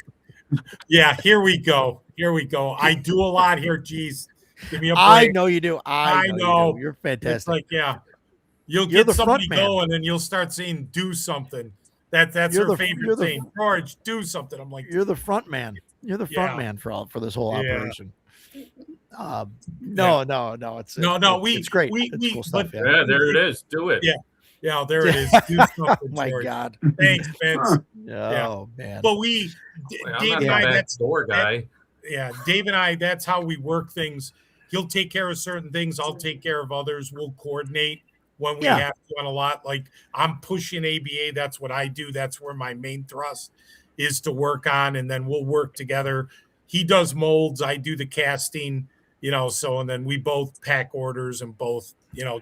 Yeah, here we go. Here we go. I do a lot here. Geez, give me a break. I know you do. I know. know. You do. You're It's fantastic. like, yeah, you'll You're get the front somebody man. going, and you'll start saying, "Do something." That's You're her the- favorite you're the- thing. George, do something. I'm like, You're the front man. You're the front Yeah. man for this whole Yeah. operation. No. It's it's great. we- It's we- cool stuff. but- Yeah. Yeah, there it is. Do it. Yeah. yeah, there it is. Do Oh something, my George. God. Thanks, Vince. Oh man. But Wait, I'm Dave not and the I, back that's door guy. yeah, Dave and I, that's how we work things. He'll take care of certain things. I'll take care of others. We'll coordinate when we Yeah. have to on a lot. Like I'm pushing ABA. That's what I do. That's where my main thrust is to work on. And then we'll work together. He does molds. I do the casting, so, and then we both pack orders and both,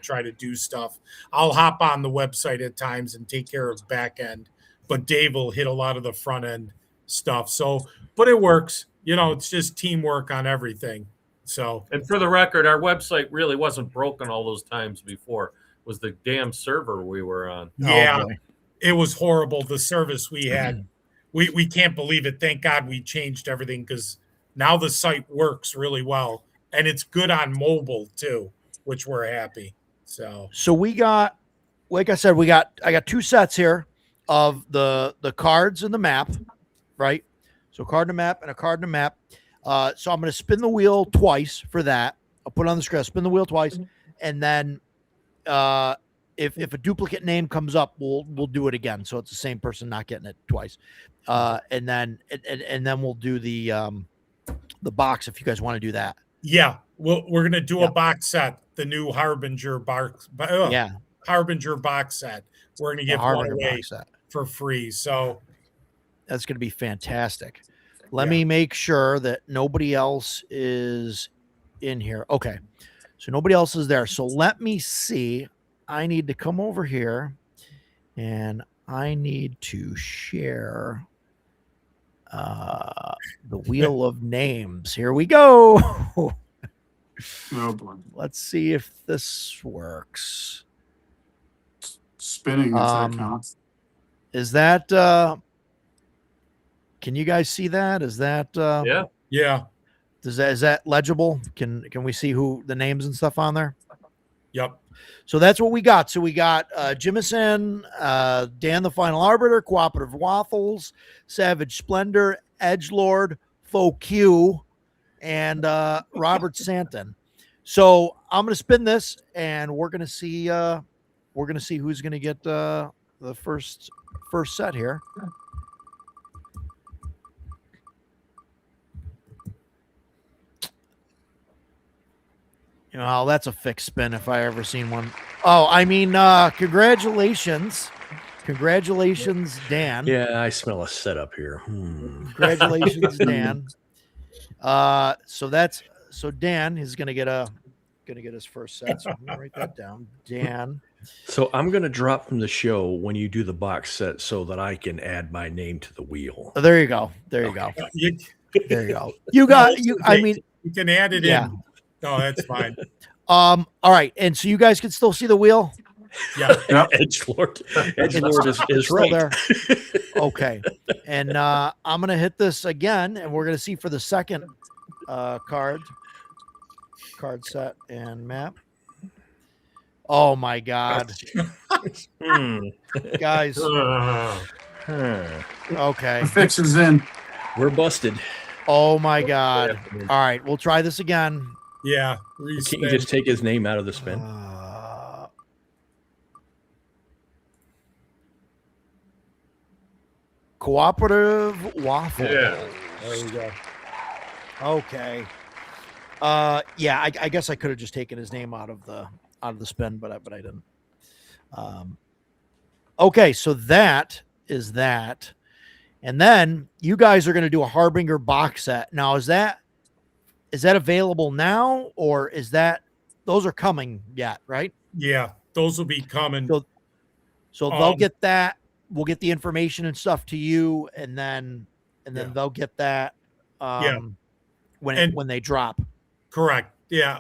try to do stuff. I'll hop on the website at times and take care of back end, but Dave will hit a lot of the front end stuff. So, but it works. It's just teamwork on everything. So, And for the record, our website really wasn't broken all those times before. was the damn server we were on. Yeah, boy. it was horrible. The service we had, we can't believe it. Thank God we changed everything because now the site works really well and it's good on mobile too, which we're happy. So we got, like I said, I got 2 sets here of the cards and the map, right? So card and a map and a card and a map. So I'm going to spin the wheel twice for that. I'll put it on the screen, spin the wheel twice, and then if a duplicate name comes up, we'll do it again. So it's the same person not getting it twice. And then we'll do the box if you guys want to do that. yeah, we're gonna do Yeah. a box set, the new Harbinger box. Yeah, Harbinger box set. We're gonna the give one Harbinger away box set. for free. So That's going to be fantastic. Let Yeah. me make sure that nobody else is in here. Okay. So nobody else is there. So let me see. I need to come over here and I need to share the wheel of names. Here we go. Oh boy. Let's see if this works. Spinning, if that counts. Is that can you guys see that? Is that Yeah. yeah, is that legible? Can we see who the names and stuff on there? yep. So that's what we got. So we got Jimison, Dan the Final Arbiter, Cooperative Waffles, Savage Splendor, Edgelord, Faux Q, and Robert Santon. So I'm gonna spin this, and we're gonna see who's gonna get the first set here. You know, that's a fixed spin if I ever seen one. Oh, I mean, congratulations. Congratulations, Dan. Yeah, I smell a setup here. Congratulations, Dan. So Dan is gonna get his first set. So I'm gonna write that down. Dan. So I'm going to drop from the show when you do the box set so that I can add my name to the wheel. Oh, there you go. There you go. You, There you go. You got you. I mean, you can add it yeah. in. No, that's fine. all right. And so you guys can still see the wheel. Yeah. Yep. Edgelord is Still right. there. Okay. And I'm gonna hit this again, and we're gonna see for the second card set and map. Oh my God, guys. Okay. The fix is in. We're busted. Oh my God. All right, we'll try this again. Yeah. Can't you just take his name out of the spin? Cooperative Waffle. Yeah. There we go. Okay. Yeah, I guess I could have just taken his name out of the spin, but I didn't. Okay, so that is that. And then you guys are going to do a Harbinger box set. Now, is that available now, or is that those are coming yet, right? Yeah, those will be coming. So they'll get that. We'll get the information and stuff to you, and then they'll get that when they drop. Correct. Yeah.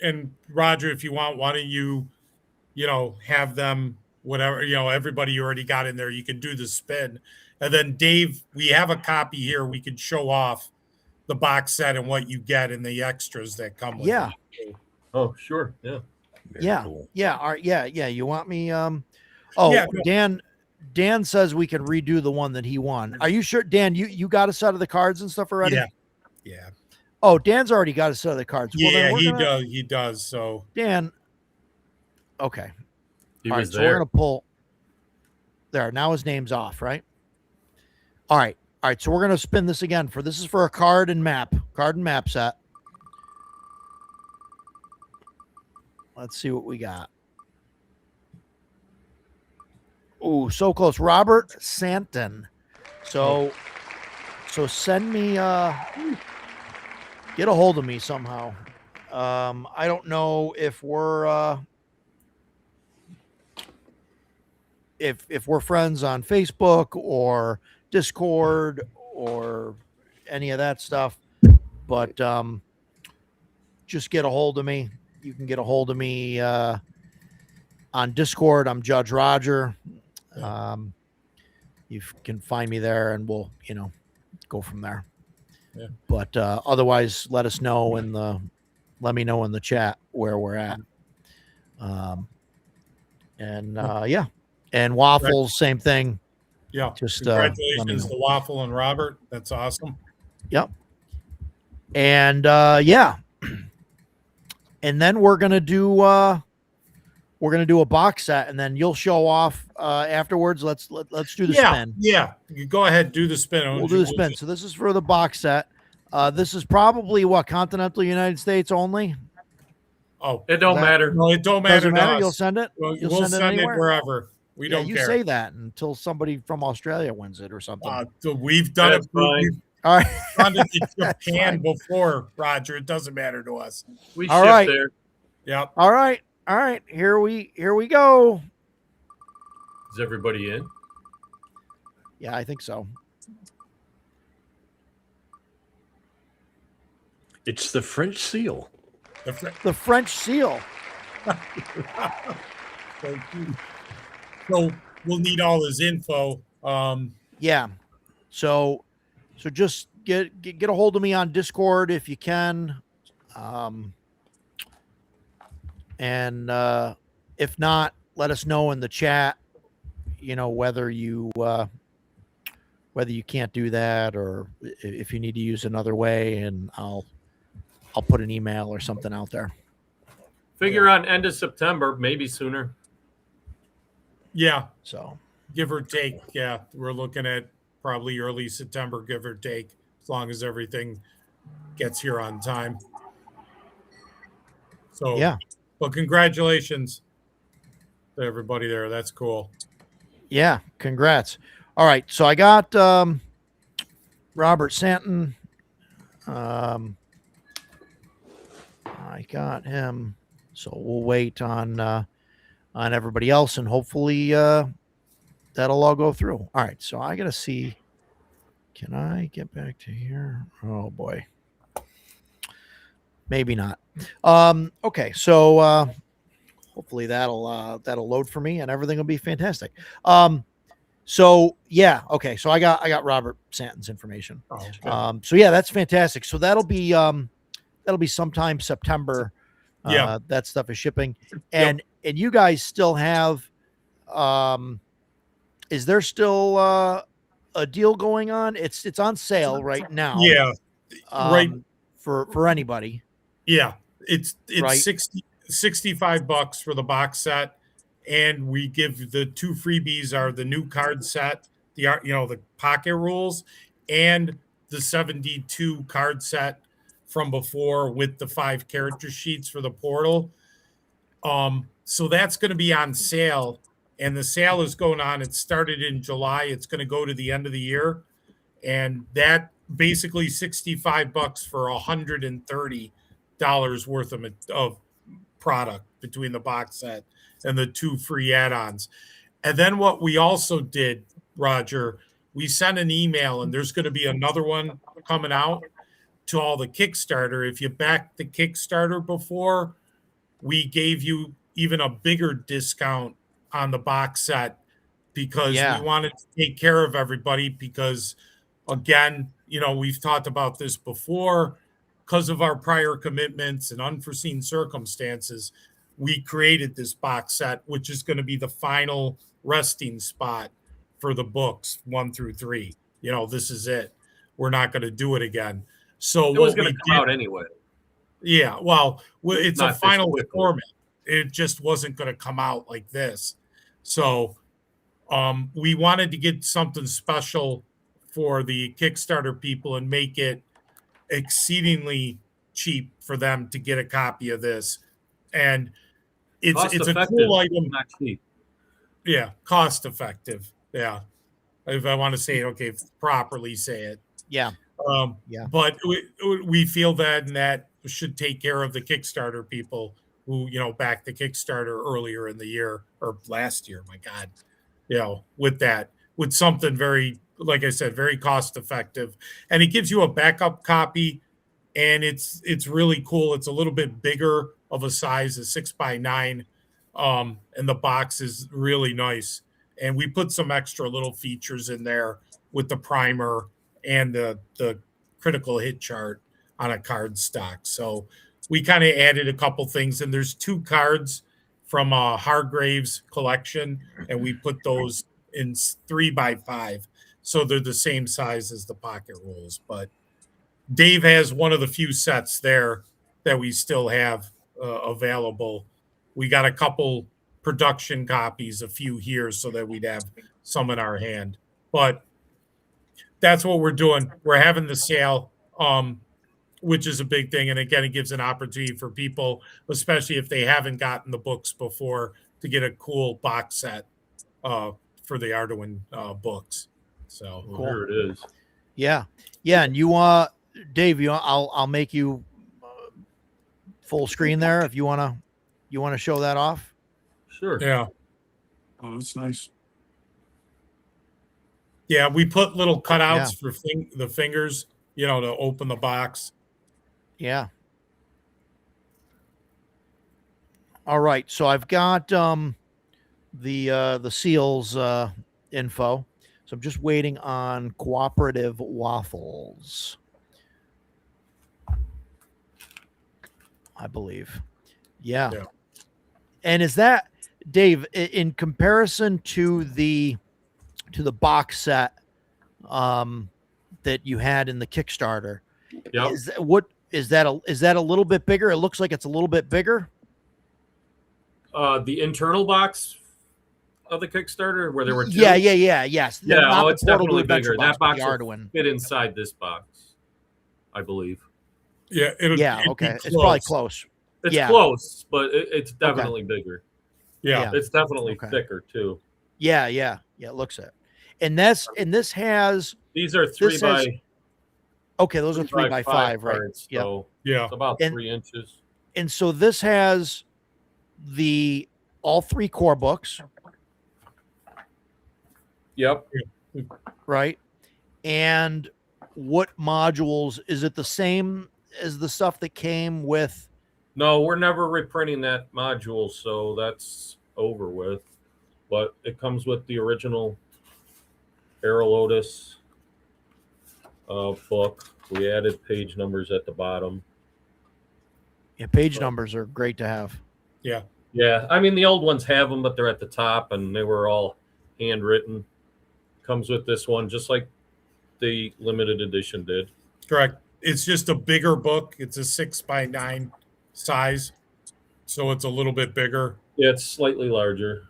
And Roger, if you want, why don't you have them, whatever, everybody you already got in there, you can do the spin. And then Dave, we have a copy here. We can show off the box set and what you get and the extras that come with Yeah. it. Oh, sure. Yeah. Very Yeah. cool. Yeah. All right. Yeah. You want me? Yeah, no. Dan says we can redo the one that he won. Are you sure, Dan? You got a set of the cards and stuff already? Yeah. Yeah. Oh, Dan's already got a set of the cards. Well, Yeah, then we're he gonna- does. He does. So Dan. Okay. He All right. was So we're there. gonna pull. There. Now his name's off, right? All right. All right. So we're gonna spin this again. This is for a card and map set. Let's see what we got. Oh, so close. Robert Santon. So send me get a hold of me somehow. I don't know if we're if we're friends on Facebook or Discord or any of that stuff, but just get a hold of me. You can get a hold of me on Discord, I'm Judge Roger. Yeah. You can find me there, and we'll go from there. Yeah. But otherwise, let me know in the chat where we're at. And Waffles, same thing. Yeah. Just let me Congratulations know. to Waffle and Robert. That's awesome. Yep. And and then we're gonna do a box set, and then you'll show off afterwards. Let's do the spin. Yeah. You go ahead, do the spin. We'll do the spin. So this is for the box set. This is probably continental United States only. Oh, It don't matter. no, it don't matter. Doesn't matter. To us. You'll send it. We'll You'll send it wherever. We don't you care. say that until somebody from Australia wins it or something. So we've done That's it. fine. We've All right. done it in Japan before, Roger. It doesn't matter to us. We All ship right. there. Yep. All right. Here we go. Is everybody in? Yeah, I think so. It's the French seal. The French seal. Thank you. So we'll need all his info. Yeah. So just get a hold of me on Discord if you can. And if not, let us know in the chat, whether you can't do that or if you need to use another way, and I'll put an email or something out there. Figure on end of September, maybe sooner. Yeah, So give or take. Yeah, we're looking at probably early September, give or take, as long as everything gets here on time. So yeah. Well, congratulations to everybody there. That's cool. Yeah, congrats. All right, so I got Robert Santon. I got him. So we'll wait on everybody else, and hopefully that'll all go through. All right, so I gotta see. Can I get back to here? Oh boy, maybe not. Okay, so hopefully that'll load for me, and everything will be fantastic. So yeah, okay. So I got Robert Santon's information. Oh, okay. So yeah, that's fantastic. So that'll be sometime September. Yeah. That stuff is shipping, and you guys still have. Is there still a deal going on? It's on sale right now. Yeah. Right. For anybody. Yeah. It's Right. 65 bucks for the box set. And we give the two freebies are the new card set, the pocket rules, and the 72 card set from before with the 5 character sheets for the portal. So that's going to be on sale, and the sale is going on. It started in July. It's going to go to the end of the year, and that basically 65 bucks for $130 worth of product between the box set and the 2 free add-ons. And then what we also did, Roger, we sent an email, and there's going to be another one coming out to all the Kickstarter. If you backed the Kickstarter before, we gave you even a bigger discount on the box set because we wanted to take care of everybody because, again, we've talked about this before. Because of our prior commitments and unforeseen circumstances, we created this box set, which is going to be the final resting spot for the books 1 through 3. This is it. We're not going to do it again. So It was going to come out anyway. Yeah, well, it's Not a final this quickly. format. It just wasn't going to come out like this. So we wanted to get something special for the Kickstarter people and make it exceedingly cheap for them to get a copy of this. And it's a Cost-effective, cool item. not cheap. Yeah, cost effective. Yeah. If I want to say it, okay, properly say it. Yeah. But we feel that should take care of the Kickstarter people who, backed the Kickstarter earlier in the year or last year, my God, with something very, like I said, very cost effective. And it gives you a backup copy, and it's really cool. It's a little bit bigger of a size, a 6x9 And the box is really nice. And we put some extra little features in there with the primer and the critical hit chart on a card stock. So we kind of added a couple things, and there's 2 cards from Hargrave's collection, and we put those in 3x5, so they're the same size as the pocket rolls. But Dave has one of the few sets there that we still have available. We got a couple production copies, a few here, so that we'd have some in our hand. But that's what we're doing. We're having the sale, which is a big thing. And again, it gives an opportunity for people, especially if they haven't gotten the books before, to get a cool box set for the Arduin books. So Well, here it is. Yeah. And you Dave, I'll make you full screen there if you want to show that off. Sure. yeah. Oh, that's nice. Yeah, we put little cutouts for the fingers, to open the box. Yeah. All right. So I've got the seals info. So I'm just waiting on Cooperative Waffles, I believe. Yeah. And is that, Dave, in comparison to the box set that you had in the Kickstarter? Yep. Is that a little bit bigger? It looks like it's a little bit bigger. The internal box of the Kickstarter where there were 2. Yes. Yeah, Not it's the portable definitely adventure bigger. That box the will Arduin. fit inside this box, I believe. Yeah. Okay. It's probably close. It's close, but it's definitely Okay. bigger. Yeah. It's definitely Okay. thicker too. Yeah. It looks it. And this has, These are This 3 has- by okay, those are 3 by 5, right? cards, Yep. so Yeah. it's about And- 3 inches. And so this has all 3 core books, Yep. right? And what modules, is it the same as the stuff that came with? No, we're never reprinting that module, so that's over with. But it comes with the original Aero Lotus book. We added page numbers at the bottom. Yeah, page numbers are great to have. Yeah. Yeah, I mean the old ones have them, but they're at the top, and they were all handwritten. Comes with this one, just like the limited edition did. Correct. It's just a bigger book. It's a 6x9 size, so it's a little bit bigger. Yeah, it's slightly larger.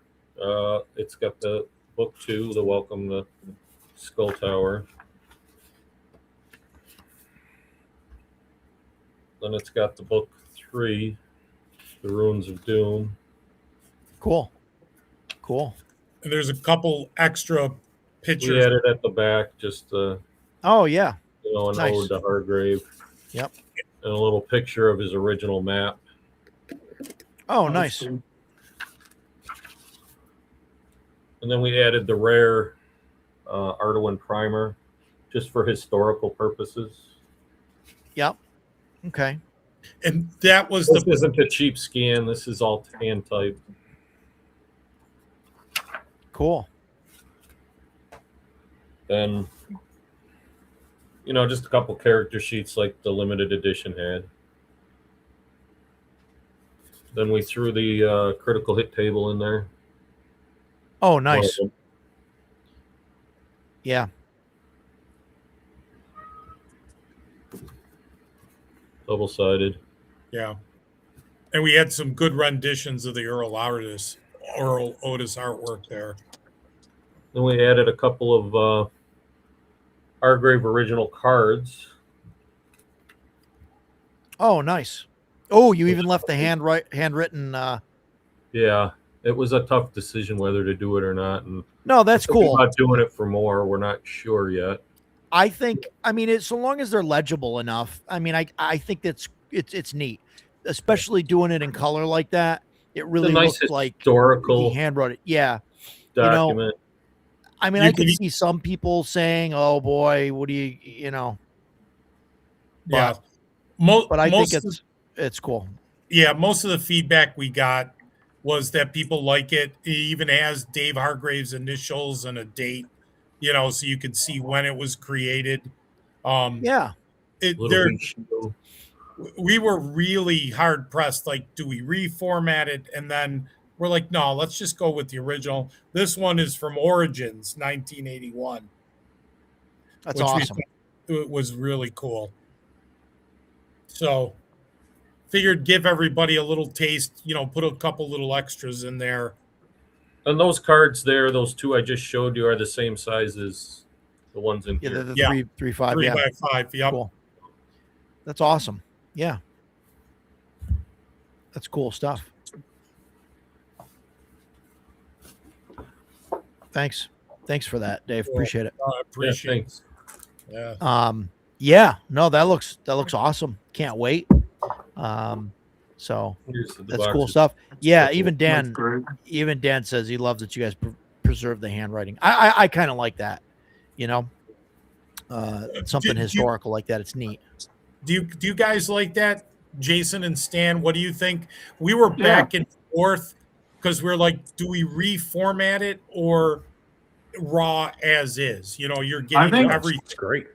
It's got the book 2, the Welcome to Skull Tower. Then it's got the book 3, the Ruins of Doom. Cool. And there's a couple extra We pictures. added at the back just Oh yeah. an Nice. ode to Hargrave. Yep. And a little picture of his original map. Oh, nice. And then we added the rare Arduin primer just for historical purposes. Yep. Okay. And that was This the isn't a cheap scan. This is all hand typed. Cool. Then, just a couple character sheets like the limited edition had. Then we threw the critical hit table in there. Oh, nice. Yeah. Double-sided. Yeah. And we had some good renditions of the Earl Otis artwork there. Then we added a couple of Hargrave original cards. Oh, nice. Oh, you even left the handwritten. Yeah, it was a tough decision whether to do it or not. And No, that's thinking cool. about doing it for more. We're not sure yet. I mean, so long as they're legible enough. I mean, I think it's neat, especially doing it in color like that. It really It's a nice looks like historical he handwrote it. Yeah. document. I mean, I can see some people saying, "Oh boy, what do you?" Yeah. But I think it's cool. Yeah, most of the feedback we got was that people like it. It even has Dave Hargrave's initials and a date, so you can see when it was created. Yeah. Little Bushido. We were really hard pressed. Like, do we reformat it? And then we're like, no, let's just go with the original. This one is from Origins, 1981. That's which awesome. It was really cool. So figured give everybody a little taste, put a couple little extras in there. And those cards there, those two I just showed you, are the same size as the ones in Yeah, here. the 3x5. 3x5. Yep. Cool. That's awesome. Yeah. That's cool stuff. Thanks for that, Dave. Cool. Appreciate it. I appreciate thanks. it. Yeah. Yeah, no, that looks awesome. Can't wait. So Here's the that's boxes. cool stuff. Yeah, cool. even That's great. Dan says he loves that you guys preserve the handwriting. I kind of like that, something historical like that. It's neat. Do you guys like that, Jason and Stan? What do you think? We were back and forth because we're like, do we reformat it or raw as is? You're getting everything. It's great.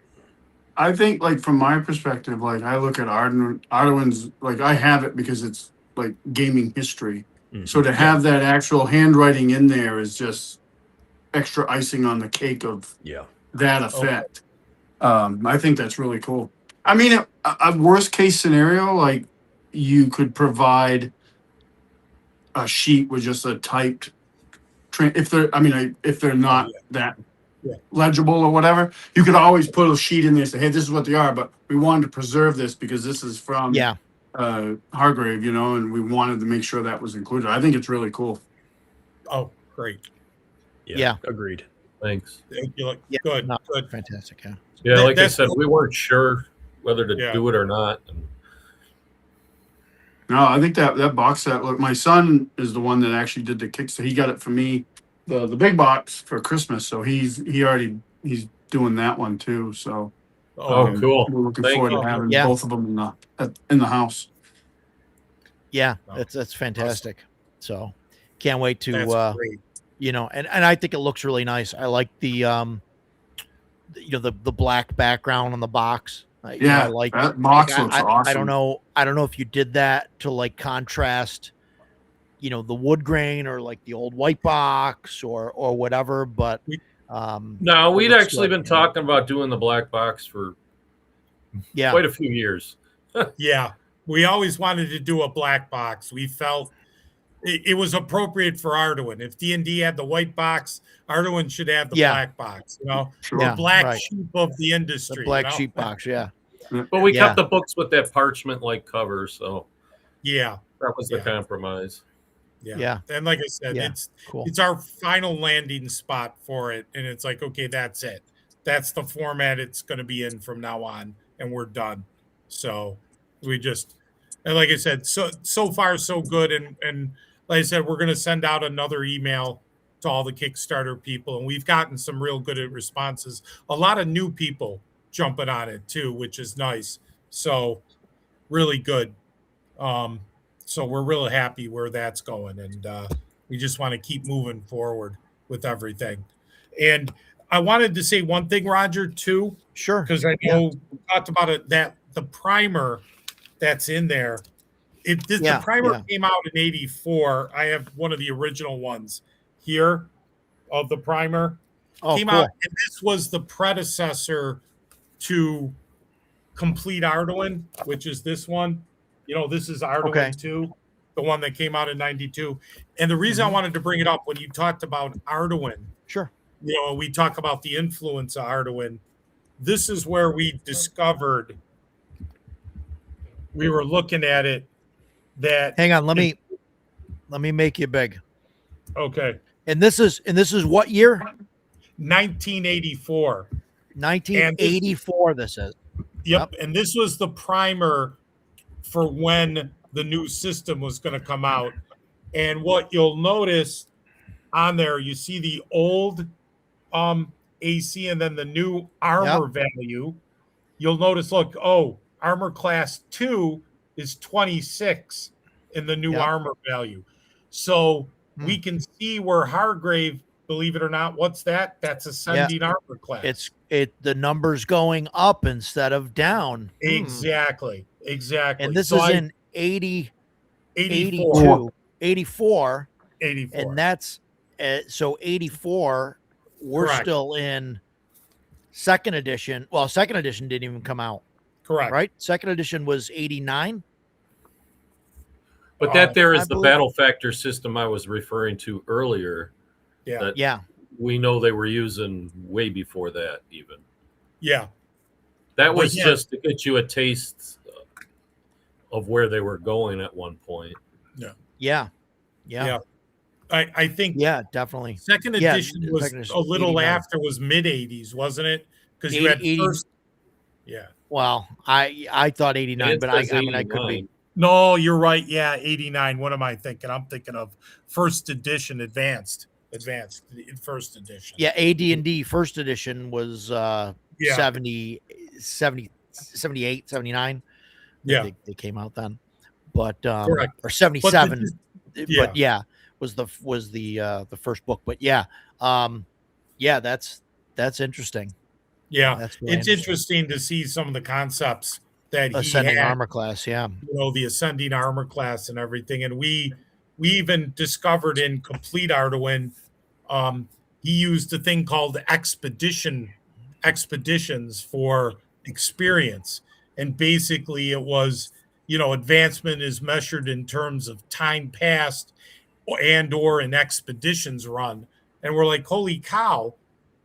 I think, like, from my perspective, like, I look at Arduin's, like, I have it because it's like gaming history. Mhm. So to have that actual handwriting in there is just extra icing on the cake of that effect. I think that's really cool. I mean, a worst case scenario, like, you could provide a sheet with just a typed if they're not that legible or whatever, you could always put a sheet in there and say, hey, this is what they are, but we wanted to preserve this because this is from Hargrave, and we wanted to make sure that was included. I think it's really cool. Oh, great. Yeah. Agreed. Thanks. Good. No, Good. Fantastic. Yeah. Yeah, like I said, we weren't sure whether to Yeah. do it or not. And No, I think that box set. Look, my son is the one that actually did the Kickstarter. He got it for me, the big box for Christmas. So he's doing that one too. So cool. We're looking Thank forward to you. having Yeah. both of them in the house. Yeah, Oh, that's fantastic. So can't wait to That's great. and I think it looks really nice. I like the the black background on the box. I like that box looks I awesome. I don't know if you did that to like contrast, the wood grain or like the old white box or whatever, but no, it we'd looks actually good, been talking about doing the black box for quite a few years. Yeah. We always wanted to do a black box. We felt it was appropriate for Arduin. If D&D had the white box, Arduin should have the black box, Sure. the Yeah, black right. sheep of the industry. the black sheep box. Yeah. But we Yeah. kept the books with that parchment-like cover, so Yeah. that was the Yeah. compromise. Yeah. And like I said, Yeah. Cool. it's our final landing spot for it. And it's like, okay, that's it. That's the format it's going to be in from now on. And we're done. So and like I said, so far so good. And like I said, we're going to send out another email to all the Kickstarter people. And we've gotten some real good responses. A lot of new people jumping on it too, which is nice. So really good. So we're really happy where that's going. And we just want to keep moving forward with everything. And I wanted to say one thing, Roger, too, Sure. because I know we talked about it, that the primer that's in there, the primer came out in 84. I have one of the original ones here of the primer. Came out, and this was the predecessor to Complete Arduin, which is this one. This is Arduin 2, the one that came out in 92. And the reason I wanted to bring it up when you talked about Arduin, Sure. we talk about the influence of Arduin. This is where we discovered, we were looking at it, that Hang on, let me make you big. Okay. And this is what year? 1984. 1984 this is. Yep. And this was the primer for when the new system was going to come out. And what you'll notice on there, you see the old AC and then the new armor value. You'll notice, look, armor class 2 is 26 in the new armor value. So we can see where Hargrave, believe it or not, what's that? That's ascending armor class. The numbers going up instead of down. Exactly. And this So is in 80, 84. 84. And 84. that's so 84. We're Correct. still in second edition. Well, second edition didn't even come out. Correct. Right? Second edition was 89. But that there I is the believe- battle factor system I was referring to earlier. Yeah. That Yeah. we know they were using way before that even. Yeah. That was yeah. just to get you a taste of where they were going at one point. Yeah. I think Definitely. second Yeah, edition was second edition, a little 89. after, was mid 80s, wasn't it? Because you had 80 first. Yeah. Well, I thought 89, It but I says mean I could be. 89. No, you're right. Yeah, 89. What am I thinking? I'm thinking of first edition advanced first edition. Yeah, AD&D first edition was 70, 78, 79. Yeah. They came out then. But Correct. or 77. yeah. But yeah, was the first book. But yeah. That's interesting. Yeah. That's really It's interesting to see some of the concepts that he ascending had, armor class, yeah. the ascending armor class and everything. And we even discovered in Complete Arduin, he used a thing called expeditions for experience. And basically it was, advancement is measured in terms of time passed or an expeditions run. And we're like, holy cow,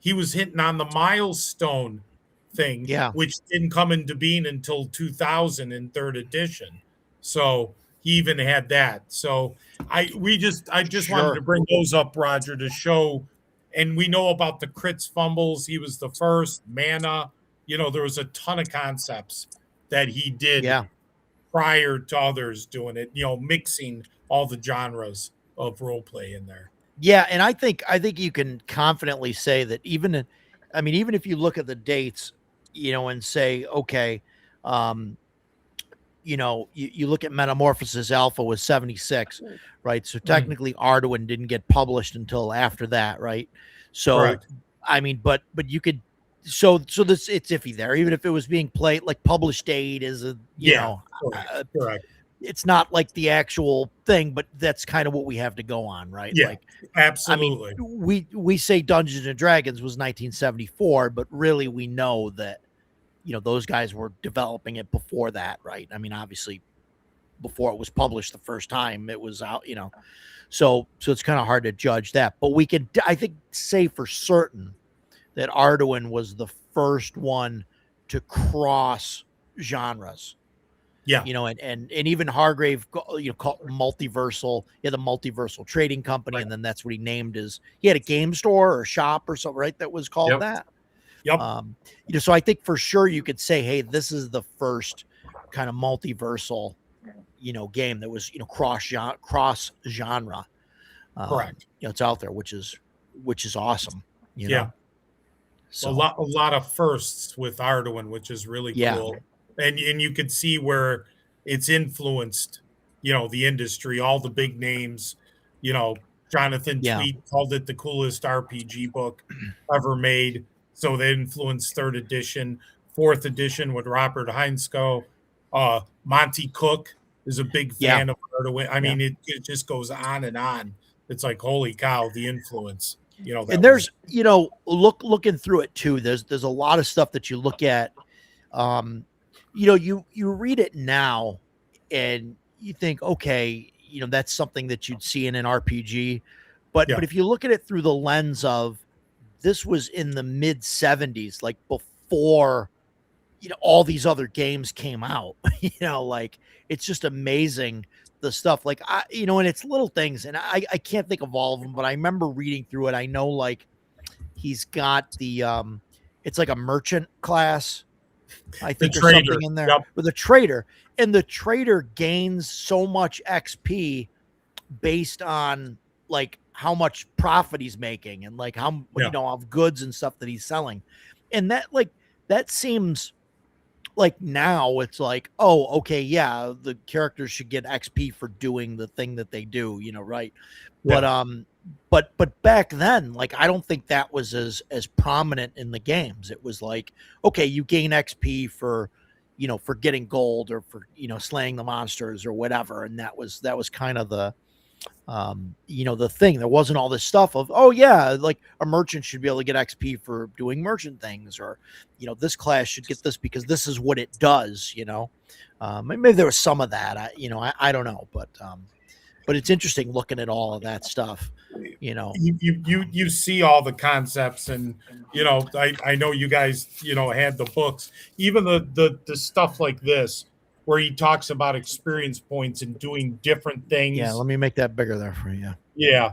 he was hitting on the milestone thing, which didn't come into being until 2000 in third edition. So he even had that. So I just wanted to bring those up, Roger, to show. And we know about the crits fumbles. He was the first. Mana, there was a ton of concepts that he did prior to others doing it, mixing all the genres of role play in there. Yeah, and I think you can confidently say that even if you look at the dates, and say, okay, you look at Metamorphosis Alpha was 76, right? So technically Arduin didn't get published until after that, right? So Correct. I mean, but you could so this it's iffy there, even if it was being played like published date is correct. It's not like the actual thing, but that's kind of what we have to go on, right? Yeah, like absolutely. I mean, we say Dungeons and Dragons was 1974, but really we know that those guys were developing it before that, right? I mean, obviously before it was published the first time, it was out, so it's kind of hard to judge that, but we could, I think, say for certain that Arduin was the first one to cross genres. Yeah. And even Hargrave, called Multiversal. He had the Multiversal Trading Company, and then that's what he named he had a game store or shop or something, right? That was called that. Yep. So I think for sure you could say, hey, this is the first kind of multiversal, game that was, cross genre. Correct. It's out there, which is awesome. Yeah. So a lot of firsts with Arduin, which is really cool. And you could see where it's influenced, the industry, all the big names, Jonathan Tweet called it the coolest RPG book ever made. So they influenced third edition, fourth edition with Robert Heinzko. Monty Cook is a big fan of Arduin. I mean, it just goes on and on. It's like, holy cow, the influence, and there's, looking through it too, there's a lot of stuff that you look at, you read it now and you think, okay, that's something that you'd see in an RPG, but if you look at it through the lens of this was in the mid 70s, like before, all these other games came out, like it's just amazing the stuff, like and it's little things, and I can't think of all of them, but I remember reading through it. I know, like, he's got the it's like a merchant class, I think, there's something in there with a trader, and the trader gains so much XP based on like how much profit he's making and like how of goods and stuff that he's selling, and that seems like now it's like, oh, okay, yeah, the characters should get XP for doing the thing that they do, right? But but back then, like I don't think that was as prominent in the games. It was like, okay, you gain XP for for getting gold or for slaying the monsters or whatever, and that was kind of the the thing. There wasn't all this stuff of, oh yeah, like a merchant should be able to get XP for doing merchant things, or this class should get this because this is what it does. Maybe there was some of that. I don't know, but it's interesting looking at all of that stuff. You see all the concepts, and I know you guys had the books, even the stuff like this where he talks about experience points and doing different things. Yeah, let me make that bigger there for you. Yeah,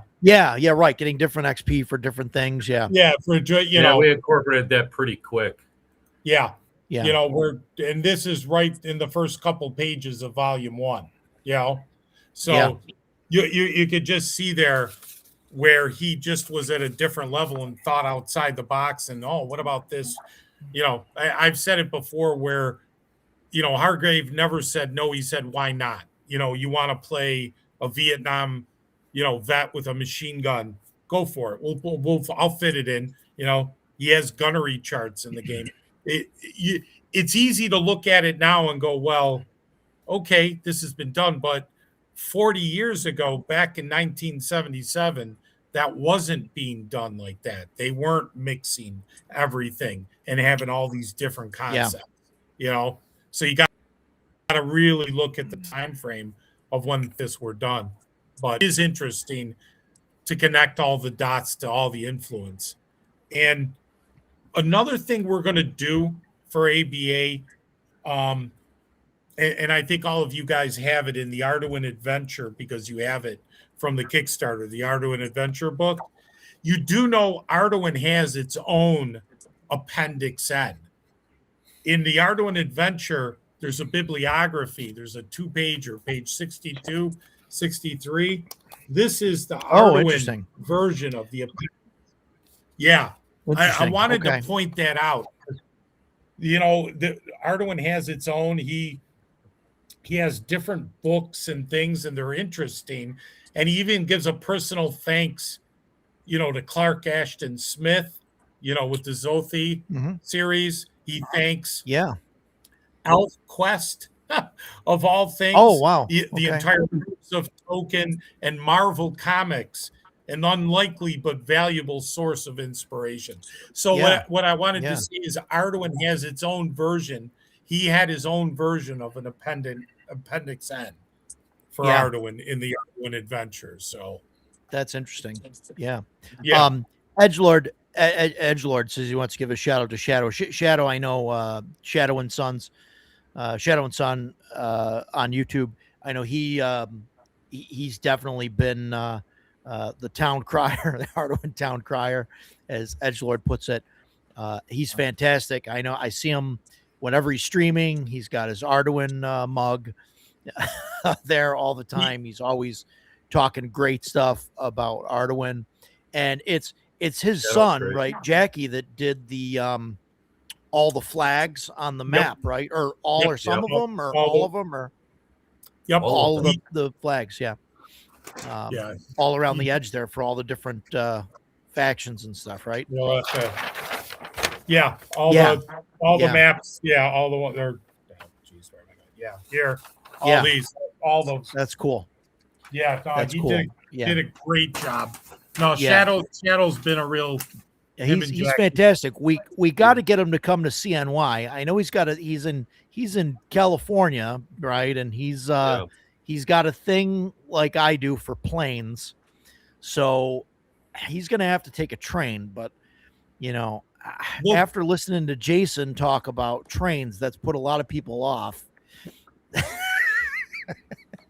right. Getting different XP for different things. Yeah, we incorporated that pretty quick. Yeah. Yeah. And this is right in the first couple pages of volume 1. So you could just see there where he just was at a different level and thought outside the box, and what about this? I've said it before where Hargrave never said no, he said why not? You want to play a Vietnam vet with a machine gun, go for it. I'll fit it in. He has gunnery charts in the game. It's easy to look at it now and go, well, okay, this has been done, but 40 years ago, back in 1977, that wasn't being done like that. They weren't mixing everything and having all these different concepts. So you got to really look at the time frame of when this were done. But it is interesting to connect all the dots to all the influence. And another thing we're going to do for ABA, and I think all of you guys have it in the Arduin Adventure because you have it from the Kickstarter, the Arduin Adventure book. You do know Arduin has its own Appendix N. In the Arduin Adventure, there's a bibliography. There's a 2-pager, page 62, 63. This is the Arduin version of the appendix. Yeah. I wanted to point that out. The Arduin has its own. He has different books and things, and they're interesting. And he even gives a personal thanks, to Clark Ashton Smith, with the Zothi series. He thanks Elf Quest of all things. Oh, wow. The entire groups of Token and Marvel Comics, an unlikely but valuable source of inspiration. So what I wanted to see is Arduin has its own version. He had his own version of an Appendix N for Arduin in the Arduin Adventure. So that's interesting. Yeah. Yeah. Edgelord says he wants to give a shout out to Shadow. Shadow, I know Shadow and Son on YouTube. I know he's definitely been the town crier, the Arduin town crier, as Edgelord puts it. He's fantastic. I know I see him whenever he's streaming. He's got his Arduin mug there all the time. He's always talking great stuff about Arduin, and it's his son, right, Jackie, that did the all the flags on the map, right, or all or some of them, or all of them, or all of the flags, all around the edge there for all the different factions and stuff, right? Well, all the maps, all the one they're. Geez, where am I going? Here, all those. That's cool. Yeah, that's cool. Did a great job. No, Shadow's been a real. He's fantastic. We got to get him to come to CNY. I know he's in California, right? And he's got a thing like I do for planes, so he's gonna have to take a train. But after listening to Jason talk about trains, that's put a lot of people off.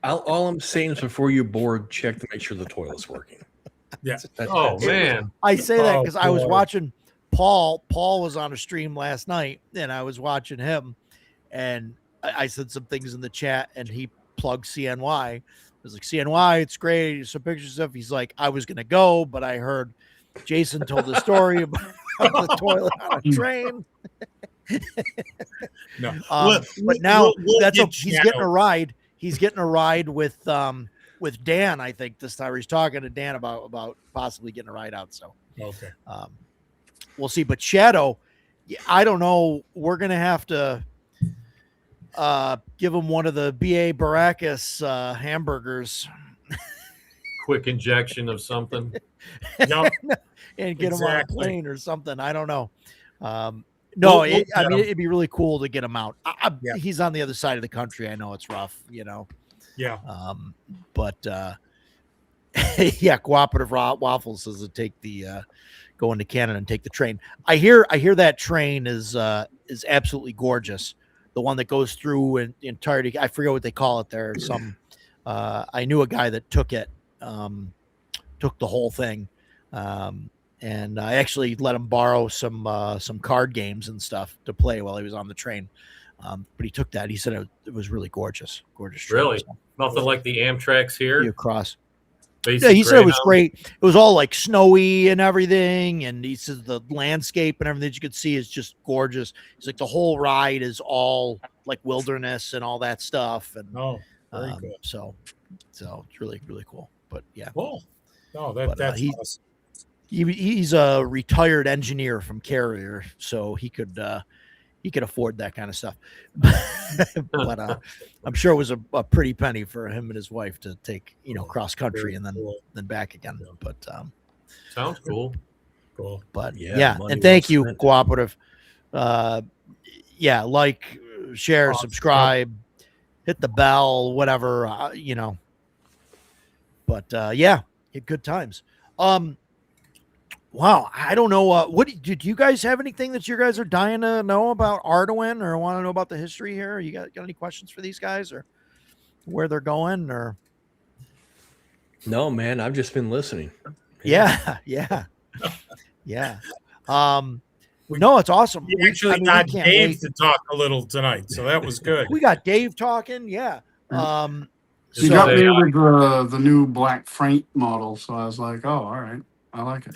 All I'm saying is before you board, check to make sure the toilet's working. Yeah. Man. I say that because I was watching Paul. Paul was on a stream last night, and I was watching him, and I said some things in the chat, and he plugged CNY. I was like, CNY, it's great. Some pictures of stuff. He's like, I was gonna go, but I heard Jason told the story about the toilet on a train. No. But now we'll get he's getting a Shadow. ride. He's getting a ride with Dan. I think this time he's talking to Dan about possibly getting a ride out. So Okay. we'll see. But Shadow, I don't know. We're gonna have to give him one of the B.A. Baracus hamburgers Quick injection of something. Yep. and get him on a Exactly. plane or something. I don't know. No, We'll I get mean, him. it'd be really cool to get him out. Yeah. He's on the other side of the country. I know it's rough, you know. Yeah. But yeah, Cooperative Waffles says to take the go into Canada and take the train. I hear that train is absolutely gorgeous. The one that goes through in entirety. I forget what they call it there. Some I knew a guy that took it, took the whole thing. And I actually let him borrow some card games and stuff to play while he was on the train. But he took that. He said it was really gorgeous. Gorgeous train. Really? Nothing like the Amtrak's You here. cross. Basic Yeah, he said it was Greyhound. great. It was all like snowy and everything. And he says the landscape and everything that you could see is just gorgeous. He's like the whole ride is all like wilderness and all that stuff. And Oh, very good. so it's really, really cool. But yeah. Well, no, But, that's he- awesome. He's a retired engineer from Carrier, so he could afford that kind of stuff. But I'm sure it was a pretty penny for him and his wife to take, cross country and Cool. then back again. But Sounds cool. Cool. yeah, money and thank well you, spent. Cooperative. Like, share, Awesome. subscribe, hit the bell, whatever, But yeah, good times. Wow, I don't know. What do you guys have anything that you guys are dying to know about Arduin or want to know about the history here? You got any questions for these guys or where they're going or? No, man, I've just been listening. Yeah. No, it's awesome. We actually we got can't Dave wait. to talk a little tonight, so that was good. We got Dave talking. Yeah. She So got they- me with the new black Frank model, so I was like, "Oh, all right, I like it."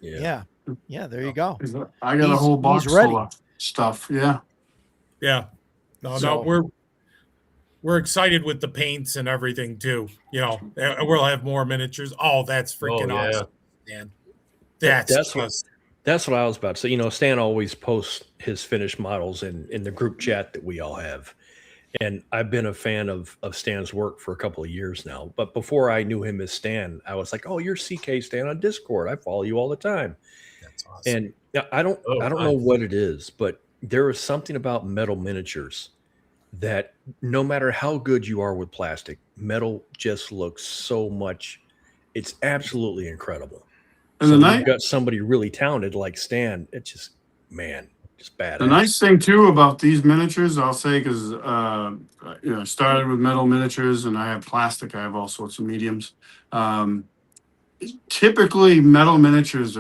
Yeah. There you go. I got a He's- whole box he's ready. full of stuff. Yeah, Yeah. No, So- we're excited with the paints and everything too. And we'll have more miniatures. Oh, that's freaking Oh, yeah. awesome, man. That's That's what I was about to say. Stan always posts his finished models in the group chat that we all have. And I've been a fan of Stan's work for a couple of years now. But before I knew him as Stan, I was like, "Oh, you're CK Stan on Discord. I follow you all the time." that's awesome. And I don't Oh, know nice. what it is, but there is something about metal miniatures that no matter how good you are with plastic, metal just looks so much. It's absolutely incredible. and So the when night you've got somebody really talented like Stan, it's just bad. The nice thing too about these miniatures, I'll say, because I started with metal miniatures and I have plastic. I have all sorts of mediums. Typically, metal miniatures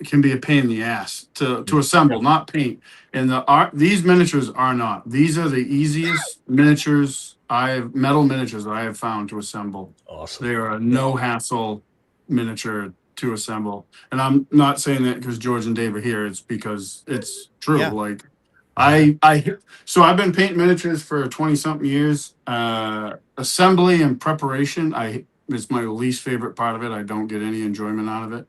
can be a pain in the ass to assemble, not paint. And these miniatures are not. These are the easiest metal miniatures that I have found to assemble. Awesome. They are a no hassle miniature to assemble. And I'm not saying that because George and Dave are here. It's because it's true. Yeah. Like so I've been painting miniatures for 20 something years. Assembly and preparation, it's my least favorite part of it. I don't get any enjoyment out of it.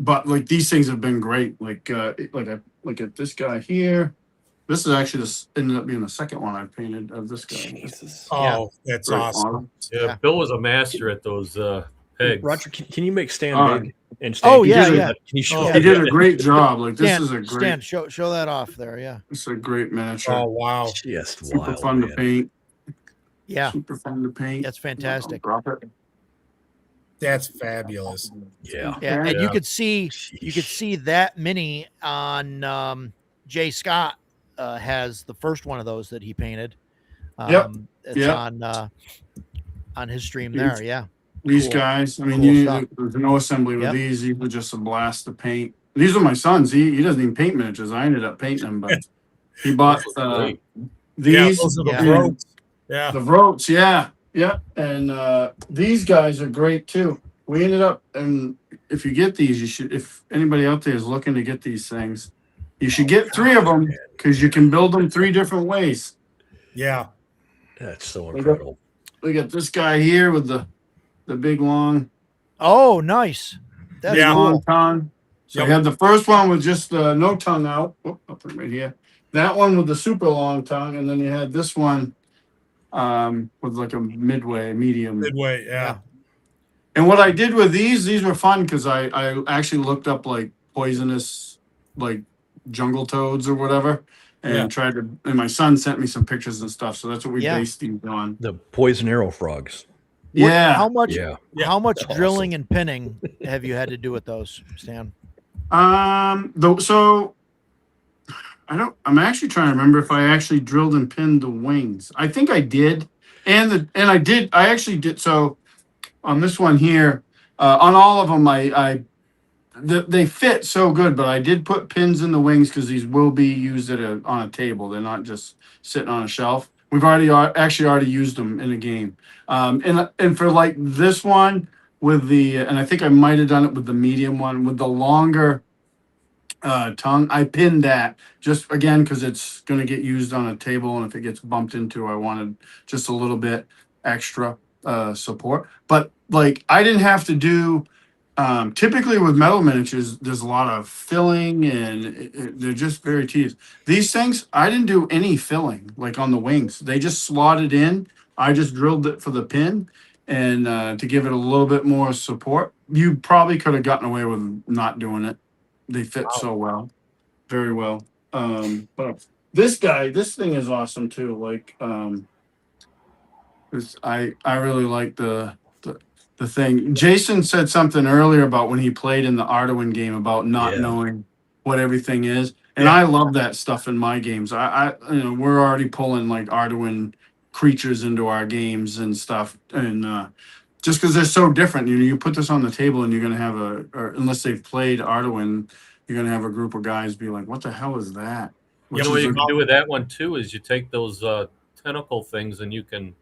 But like these things have been great. Like I look at this guy here. This is actually ended up being the second one I painted of this guy. Jesus. Oh, that's Very awesome. Yeah, Bill was a master at those pegs. Roger, can you make Stan All big? And Stan, Oh, can you yeah, do yeah. that? Can you show Oh, He did a great job. Like this is a Stan, great, show that off there. Yeah. it's a great miniature. Oh, wow. Just Super wild, fun man. to paint. Yeah. Super fun to paint. That's fantastic. Drop it. That's fabulous. Yeah. Yeah. And you Yeah. could see that mini on Jay Scott has the first one of those that he painted. Yep. It's Yep. on his stream there. Yeah. These Cool. guys, I mean, Cool stuff. there's no assembly with Yep. these. These were just a blast to paint. These are my sons. He doesn't even paint miniatures. I ended up painting them, but he bought Great. these. Those are the Yeah. Vroats. Yeah. The Vroats, yeah. And these guys are great too. We ended up, and if you get these, you should. If anybody out there is looking to get these things, You should get 3 of them because you can build them 3 different ways. Yeah. That's so incredible. We got this guy here with the big long, Oh, nice. That's Yeah. long cool. tongue. So Yep. you had the first one with just no tongue out. Oh, I'll put it right here. That one with the super long tongue, and then you had this one with like a medium. Midway. Yeah. And what I did with these were fun because I actually looked up like poisonous, like jungle toads or whatever, and Yeah. tried to. And my son sent me some pictures and stuff, so that's what we Yeah. based these on. The poison arrow frogs. Yeah. How much? Yeah. How much Awesome. drilling and pinning have you had to do with those, Stan? So I'm actually trying to remember if I actually drilled and pinned the wings. I think I did, and I actually did. So on this one here, on all of them, they fit so good, but I did put pins in the wings because these will be used on a table. They're not just sitting on a shelf. We've already used them in a game, and for like this one with and I think I might have done it with the medium one with the longer tongue. I pinned that just again because it's going to get used on a table, and if it gets bumped into, I wanted just a little bit extra support. But like I didn't have to do. Typically with metal miniatures, there's a lot of filling, and they're just very tedious. These things, I didn't do any filling like on the wings. They just slotted in. I just drilled it for the pin, and to give it a little bit more support. You probably could have gotten away with not doing it. They fit so well, very well. But this thing is awesome too. Like, I really like the thing. Jason said something earlier about when he played in the Arduin game about not Yeah. knowing what everything is, and Yeah. I love that stuff in my games. We're already pulling like Arduin creatures into our games and stuff, and just because they're so different. You put this on the table and you're going to have or unless they've played Arduin, you're going to have a group of guys be like, what the hell is that? You know what you can do with that one too is you take those tentacle things and you can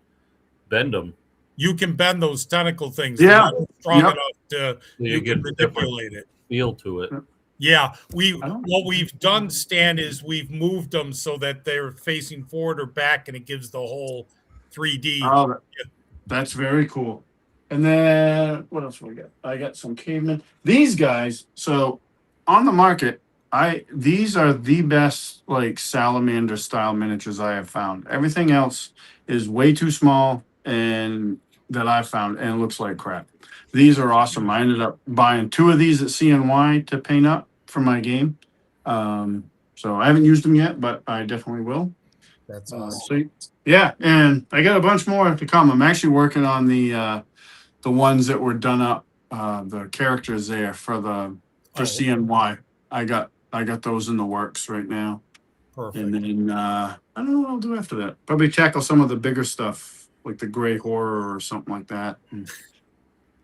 bend them. You can bend those tentacle things. Yeah. They're not strong Yep. enough to You can get a different manipulate it. feel to it. Yeah, I don't- what we've done, Stan, is we've moved them so that they're facing forward or back, and it gives the whole 3D. Oh, that's very cool. And then what else we got? I got some cavemen. These guys, so on the market, these are the best like salamander style miniatures I have found. Everything else is way too small and that I found and it looks like crap. These are awesome. I ended up buying 2 of these at CNY to paint up for my game. So I haven't used them yet, but I definitely will. That's So yeah, and I got a bunch more to come. I'm actually working on the ones that were done up, the characters there for CNY. I got those in the works right now. Perfect. And then I don't know what I'll do after that. Probably tackle some of the bigger stuff, like the gray horror or something like that. And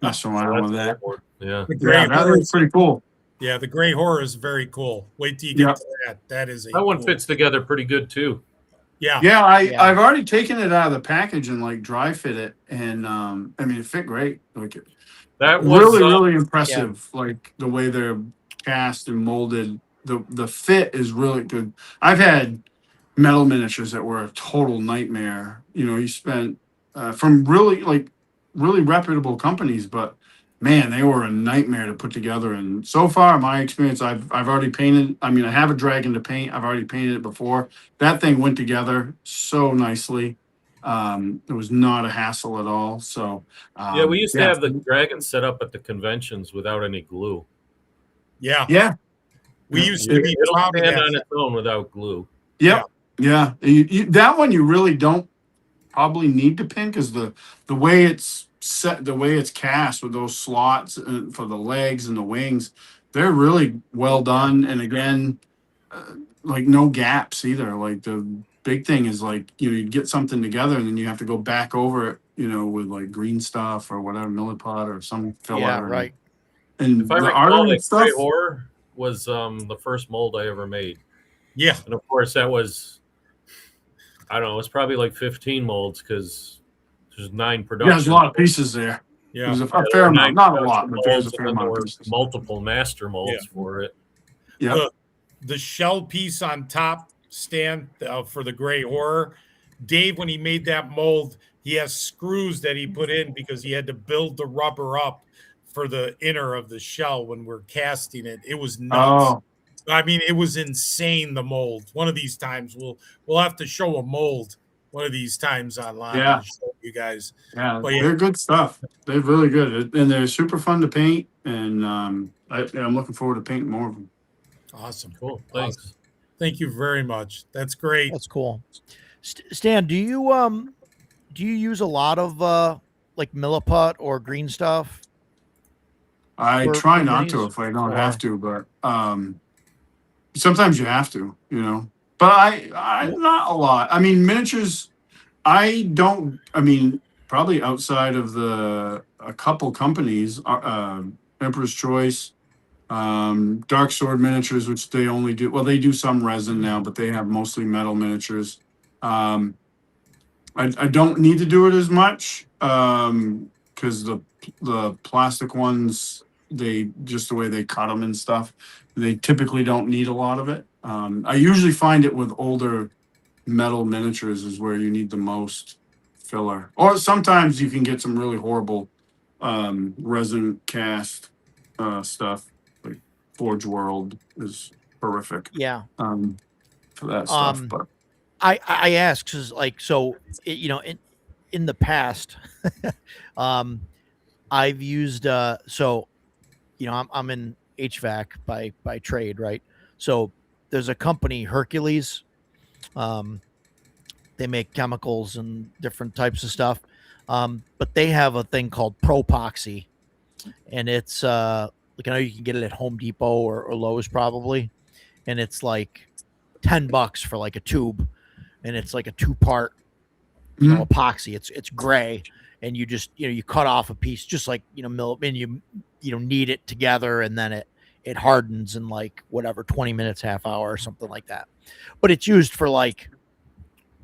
mess around with that. Yeah. The gray Yeah, that horror, looks pretty cool. yeah, the gray horror is very cool. Wait till you get Yeah. to that. That is a That one cool- fits together pretty good too. Yeah, Yeah, Yeah. I've already taken it out of the package and like dry fit it, and I mean it fit great. Like That was really impressive. Like the way they're cast and molded. The fit is really good. I've had metal miniatures that were a total nightmare. You spent from really reputable companies, but man, they were a nightmare to put together. And so far, my experience, I've already painted. I mean, I have a dragon to paint. I've already painted it before. That thing went together so nicely. It was not a hassle at all. So yeah, we used to have the dragon set up at the conventions without any glue. yeah. yeah. We used to be It'll proud of stand that. on its own without glue. Yep. Yeah. That one you really don't probably need to pin because the way it's set, the way it's cast with those slots for the legs and the wings, they're really well done. And again, like no gaps either. Like the big thing is like you get something together and then you have to go back over it, with like green stuff or whatever, milliput or some filler. Yeah, right. And If I the recall, Arduin like stuff. Gray Horror was the first mold I ever made. Yeah, And of course, that was, I don't know, it's probably like 15 molds because there's 9 Yeah, production. there's a lot of pieces there. yeah. There's a Yeah, there fair were amount, 9 not a lot, production but there's a molds, fair and then there amount of were pieces. multiple master molds for it. Yeah. the shell piece on top stand for the gray horror. Dave, when he made that mold, he has screws that he put in because he had to build the rubber up for the inner of the shell when we're casting it. It was nuts. Oh, I mean, it was insane, the mold. One of these times we'll have to show a mold one of these times online Yeah. and show you guys. yeah, But yeah. they're good stuff. They're really good, and they're super fun to paint. And I'm looking forward to painting more of them. Awesome. Cool. Thanks. Thank you very much. That's great. That's cool. Stan, do you use a lot of like milliput or green stuff? I For- try for not to minis, if I don't or- have to, but sometimes you have to, But I not a lot. I mean, miniatures. I don't. I mean, probably outside of a couple companies, Emperor's Choice, Dark Sword Miniatures, which they only do. Well, they do some resin now, but they have mostly metal miniatures. I don't need to do it as much because the plastic ones, they just the way they cut them and stuff, they typically don't need a lot of it. I usually find it with older metal miniatures is where you need the most filler, or sometimes you can get some really horrible resin cast stuff. Like Forge World is horrific Yeah. for that stuff, but. I ask because in the past, I've used I'm in HVAC by trade, right? So there's a company, Hercules. They make chemicals and different types of stuff, but they have a thing called Propoxy, and it's like I know you can get it at Home Depot or Lowe's probably, and it's like $10 for like a tube. And it's like a 2-part, epoxy. It's gray, and you just you cut off a piece, just like and you knead it together, and then it hardens in like whatever 20 minutes, half hour, or something like that. But it's used for like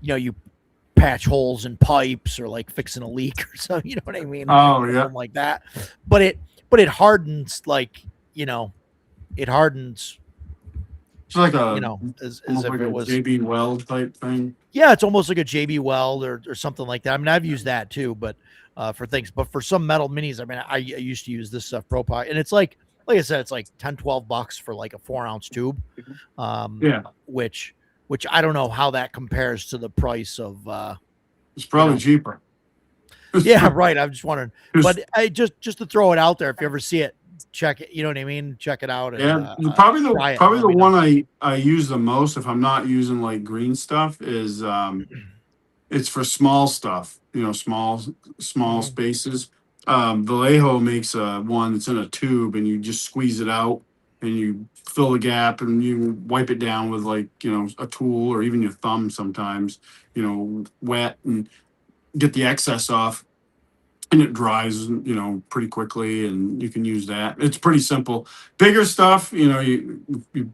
you patch holes in pipes or like fixing a leak or something. You know what I mean? Oh yeah, something like that. But it hardens it hardens. It's like a as almost if like it a was JB Weld type thing. Yeah, it's almost like a JB Weld or something like that. I mean, I've used that too, but for things, but for some metal minis, I mean, I used to use this stuff, Propi, and it's like I said, it's like $10-12 for like a 4-ounce tube. Yeah, which I don't know how that compares to the price of. it's probably cheaper. Yeah, right. I'm just wondering, but I just to throw it out there, if you ever see it, check it. You know what I mean? Check it out. And, probably the know. one I use the most if I'm not using like green stuff is it's for small stuff. Small spaces. Vallejo makes one that's in a tube, and you just squeeze it out, and you fill the gap, and you wipe it down with like a tool or even your thumb sometimes. Wet, and get the excess off. And it dries, pretty quickly, and you can use that. It's pretty simple. Bigger stuff, you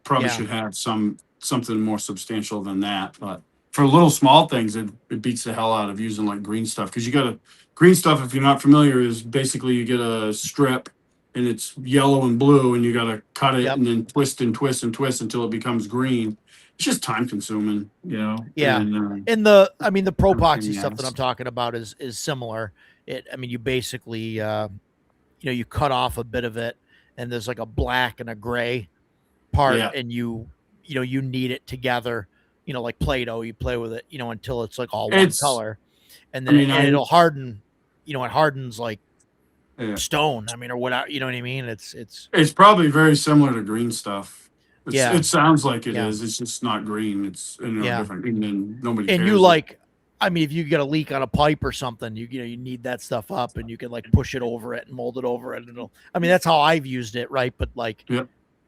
probably should have something more substantial than that. But for little small things, it beats the hell out of using like green stuff, because you got to green stuff. If you're not familiar, is basically you get a strip and it's yellow and blue, and you got to cut it and then twist and twist and twist until it becomes green. It's just time consuming, Yeah, and the Propoxy stuff that I'm talking about is similar. You basically, you cut off a bit of it, and there's like a black and a gray part, and you knead it together, like Play-Doh. You play with it, until it's like all one color, and then it'll harden. It hardens like stone. Or whatever. You know what I mean? It's probably very similar to green stuff. Yeah. It sounds like it is. It's just not green. It's different, and then nobody cares. And you like. If you get a leak on a pipe or something, you need that stuff up, and you can like push it over it and mold it over it. And that's how I've used it, right? But like,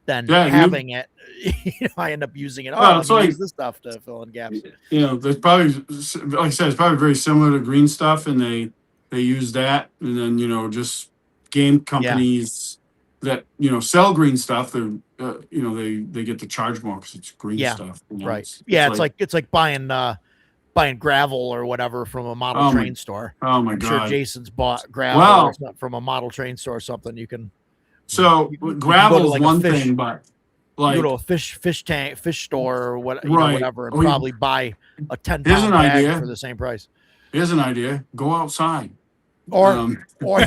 then having it, I end up using it. Use this stuff to fill in gaps. There's probably, like I said, it's probably very similar to green stuff, and they use that, and then just game companies that sell green stuff. They're they get to charge more because it's green stuff. Right? It's like buying gravel or whatever from a model train store. Oh my I'm God! sure Jason's bought gravel from a model train store or something. You can. So gravel is one thing, but Like, you go to a fish store or what, Right. whatever, and Or you- probably buy a 10 Here's pound an bag idea. for the same price. Here's an idea. Go outside. Or go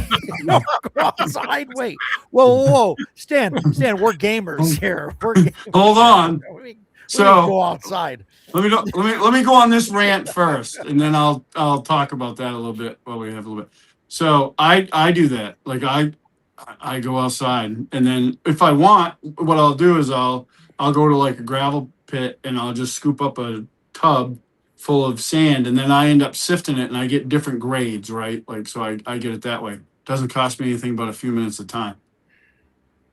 outside. Wait, whoa, Stan, we're gamers here. We're gamers. Hold on. We So go outside. let me go on this rant first, and then I'll talk about that a little bit while we have a little bit. So I do that. Like I go outside, and then if I want, what I'll do is I'll go to like a gravel pit, and I'll just scoop up a tub full of sand, and then I end up sifting it, and I get different grades, right? Like, so I get it that way. Doesn't cost me anything but a few minutes of time.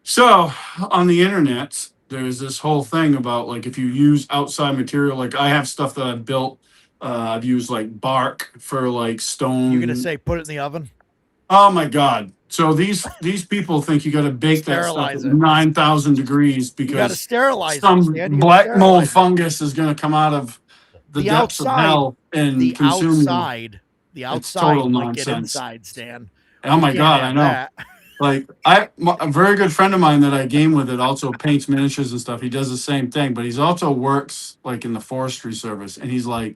So on the internet, there's this whole thing about like if you use outside material, like I have stuff that I've built. I've used like bark for like stone. You're gonna say put it in the oven? Oh my God! So these people think you got to bake Sterilize that stuff it. at 9,000 degrees You got to because sterilize some it. Stan. You gotta black mold sterilize it. fungus is going to come out of the depths of outside- hell and The consume you. outside, It's total might get nonsense. inside, Stan. Oh We my can't God! I have know. that. Like a very good friend of mine that I game with, it also paints miniatures and stuff. He does the same thing, but he's also works like in the forestry service, and he's like,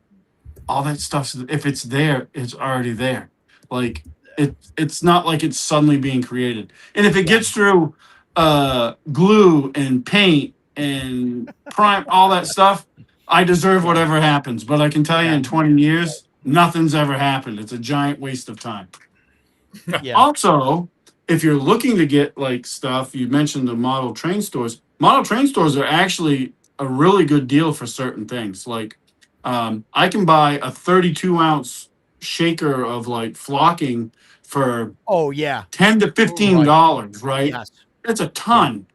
all that stuff. If it's there, it's already there. Like it's not like it's suddenly being created. And if it gets through glue and paint and prime, all that stuff, I deserve whatever happens. But I can tell you, in 20 years, nothing's ever happened. It's a giant waste of time. Yeah. Also, if you're looking to get like stuff, you mentioned the model train stores. Model train stores are actually a really good deal for certain things. Like, I can buy a 32-ounce shaker of like flocking for Oh yeah. $10 to $15, right? Yes. That's a ton.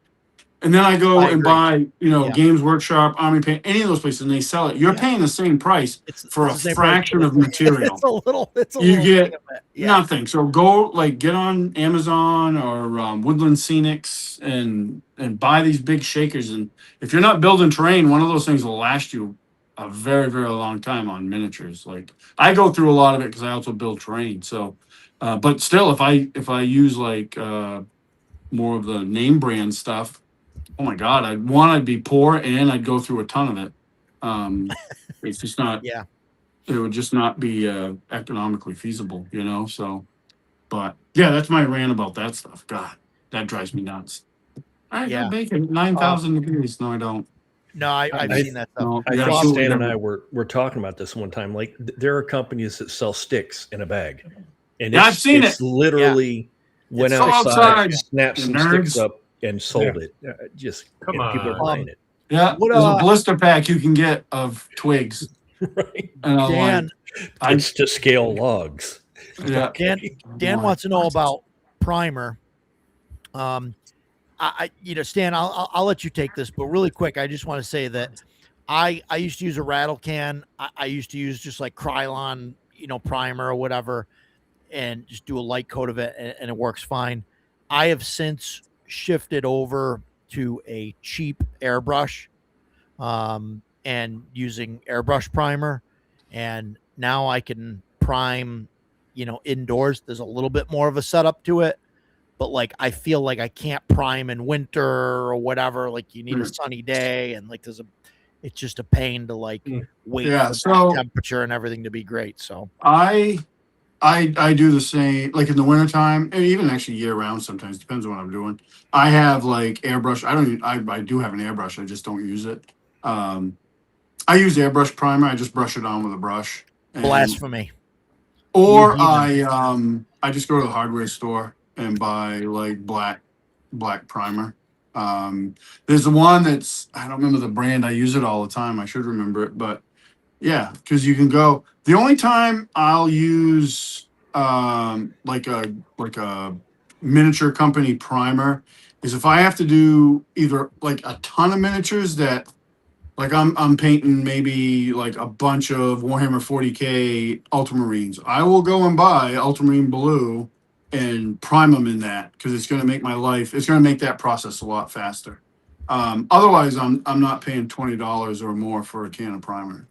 And then I go I and agree. buy, Yeah. Games Workshop, Army Paint, any of those places, and they sell it. You're Yeah. paying the same price for a It's the same fraction price, of but material. It's a little. You get thing of it. Yeah. Nothing. So go get on Amazon or Woodland Scenics and buy these big shakers. And if you're not building terrain, one of those things will last you a very, very long time on miniatures. Like I go through a lot of it because I also build terrain. So, but still, if I use like more of the name brand stuff, oh my God, I'd be poor and I'd go through a ton of it. It's just not. Yeah. It would just not be economically feasible, So, but yeah, that's my rant about that stuff. God, that drives me nuts. I Yeah. got bacon 9,000 degrees. No, I don't. No, I've seen that stuff. No, I you think absolutely Stan and never. I were talking about this one time. Like there are companies that sell sticks in a bag, and Yeah, I've seen it's it. literally went It's outside, outside, snapped you some nerds. sticks up, and sold it. Just Come and people are on. buying it, Yeah, What, there's a blister pack you can get of twigs, right? and I'm Dan, like, It's to scale logs. yeah, Dan Why? wants to know about primer. Stan, I'll let you take this, but really quick, I just want to say that I used to use a rattle can. I used to use just like Krylon, primer or whatever, and just do a light coat of it, and it works fine. I have since shifted over to a cheap airbrush, and using airbrush primer, and now I can prime, indoors. There's a little bit more of a setup to it, but like I feel like I can't prime in winter or whatever. Like you need a sunny day, and like it's just a pain to like wait Yeah, for so- that temperature and everything to be great. So I do the same, like in the wintertime, and even actually year round sometimes, depends on what I'm doing. I have like airbrush. I do have an airbrush, I just don't use it. I use airbrush primer, I just brush it on with a brush. And- blasphemy. Or You I just go to the hardware store and buy like black primer. There's the one that's, I don't remember the brand. I use it all the time. I should remember it, but yeah, because you can go. The only time I'll use like a miniature company primer is if I have to do either like a ton of miniatures that, like I'm painting maybe like a bunch of Warhammer 40K Ultramarines. I will go and buy Ultramarine Blue and prime them in that because it's going to make it's going to make that process a lot faster. Otherwise, I'm not paying $20 or more for a can of primer.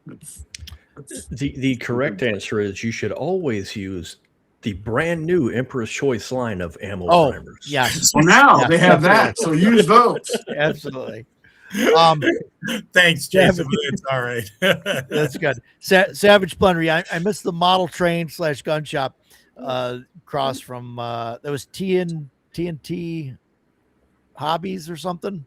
The correct answer is you should always use the brand new Emperor's Choice line of ammo primers. Yes, Well, now Yes, they have that, so use those. absolutely. Thanks, Jason. It's all right. That's good. Savage Plundry. I missed the model train / gun shop across from that was TNT Hobbies or something.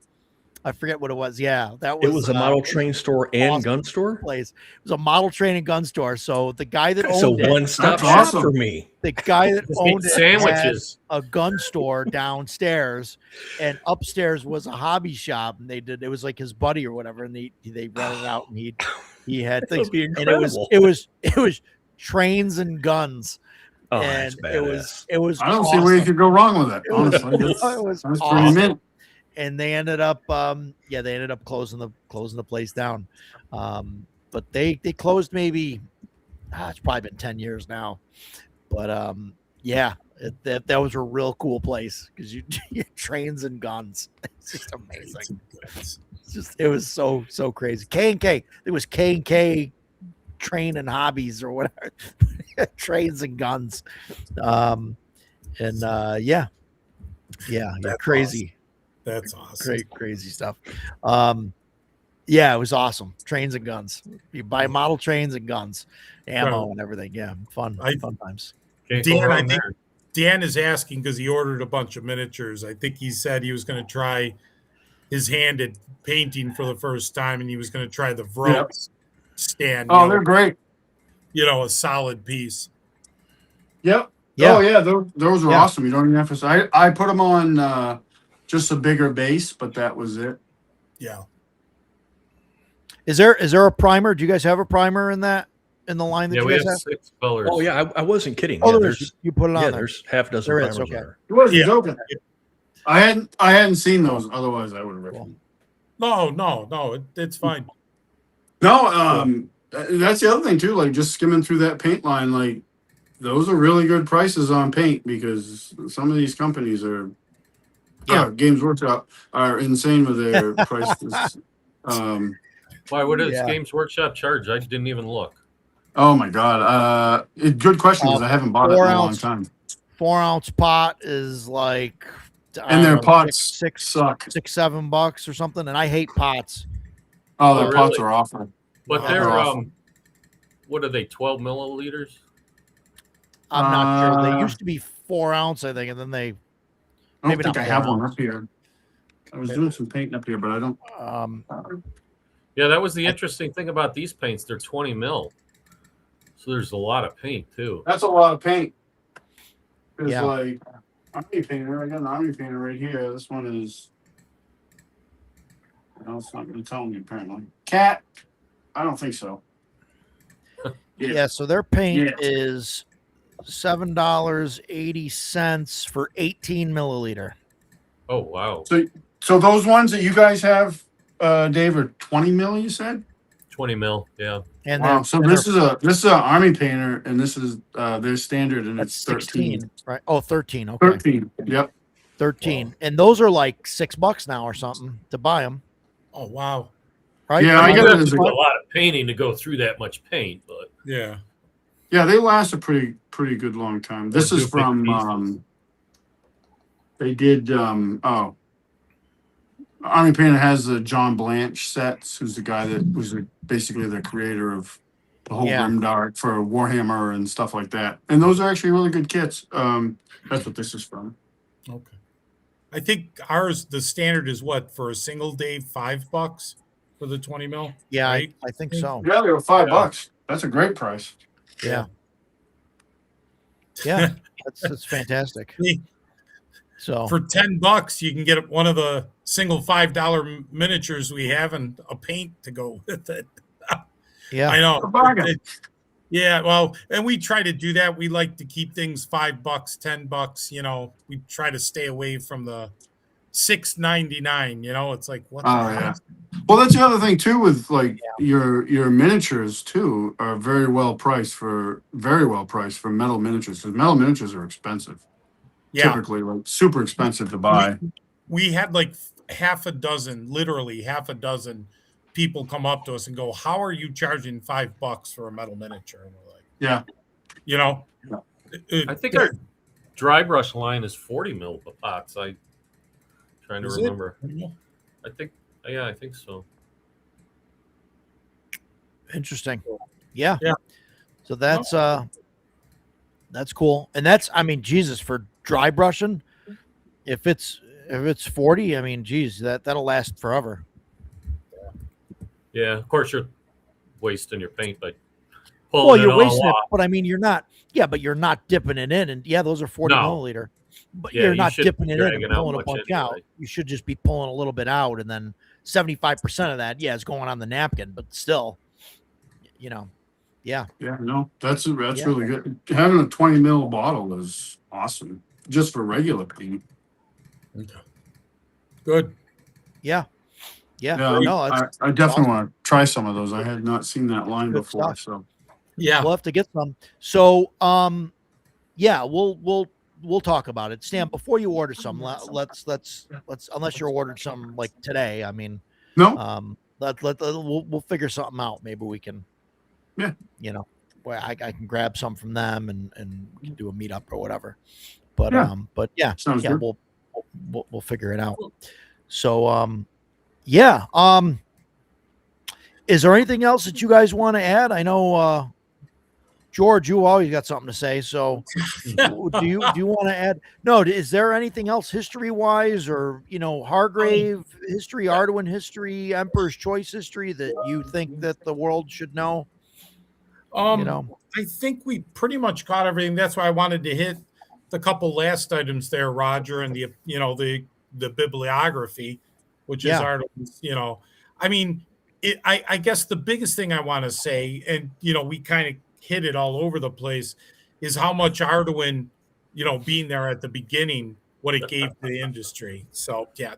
I forget what it was. Yeah, that was. It was a model train store and awesome gun store. place. It was a model train and gun store. So the guy that So owned it, one-stop That's shop awesome. for me. the guy that owned it had Sandwiches. a gun store downstairs, and upstairs was a hobby shop. And it was like his buddy or whatever, and they rented it out, and he had That things, would be and incredible. it was trains and guns, Oh, and that's badass. it was. I don't see where you could go wrong with it. It was- Honestly, it was that's awesome. pretty mint. And they ended up closing the place down. But they closed maybe it's probably been 10 years now. But that was a real cool place because you trains and guns. It's just amazing. It was so crazy. K&K. It was K&K Train and Hobbies or whatever. Trains and guns. Yeah, That's crazy. That's awesome. Great, crazy stuff. Yeah, it was awesome. Trains and guns. You buy model trains and guns, ammo Right. and everything. Yeah, fun times. Can't go Dan, I wrong think there. Dan is asking because he ordered a bunch of miniatures. I think he said he was going to try his hand at painting for the first time, and he was going to try the Vroats stand. Oh, they're great. A solid piece. Yep. Yeah. Oh yeah, those are Yeah. awesome. You don't even have to. I put them on just a bigger base, but that was it. Yeah. Is there a primer? Do you guys have a primer in the line that Yeah, you we guys have have? 6 colors. Oh yeah, I wasn't kidding. Oh, yeah, there is. there's You put it on there. there's half a dozen There is, primers okay. there. It wasn't Yeah. joking. I hadn't seen those. Otherwise, I would have written. No. It's fine. No, that's the other thing too. Like just skimming through that paint line, like those are really good prices on paint because some of these companies are, Games Workshop are insane with their prices. Why? What does Yeah. Games Workshop charge? I didn't even look. Oh my god, good question because I haven't bought it in a long 4-ounce time. 4-ounce pot is like, I And don't their know, pots six, suck. $7 or something. And I hate pots. Oh, Oh, their pots really? are awful. But Wow. they're They're awful. what are they? 12 milliliters? I'm not sure. They Uh, used to be 4-ounce, I think, and then they I don't maybe think not I have 4 one up here. I was doing some painting up here, but I don't. Yeah, that was the interesting thing about these paints. They're 20 mil. So there's a lot of paint too. That's a lot of paint. It's Yeah. like army painter. I got an army painter right here. This one is. No, it's not going to tell me apparently. Cat. I don't think so. Yeah, so their paint Yeah. is $7.80 for 18 milliliter. Oh wow. So those ones that you guys have, Dave, are 20 mil. You said. 20 mil. Yeah. And Wow. then So this is an army painter, and this is their standard, and that's it's 16, right? Oh, 13. Okay. 13. Yep. 13. And those are like $6 now or something to buy them, Oh, wow. right? Yeah, I You get have it. to do a lot of painting to go through that much paint, but Yeah. Yeah, they last a pretty good long time. This Or is do big from pieces. they did Army Painter has the John Blanche sets, who's the guy that was basically the creator of the whole Yeah. Grimdark for Warhammer and stuff like that. And those are actually really good kits. That's what this is from. Okay. I think ours, the standard is what for a single day, $5 for the 20 mil. Yeah, Right? I think so. Yeah, they were $5. Yeah. That's a great price. Yeah. Yeah. That's fantastic. So For $10, you can get one of the single $5 miniatures we have and a paint to go with it. yeah. I know. A bargain. Yeah, well, and we try to do that. We like to keep things $5, $10. We try to stay away from the $6.99. It's like what? Oh, yeah. Well, that's the other thing too with like your miniatures too are very well priced for metal miniatures because metal miniatures are expensive. Yeah, Typically, like super expensive to buy. we had like literally half a dozen people come up to us and go, "How are you charging $5 for a metal miniature?" And we're like, Yeah. I think our dry brush line is 40 mil pots. I trying to Is it? remember. I Yeah, I think so. Interesting. Yeah. Yeah. So that's cool. And that's, I mean, Jesus, for dry brushing, if it's 40, I mean, geez, that'll last forever. Yeah, of course you're wasting your paint by Well, pulling you're it all wasting it, off. but I mean, you're not. Yeah, but you're not dipping it in, and yeah, those are 40 No. milliliter. But Yeah, you're you not shouldn't dipping be it in and dragging out pulling a much bunch anyway. out. You should just be pulling a little bit out, and then 75% of that, yeah, is going on the napkin. But still, you know, yeah, Yeah, no, that's Yeah. really good. Having a 20 ml bottle is awesome, just for regular paint. Good. yeah. Yeah, No, I it's definitely awesome. want to try some of those. I had not seen that line Good before, stuff. so Yeah. We'll have to get some. So, yeah, we'll talk about it. Stan, before you order some, let's unless you're ordered some like today. I mean, no, we'll figure something out. Maybe we can, Yeah. you know, where I can grab some from them and we can do a meetup or whatever. But yeah, sounds yeah, good. we'll figure it out. So yeah. Is there anything else that you guys want to add? I know George, you always got something to say. So do you want to add? No, is there anything else history wise, or Hargrave history, Arduin history, Emperor's Choice history that you think that the world should know? I think we pretty much got everything. That's why I wanted to hit the couple last items there, Roger, and the bibliography, which is Arduin's. I mean, I guess the biggest thing I want to say, and we kind of hit it all over the place, is how much Arduin, being there at the beginning, what it gave to the industry. So yeah,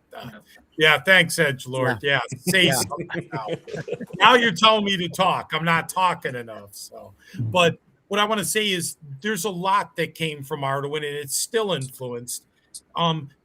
thanks, Edgelord. Yeah, say something now. Now you're telling me to talk. I'm not talking enough. So, but what I want to say is there's a lot that came from Arduin, and it's still influenced.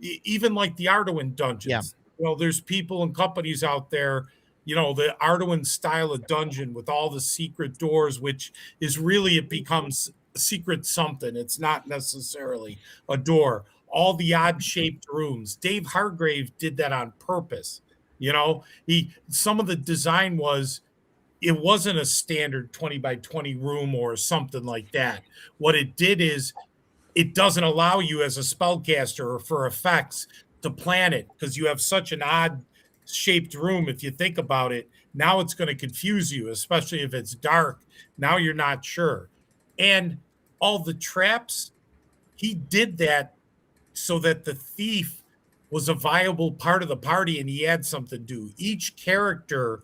Even like the Arduin dungeons. There's people and companies out there. The Arduin style of dungeon with all the secret doors, which is really, it becomes secret something. It's not necessarily a door. All the odd shaped rooms. Dave Hargrave did that on purpose. Some of the design it wasn't a standard 20 by 20 room or something like that. What it did is it doesn't allow you as a spellcaster or for effects to plan it because you have such an odd shaped room. If you think about it, now it's going to confuse you, especially if it's dark. Now you're not sure. And all the traps, he did that so that the thief was a viable part of the party and he had something to do. Each character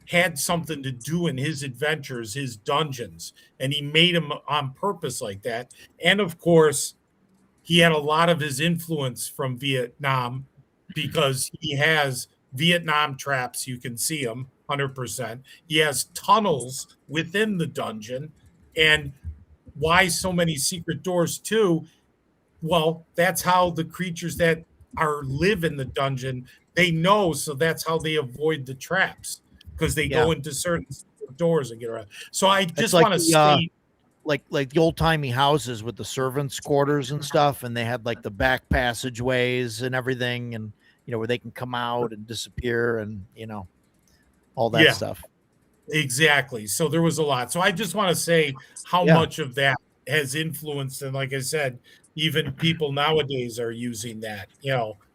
had something to do in his adventures, his dungeons, and he made them on purpose like that. And of course, he had a lot of his influence from Vietnam because he has Vietnam traps. You can see them 100%. He has tunnels within the dungeon. And why so many secret doors too? Well, that's how the creatures that live in the dungeon, they know, so that's how they avoid the traps because they go into certain doors and get around. So I just want to say, like the old timey houses with the servants' quarters and stuff, and they had like the back passageways and everything, and where they can come out and disappear, and all that stuff. Exactly. So there was a lot. So I just want to say how much of that has influenced, and like I said, even people nowadays are using that,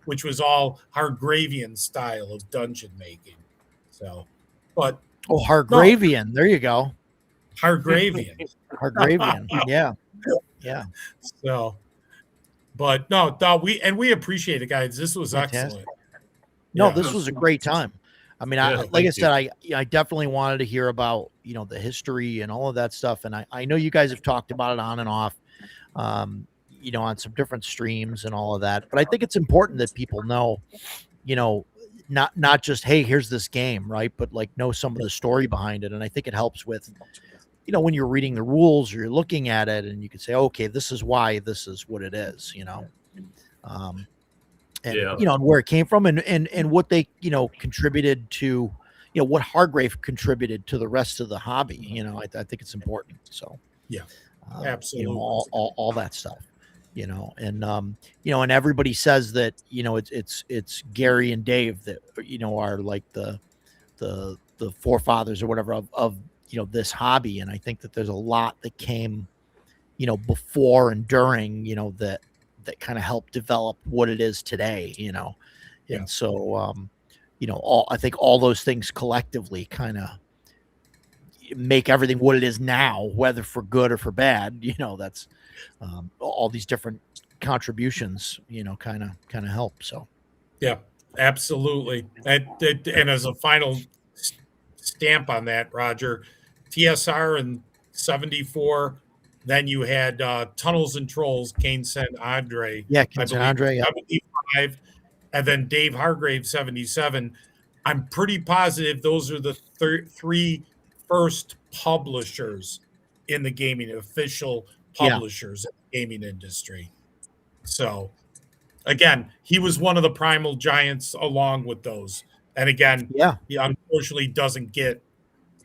which was all Hargravian style of dungeon making. So, but Hargravian, there you go. Hargravian. Yeah. So, but no, we appreciate it, guys. This was excellent. No, this was a great time. I mean, like I said, I definitely wanted to hear about the history and all of that stuff, and I know you guys have talked about it on and off, on some different streams and all of that. But I think it's important that people know, not just, hey, here's this game, right? But like know some of the story behind it, and I think it helps with, when you're reading the rules or you're looking at it, and you can say, okay, this is why this is what it is, and and where it came from, and what they contributed to, what Hargrave contributed to the rest of the hobby. I think it's important. So absolutely, all that stuff. and and everybody says that, it's Gary and Dave that, are like the forefathers or whatever of this hobby. And I think that there's a lot that came, before and during, that kind of helped develop what it is today, Yeah. And so, I think all those things collectively kind of make everything what it is now, whether for good or for bad. That's all these different contributions, kind of help. So Yeah, absolutely. And as a final stamp on that, Roger, TSR in 74. Then you had Tunnels and Trolls, Kane San Andre, yeah, I San believe, Andre, yeah. 75. And then Dave Hargrave, 77. I'm pretty positive those are the three first publishers in the gaming, official publishers in the gaming industry. So, again, he was one of the primal giants along with those. And again, Yeah. he unfortunately doesn't get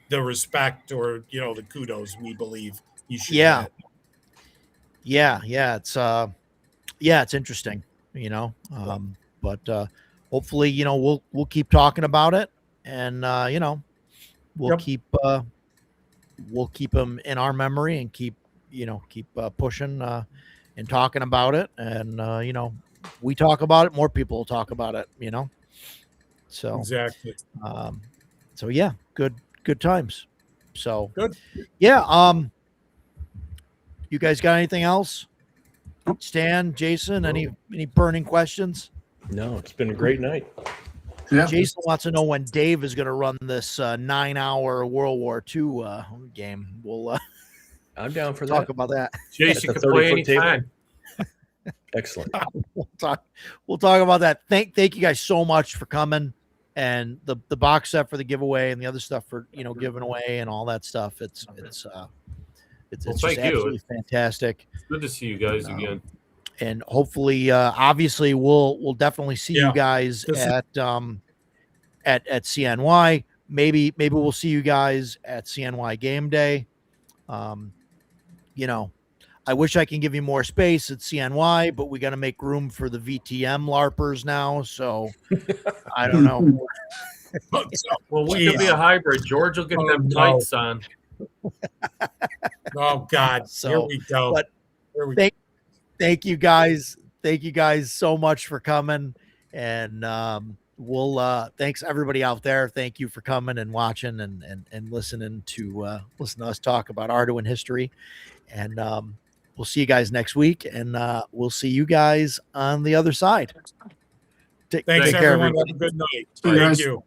the respect or, the kudos we believe he should get. Yeah. It's interesting, but hopefully, we'll keep talking about it, and we'll Yep. keep them in our memory, and keep pushing and talking about it, and we talk about it, more people will talk about it, so Exactly. so yeah, good times. So Good. yeah, you guys got anything else? Stan, Jason, any burning questions? No, it's been a great night. Yeah. Jason wants to know when Dave is going to run this 9-hour World War II game. We'll I'm down for talk that. about that. Jason At the can play 30-foot table. anytime. Excellent. We'll talk about that. Thank you guys so much for coming, and the box set for the giveaway and the other stuff for giving away and all that stuff. It's just thank you. absolutely fantastic. It's good to see you guys again. And hopefully, obviously, we'll definitely see you guys at CNY. Maybe we'll see you guys at CNY Game Day. I wish I can give you more space at CNY, but we got to make room for the VTM LARPers now. So I don't know. Well, we could be a hybrid. George will get them tights on. Oh God. So, here we go. but Here we thank you guys. Thank you guys so much for coming. And thanks everybody out there. Thank you for coming and watching and listening to us talk about Arduin history. And we'll see you guys next week, and we'll see you guys on the other side. Thanks, take care, everyone. everybody. Have a good night. See you Thank guys. you.